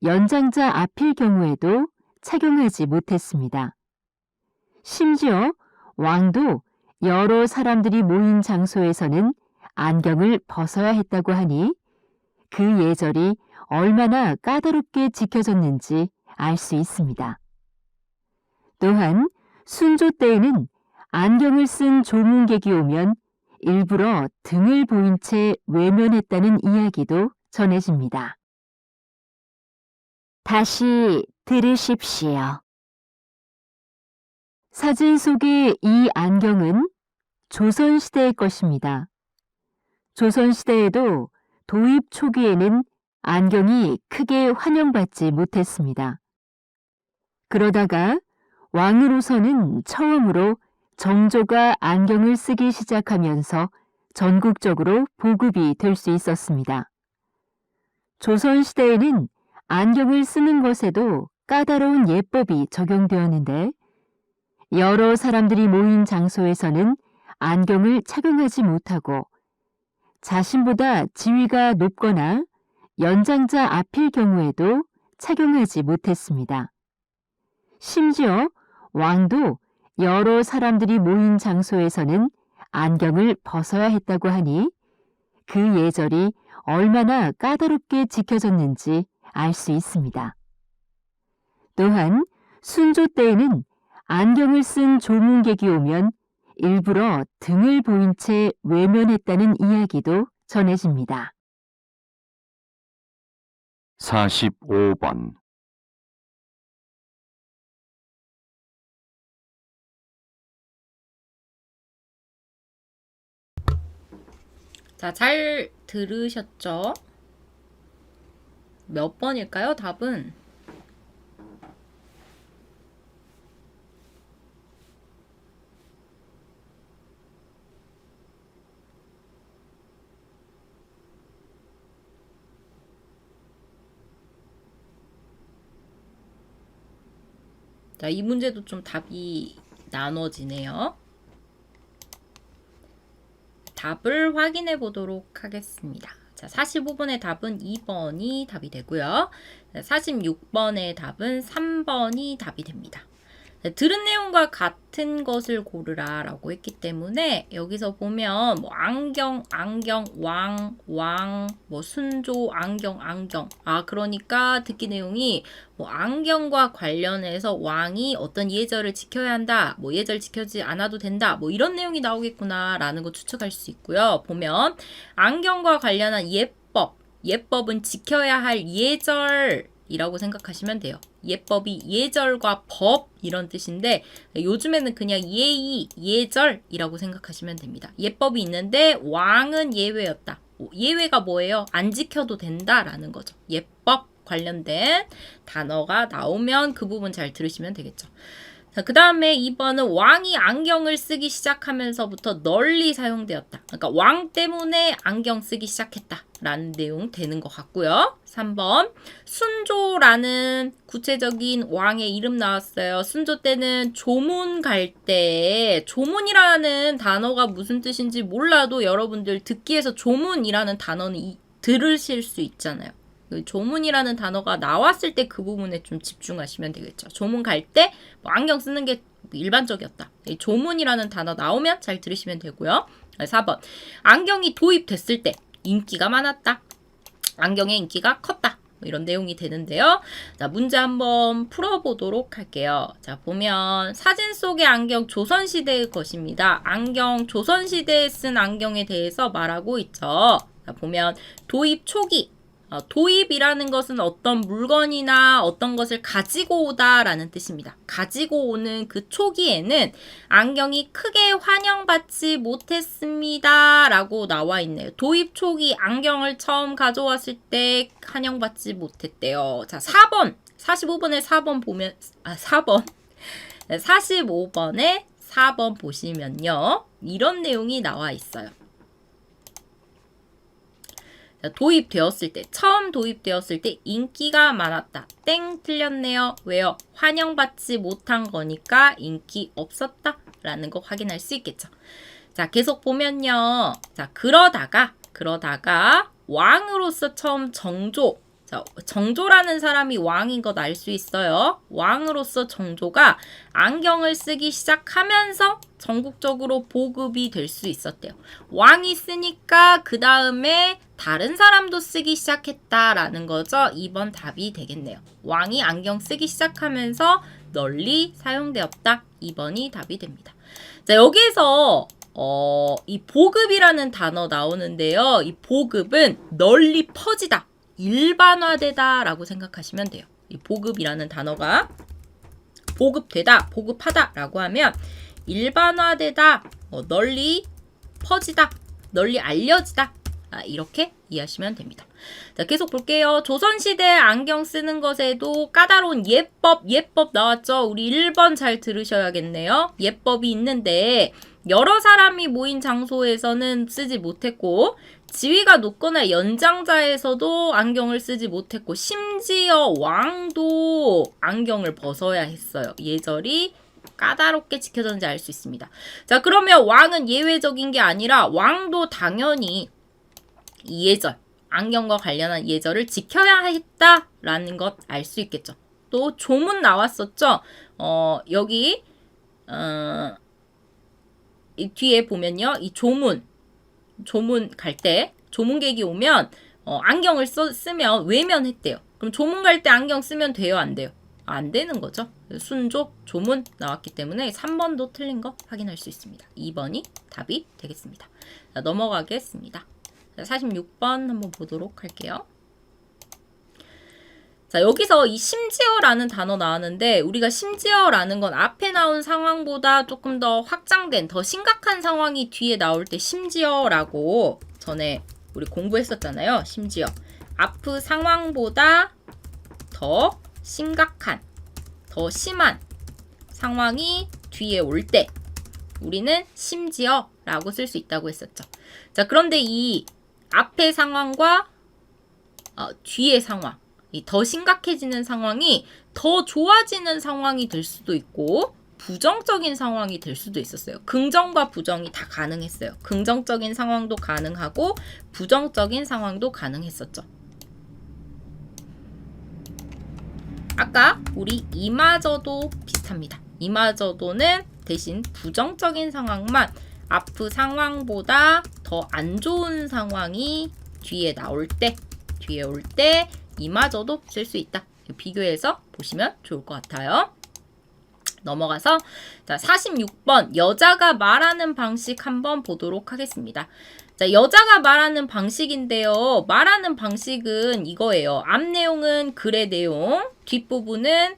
[SPEAKER 3] 연장자 앞일 경우에도 착용하지 못했습니다. 심지어 왕도 여러 사람들이 모인 장소에서는 안경을 벗어야 했다고 하니 그 예절이 얼마나 까다롭게 지켜졌는지 알 수 있습니다. 또한 순조 때에는 안경을 쓴 조문객이 오면 일부러 등을 보인 채 외면했다는 이야기도 전해집니다. 다시 들으십시오. 사진 속의 이 안경은 조선시대의 것입니다. 조선시대에도 도입 초기에는 안경이 크게 환영받지 못했습니다. 그러다가 왕으로서는 처음으로 정조가 안경을 쓰기 시작하면서 전국적으로 보급이 될 수 있었습니다. 조선시대에는 안경을 쓰는 것에도 까다로운 예법이 적용되었는데 여러 사람들이 모인 장소에서는 안경을 착용하지 못하고 자신보다 지위가 높거나 연장자 앞일 경우에도 착용하지 못했습니다. 심지어 왕도 여러 사람들이 모인 장소에서는 안경을 벗어야 했다고 하니 그 예절이 얼마나 까다롭게 지켜졌는지 알 수 있습니다. 또한 순조 때에는 안경을 쓴 조문객이 오면 일부러 등을 보인 채 외면했다는 이야기도 전해집니다.
[SPEAKER 2] 45번.
[SPEAKER 1] 자, 잘 들으셨죠? 몇 번일까요? 답은 자, 이 문제도 좀 답이 나눠지네요. 답을 확인해 보도록 하겠습니다. 자, 45번의 답은 2번이 답이 되고요. 46번의 답은 3번이 답이 됩니다. 들은 내용과 같은 것을 고르라 라고 했기 때문에 여기서 보면 뭐 안경, 왕, 뭐 순조, 안경. 그러니까 듣기 내용이 뭐 안경과 관련해서 왕이 어떤 예절을 지켜야 한다, 뭐 예절 지켜지 않아도 된다, 뭐 이런 내용이 나오겠구나 라는 거 추측할 수 있고요. 보면 안경과 관련한 예법은 지켜야 할 예절이라고 생각하시면 돼요. 예법이 예절과 법 이런 뜻인데 요즘에는 그냥 예의, 예절이라고 생각하시면 됩니다. 예법이 있는데 왕은 예외였다. 예외가 뭐예요? 안 지켜도 된다라는 거죠. 예법 관련된 단어가 나오면 그 부분 잘 들으시면 되겠죠. 자, 그 다음에 2번은 왕이 안경을 쓰기 시작하면서부터 널리 사용되었다. 그러니까 왕 때문에 안경 쓰기 시작했다 라는 내용 되는 것 같고요. 3번 순조라는 구체적인 왕의 이름 나왔어요. 순조 때는 조문 갈 때 조문이라는 단어가 무슨 뜻인지 몰라도 여러분들 듣기에서 조문이라는 단어는 들으실 수 있잖아요. 그 조문이라는 단어가 나왔을 때 그 부분에 좀 집중하시면 되겠죠. 조문 갈 때 뭐 안경 쓰는 게 일반적이었다. 이 조문이라는 단어 나오면 잘 들으시면 되고요. 4번 안경이 도입됐을 때 인기가 많았다. 안경의 인기가 컸다. 뭐 이런 내용이 되는데요. 자, 문제 한번 풀어보도록 할게요. 자, 보면 사진 속의 안경 조선시대의 것입니다. 안경 조선시대에 쓴 안경에 대해서 말하고 있죠. 자, 보면 도입 초기 도입이라는 것은 어떤 물건이나 어떤 것을 가지고 오다라는 뜻입니다. 가지고 오는 그 초기에는 안경이 크게 환영받지 못했습니다. 라고 나와 있네요. 도입 초기 안경을 처음 가져왔을 때 환영받지 못했대요. 자, 4번. 45번에 4번 보면, 4번. 45번에 4번 보시면요. 이런 내용이 나와 있어요. 도입되었을 때, 처음 도입되었을 때 인기가 많았다. 땡, 틀렸네요. 왜요? 환영받지 못한 거니까 인기 없었다. 라는 거 확인할 수 있겠죠. 자, 계속 보면요. 자, 그러다가 왕으로서 처음 정조, 자, 정조라는 사람이 왕인 것 알 수 있어요. 왕으로서 정조가 안경을 쓰기 시작하면서 전국적으로 보급이 될 수 있었대요. 왕이 쓰니까 그 다음에 다른 사람도 쓰기 시작했다라는 거죠. 2번 답이 되겠네요. 왕이 안경 쓰기 시작하면서 널리 사용되었다. 2번이 답이 됩니다. 자, 여기에서 이 보급이라는 단어 나오는데요. 이 보급은 널리 퍼지다, 일반화되다 라고 생각하시면 돼요. 이 보급이라는 단어가 보급되다, 보급하다 라고 하면 일반화되다, 널리 퍼지다, 널리 알려지다, 이렇게 이해하시면 됩니다. 자, 계속 볼게요. 조선시대 안경 쓰는 것에도 까다로운 예법 나왔죠? 우리 1번 잘 들으셔야겠네요. 예법이 있는데 여러 사람이 모인 장소에서는 쓰지 못했고 지위가 높거나 연장자에서도 안경을 쓰지 못했고 심지어 왕도 안경을 벗어야 했어요. 예절이 까다롭게 지켜졌는지 알 수 있습니다. 자, 그러면 왕은 예외적인 게 아니라 왕도 당연히 이 예절, 안경과 관련한 예절을 지켜야 했다라는 것 알 수 있겠죠. 또 조문 나왔었죠. 여기 이 뒤에 보면요. 이 조문 갈 때 조문객이 오면 안경을 쓰면 외면했대요. 그럼 조문 갈 때 안경 쓰면 돼요? 안 돼요? 안 되는 거죠. 순조, 조문 나왔기 때문에 3번도 틀린 거 확인할 수 있습니다. 2번이 답이 되겠습니다. 자, 넘어가겠습니다. 자, 46번 한번 보도록 할게요. 자, 여기서 이 심지어라는 단어 나왔는데 우리가 심지어라는 건 앞에 나온 상황보다 조금 더 확장된, 더 심각한 상황이 뒤에 나올 때 심지어라고 전에 우리 공부했었잖아요. 심지어. 앞의 상황보다 더 심각한, 더 심한 상황이 뒤에 올 때 우리는 심지어라고 쓸 수 있다고 했었죠. 자, 그런데 이 앞의 상황과 뒤의 상황, 이 더 심각해지는 상황이 더 좋아지는 상황이 될 수도 있고 부정적인 상황이 될 수도 있었어요. 긍정과 부정이 다 가능했어요. 긍정적인 상황도 가능하고 부정적인 상황도 가능했었죠. 아까 우리 이마저도 비슷합니다. 이마저도는 대신 부정적인 상황만 앞의 상황보다 더 안 좋은 상황이 뒤에 나올 때, 뒤에 올 때 이마저도 쓸 수 있다. 비교해서 보시면 좋을 것 같아요. 넘어가서 자, 46번 여자가 말하는 방식 한번 보도록 하겠습니다. 자, 여자가 말하는 방식인데요. 말하는 방식은 이거예요. 앞 내용은 글의 내용, 뒷부분은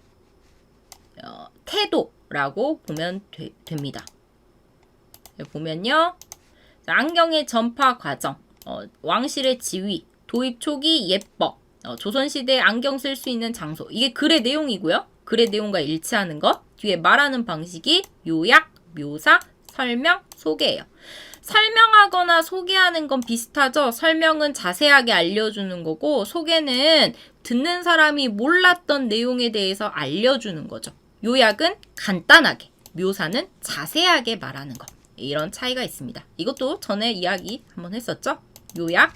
[SPEAKER 1] 태도라고 보면 됩니다. 여기 보면요. 자, 안경의 전파 과정, 왕실의 지위, 도입 초기 예법, 조선시대에 안경 쓸 수 있는 장소. 이게 글의 내용이고요. 글의 내용과 일치하는 것. 뒤에 말하는 방식이 요약, 묘사, 설명, 소개예요. 설명하거나 소개하는 건 비슷하죠. 설명은 자세하게 알려주는 거고 소개는 듣는 사람이 몰랐던 내용에 대해서 알려주는 거죠. 요약은 간단하게, 묘사는 자세하게 말하는 것. 이런 차이가 있습니다. 이것도 전에 이야기 한번 했었죠. 요약,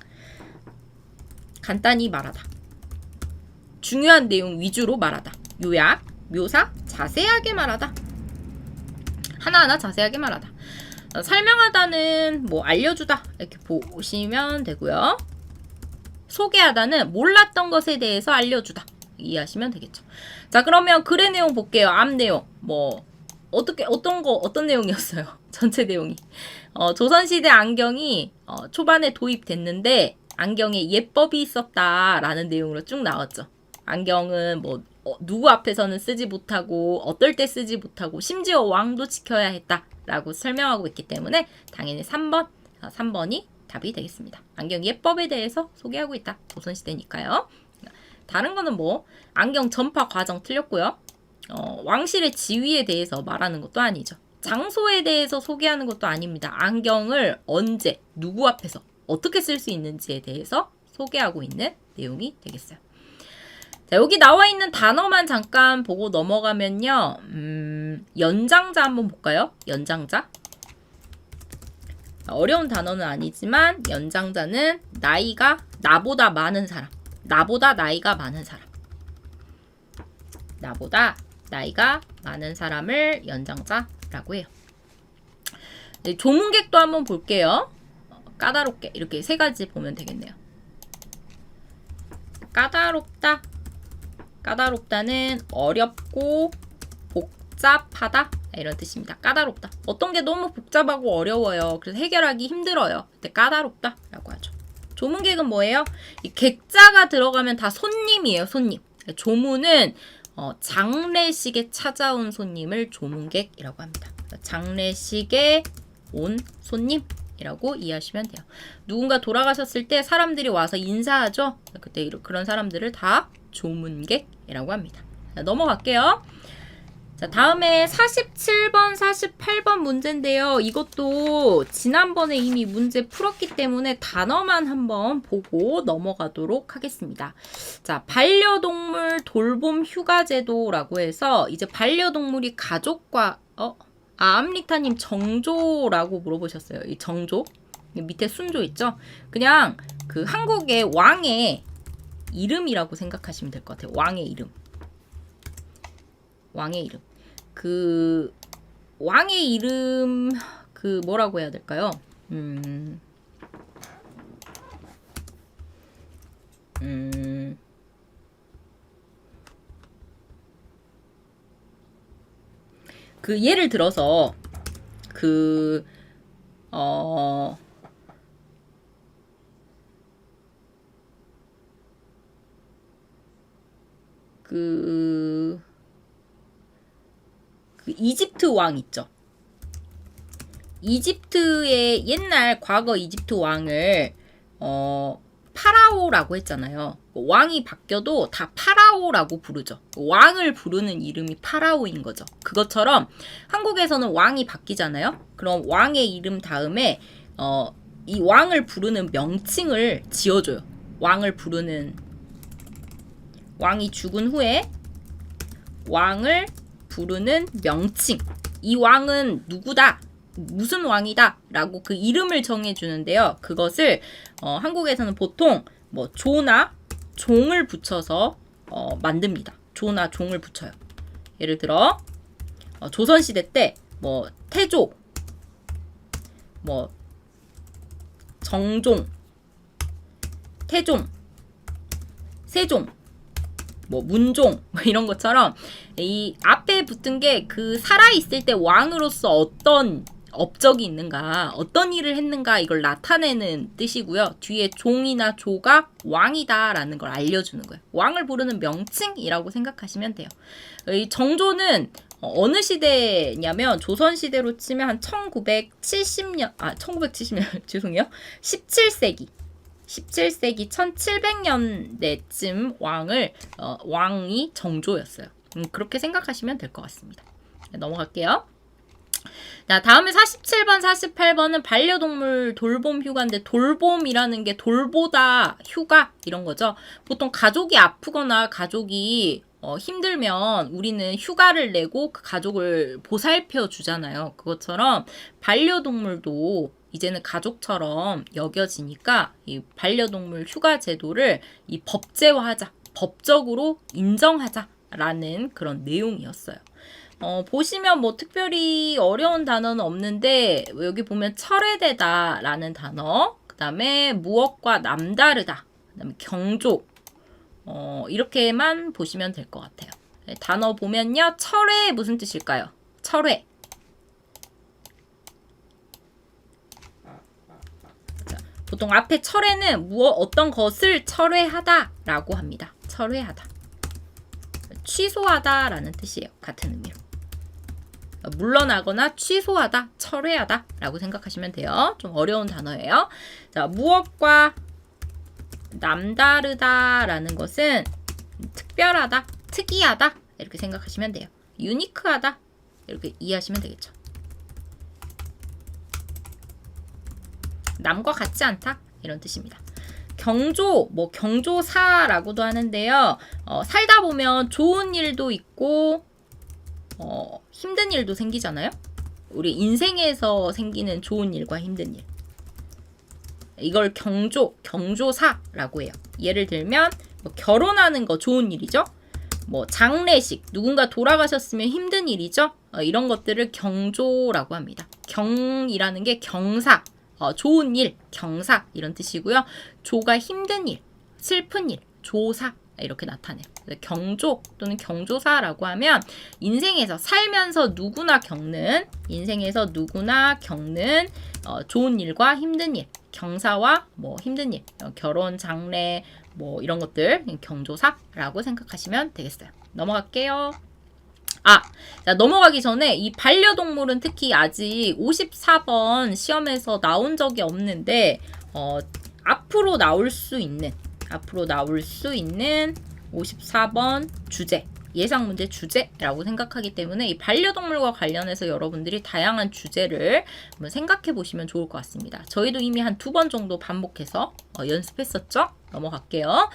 [SPEAKER 1] 간단히 말하다. 중요한 내용 위주로 말하다. 요약, 묘사, 자세하게 말하다. 하나하나 자세하게 말하다. 설명하다는 뭐 알려주다 이렇게 보시면 되고요. 소개하다는 몰랐던 것에 대해서 알려주다 이해하시면 되겠죠. 자, 그러면 글의 내용 볼게요. 앞 내용 뭐 어떤 내용이었어요? 전체 내용이 조선시대 안경이 초반에 도입됐는데 안경에 예법이 있었다라는 내용으로 쭉 나왔죠. 안경은 뭐 누구 앞에서는 쓰지 못하고 어떨 때 쓰지 못하고 심지어 왕도 지켜야 했다라고 설명하고 있기 때문에 당연히 3번이 답이 되겠습니다. 안경 예법에 대해서 소개하고 있다. 조선시대니까요. 다른 거는 뭐 안경 전파 과정 틀렸고요. 왕실의 지위에 대해서 말하는 것도 아니죠. 장소에 대해서 소개하는 것도 아닙니다. 안경을 언제 누구 앞에서 어떻게 쓸 수 있는지에 대해서 소개하고 있는 내용이 되겠어요. 자, 여기 나와 있는 단어만 잠깐 보고 넘어가면요. 연장자 한번 볼까요? 연장자. 어려운 단어는 아니지만 연장자는 나이가 나보다 많은 사람. 나보다 나이가 많은 사람. 나보다 나이가 많은 사람을 연장자라고 해요. 네, 조문객도 한번 볼게요. 까다롭게 이렇게 세 가지 보면 되겠네요. 까다롭다. 까다롭다는 어렵고 복잡하다 이런 뜻입니다. 까다롭다. 어떤 게 너무 복잡하고 어려워요. 그래서 해결하기 힘들어요. 그때 까다롭다 라고 하죠. 조문객은 뭐예요? 이 객자가 들어가면 다 손님이에요. 손님. 조문은 장례식에 찾아온 손님을 조문객이라고 합니다. 장례식에 온 손님이라고 이해하시면 돼요. 누군가 돌아가셨을 때 사람들이 와서 인사하죠. 그때 그런 사람들을 다 조문객이라고 합니다. 자, 넘어갈게요. 자, 다음에 47번, 48번 문제인데요. 이것도 지난번에 이미 문제 풀었기 때문에 단어만 한번 보고 넘어가도록 하겠습니다. 자, 반려동물 돌봄 휴가제도라고 해서 이제 반려동물이 가족과 암리타님 정조라고 물어보셨어요. 이 정조? 밑에 순조 있죠? 그냥 그 한국의 왕의 이름이라고 생각하시면 될 것 같아요. 왕의 이름. 왕의 이름. 그 왕의 이름 그 뭐라고 해야 될까요? 그 예를 들어서 그 이집트 왕 있죠. 이집트의 옛날 과거 이집트 왕을 파라오라고 했잖아요. 왕이 바뀌어도 다 파라오라고 부르죠. 왕을 부르는 이름이 파라오인 거죠. 그것처럼 한국에서는 왕이 바뀌잖아요. 그럼 왕의 이름 다음에 이 왕을 부르는 명칭을 지어줘요. 왕을 부르는 왕이 죽은 후에 왕을 부르는 명칭. 이 왕은 누구다. 무슨 왕이다 라고 그 이름을 정해주는데요. 그것을 한국에서는 보통 뭐 조나 종을 붙여서 만듭니다. 조나 종을 붙여요. 예를 들어 조선시대 때 뭐 태조, 뭐 정종, 태종, 세종, 뭐 문종 뭐 이런 것처럼 이 앞에 붙은 게 그 살아있을 때 왕으로서 어떤 업적이 있는가, 어떤 일을 했는가 이걸 나타내는 뜻이고요. 뒤에 종이나 조가 왕이다라는 걸 알려주는 거예요. 왕을 부르는 명칭이라고 생각하시면 돼요. 이 정조는 어느 시대냐면 조선시대로 치면 한 1970년, 1970년 죄송해요. 17세기 1700년대쯤 왕이 정조였어요. 그렇게 생각하시면 될 것 같습니다. 넘어갈게요. 자, 다음에 47번, 48번은 반려동물 돌봄 휴가인데 돌봄이라는 게 돌보다 휴가 이런 거죠. 보통 가족이 아프거나 가족이 힘들면 우리는 휴가를 내고 그 가족을 보살펴 주잖아요. 그것처럼 반려동물도 이제는 가족처럼 여겨지니까 이 반려동물 휴가 제도를 이 법제화하자, 법적으로 인정하자라는 그런 내용이었어요. 보시면 뭐 특별히 어려운 단어는 없는데 여기 보면 철회되다라는 단어, 그 다음에 무엇과 남다르다, 그 다음에 경조 이렇게만 보시면 될 것 같아요. 단어 보면요. 철회 무슨 뜻일까요? 철회. 자, 보통 앞에 철회는 어떤 것을 철회하다라고 합니다. 철회하다. 취소하다라는 뜻이에요. 같은 의미로. 물러나거나 취소하다, 철회하다 라고 생각하시면 돼요. 좀 어려운 단어예요. 자, 무엇과 남다르다 라는 것은 특별하다, 특이하다 이렇게 생각하시면 돼요. 유니크하다 이렇게 이해하시면 되겠죠. 남과 같지 않다 이런 뜻입니다. 경조, 뭐 경조사라고도 하는데요. 살다 보면 좋은 일도 있고 힘든 일도 생기잖아요. 우리 인생에서 생기는 좋은 일과 힘든 일. 이걸 경조사라고 해요. 예를 들면 뭐 결혼하는 거 좋은 일이죠. 뭐 장례식, 누군가 돌아가셨으면 힘든 일이죠. 이런 것들을 경조라고 합니다. 경이라는 게 경사, 좋은 일, 경사 이런 뜻이고요. 조가 힘든 일, 슬픈 일, 조사 이렇게 나타내요. 경조 또는 경조사라고 하면 인생에서 살면서 누구나 겪는 좋은 일과 힘든 일, 경사와 뭐 힘든 일, 결혼, 장례 뭐 이런 것들 경조사라고 생각하시면 되겠어요. 넘어갈게요. 자, 넘어가기 전에 이 반려동물은 특히 아직 54번 시험에서 나온 적이 없는데 앞으로 나올 수 있는 54번 주제, 예상 문제 주제라고 생각하기 때문에 이 반려동물과 관련해서 여러분들이 다양한 주제를 한번 생각해 보시면 좋을 것 같습니다. 저희도 이미 한 2번 정도 반복해서 연습했었죠? 넘어갈게요.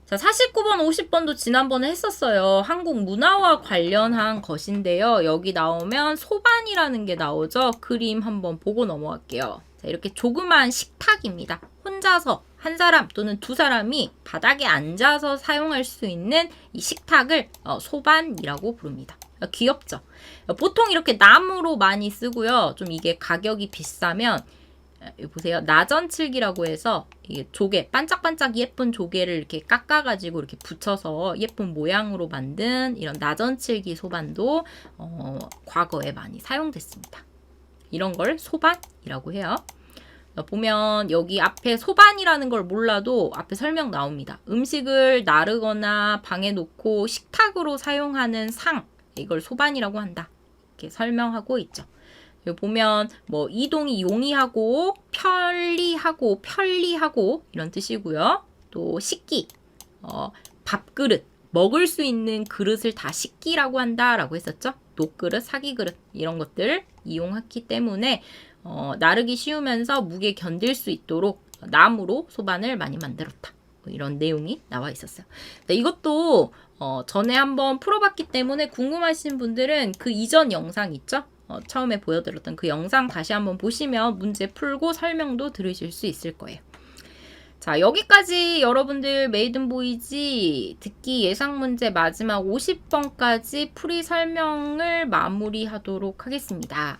[SPEAKER 1] 자, 49번, 50번도 지난번에 했었어요. 한국 문화와 관련한 것인데요. 여기 나오면 소반이라는 게 나오죠. 그림 한번 보고 넘어갈게요. 자, 이렇게 조그만 식탁입니다. 혼자서 한 사람 또는 두 사람이 바닥에 앉아서 사용할 수 있는 이 식탁을 소반이라고 부릅니다. 귀엽죠? 보통 이렇게 나무로 많이 쓰고요. 좀 이게 가격이 비싸면 보세요. 나전칠기라고 해서 이게 조개, 반짝반짝 예쁜 조개를 이렇게 깎아가지고 이렇게 붙여서 예쁜 모양으로 만든 이런 나전칠기 소반도 과거에 많이 사용됐습니다. 이런 걸 소반이라고 해요. 보면 여기 앞에 소반이라는 걸 몰라도 앞에 설명 나옵니다. 음식을 나르거나 방에 놓고 식탁으로 사용하는 상, 이걸 소반이라고 한다. 이렇게 설명하고 있죠. 여기 보면 뭐 이동이 용이하고 편리하고 이런 뜻이고요. 또 식기, 밥그릇, 먹을 수 있는 그릇을 다 식기라고 한다라고 했었죠. 녹그릇, 사기그릇 이런 것들 이용했기 때문에 나르기 쉬우면서 무게 견딜 수 있도록 나무로 소반을 많이 만들었다. 이런 내용이 나와 있었어요. 이것도 전에 한번 풀어봤기 때문에 궁금하신 분들은 그 이전 영상 있죠? 처음에 보여드렸던 그 영상 다시 한번 보시면 문제 풀고 설명도 들으실 수 있을 거예요. 자, 여기까지 여러분들 메이든 보이지 듣기 예상 문제 마지막 50번까지 풀이 설명을 마무리하도록 하겠습니다.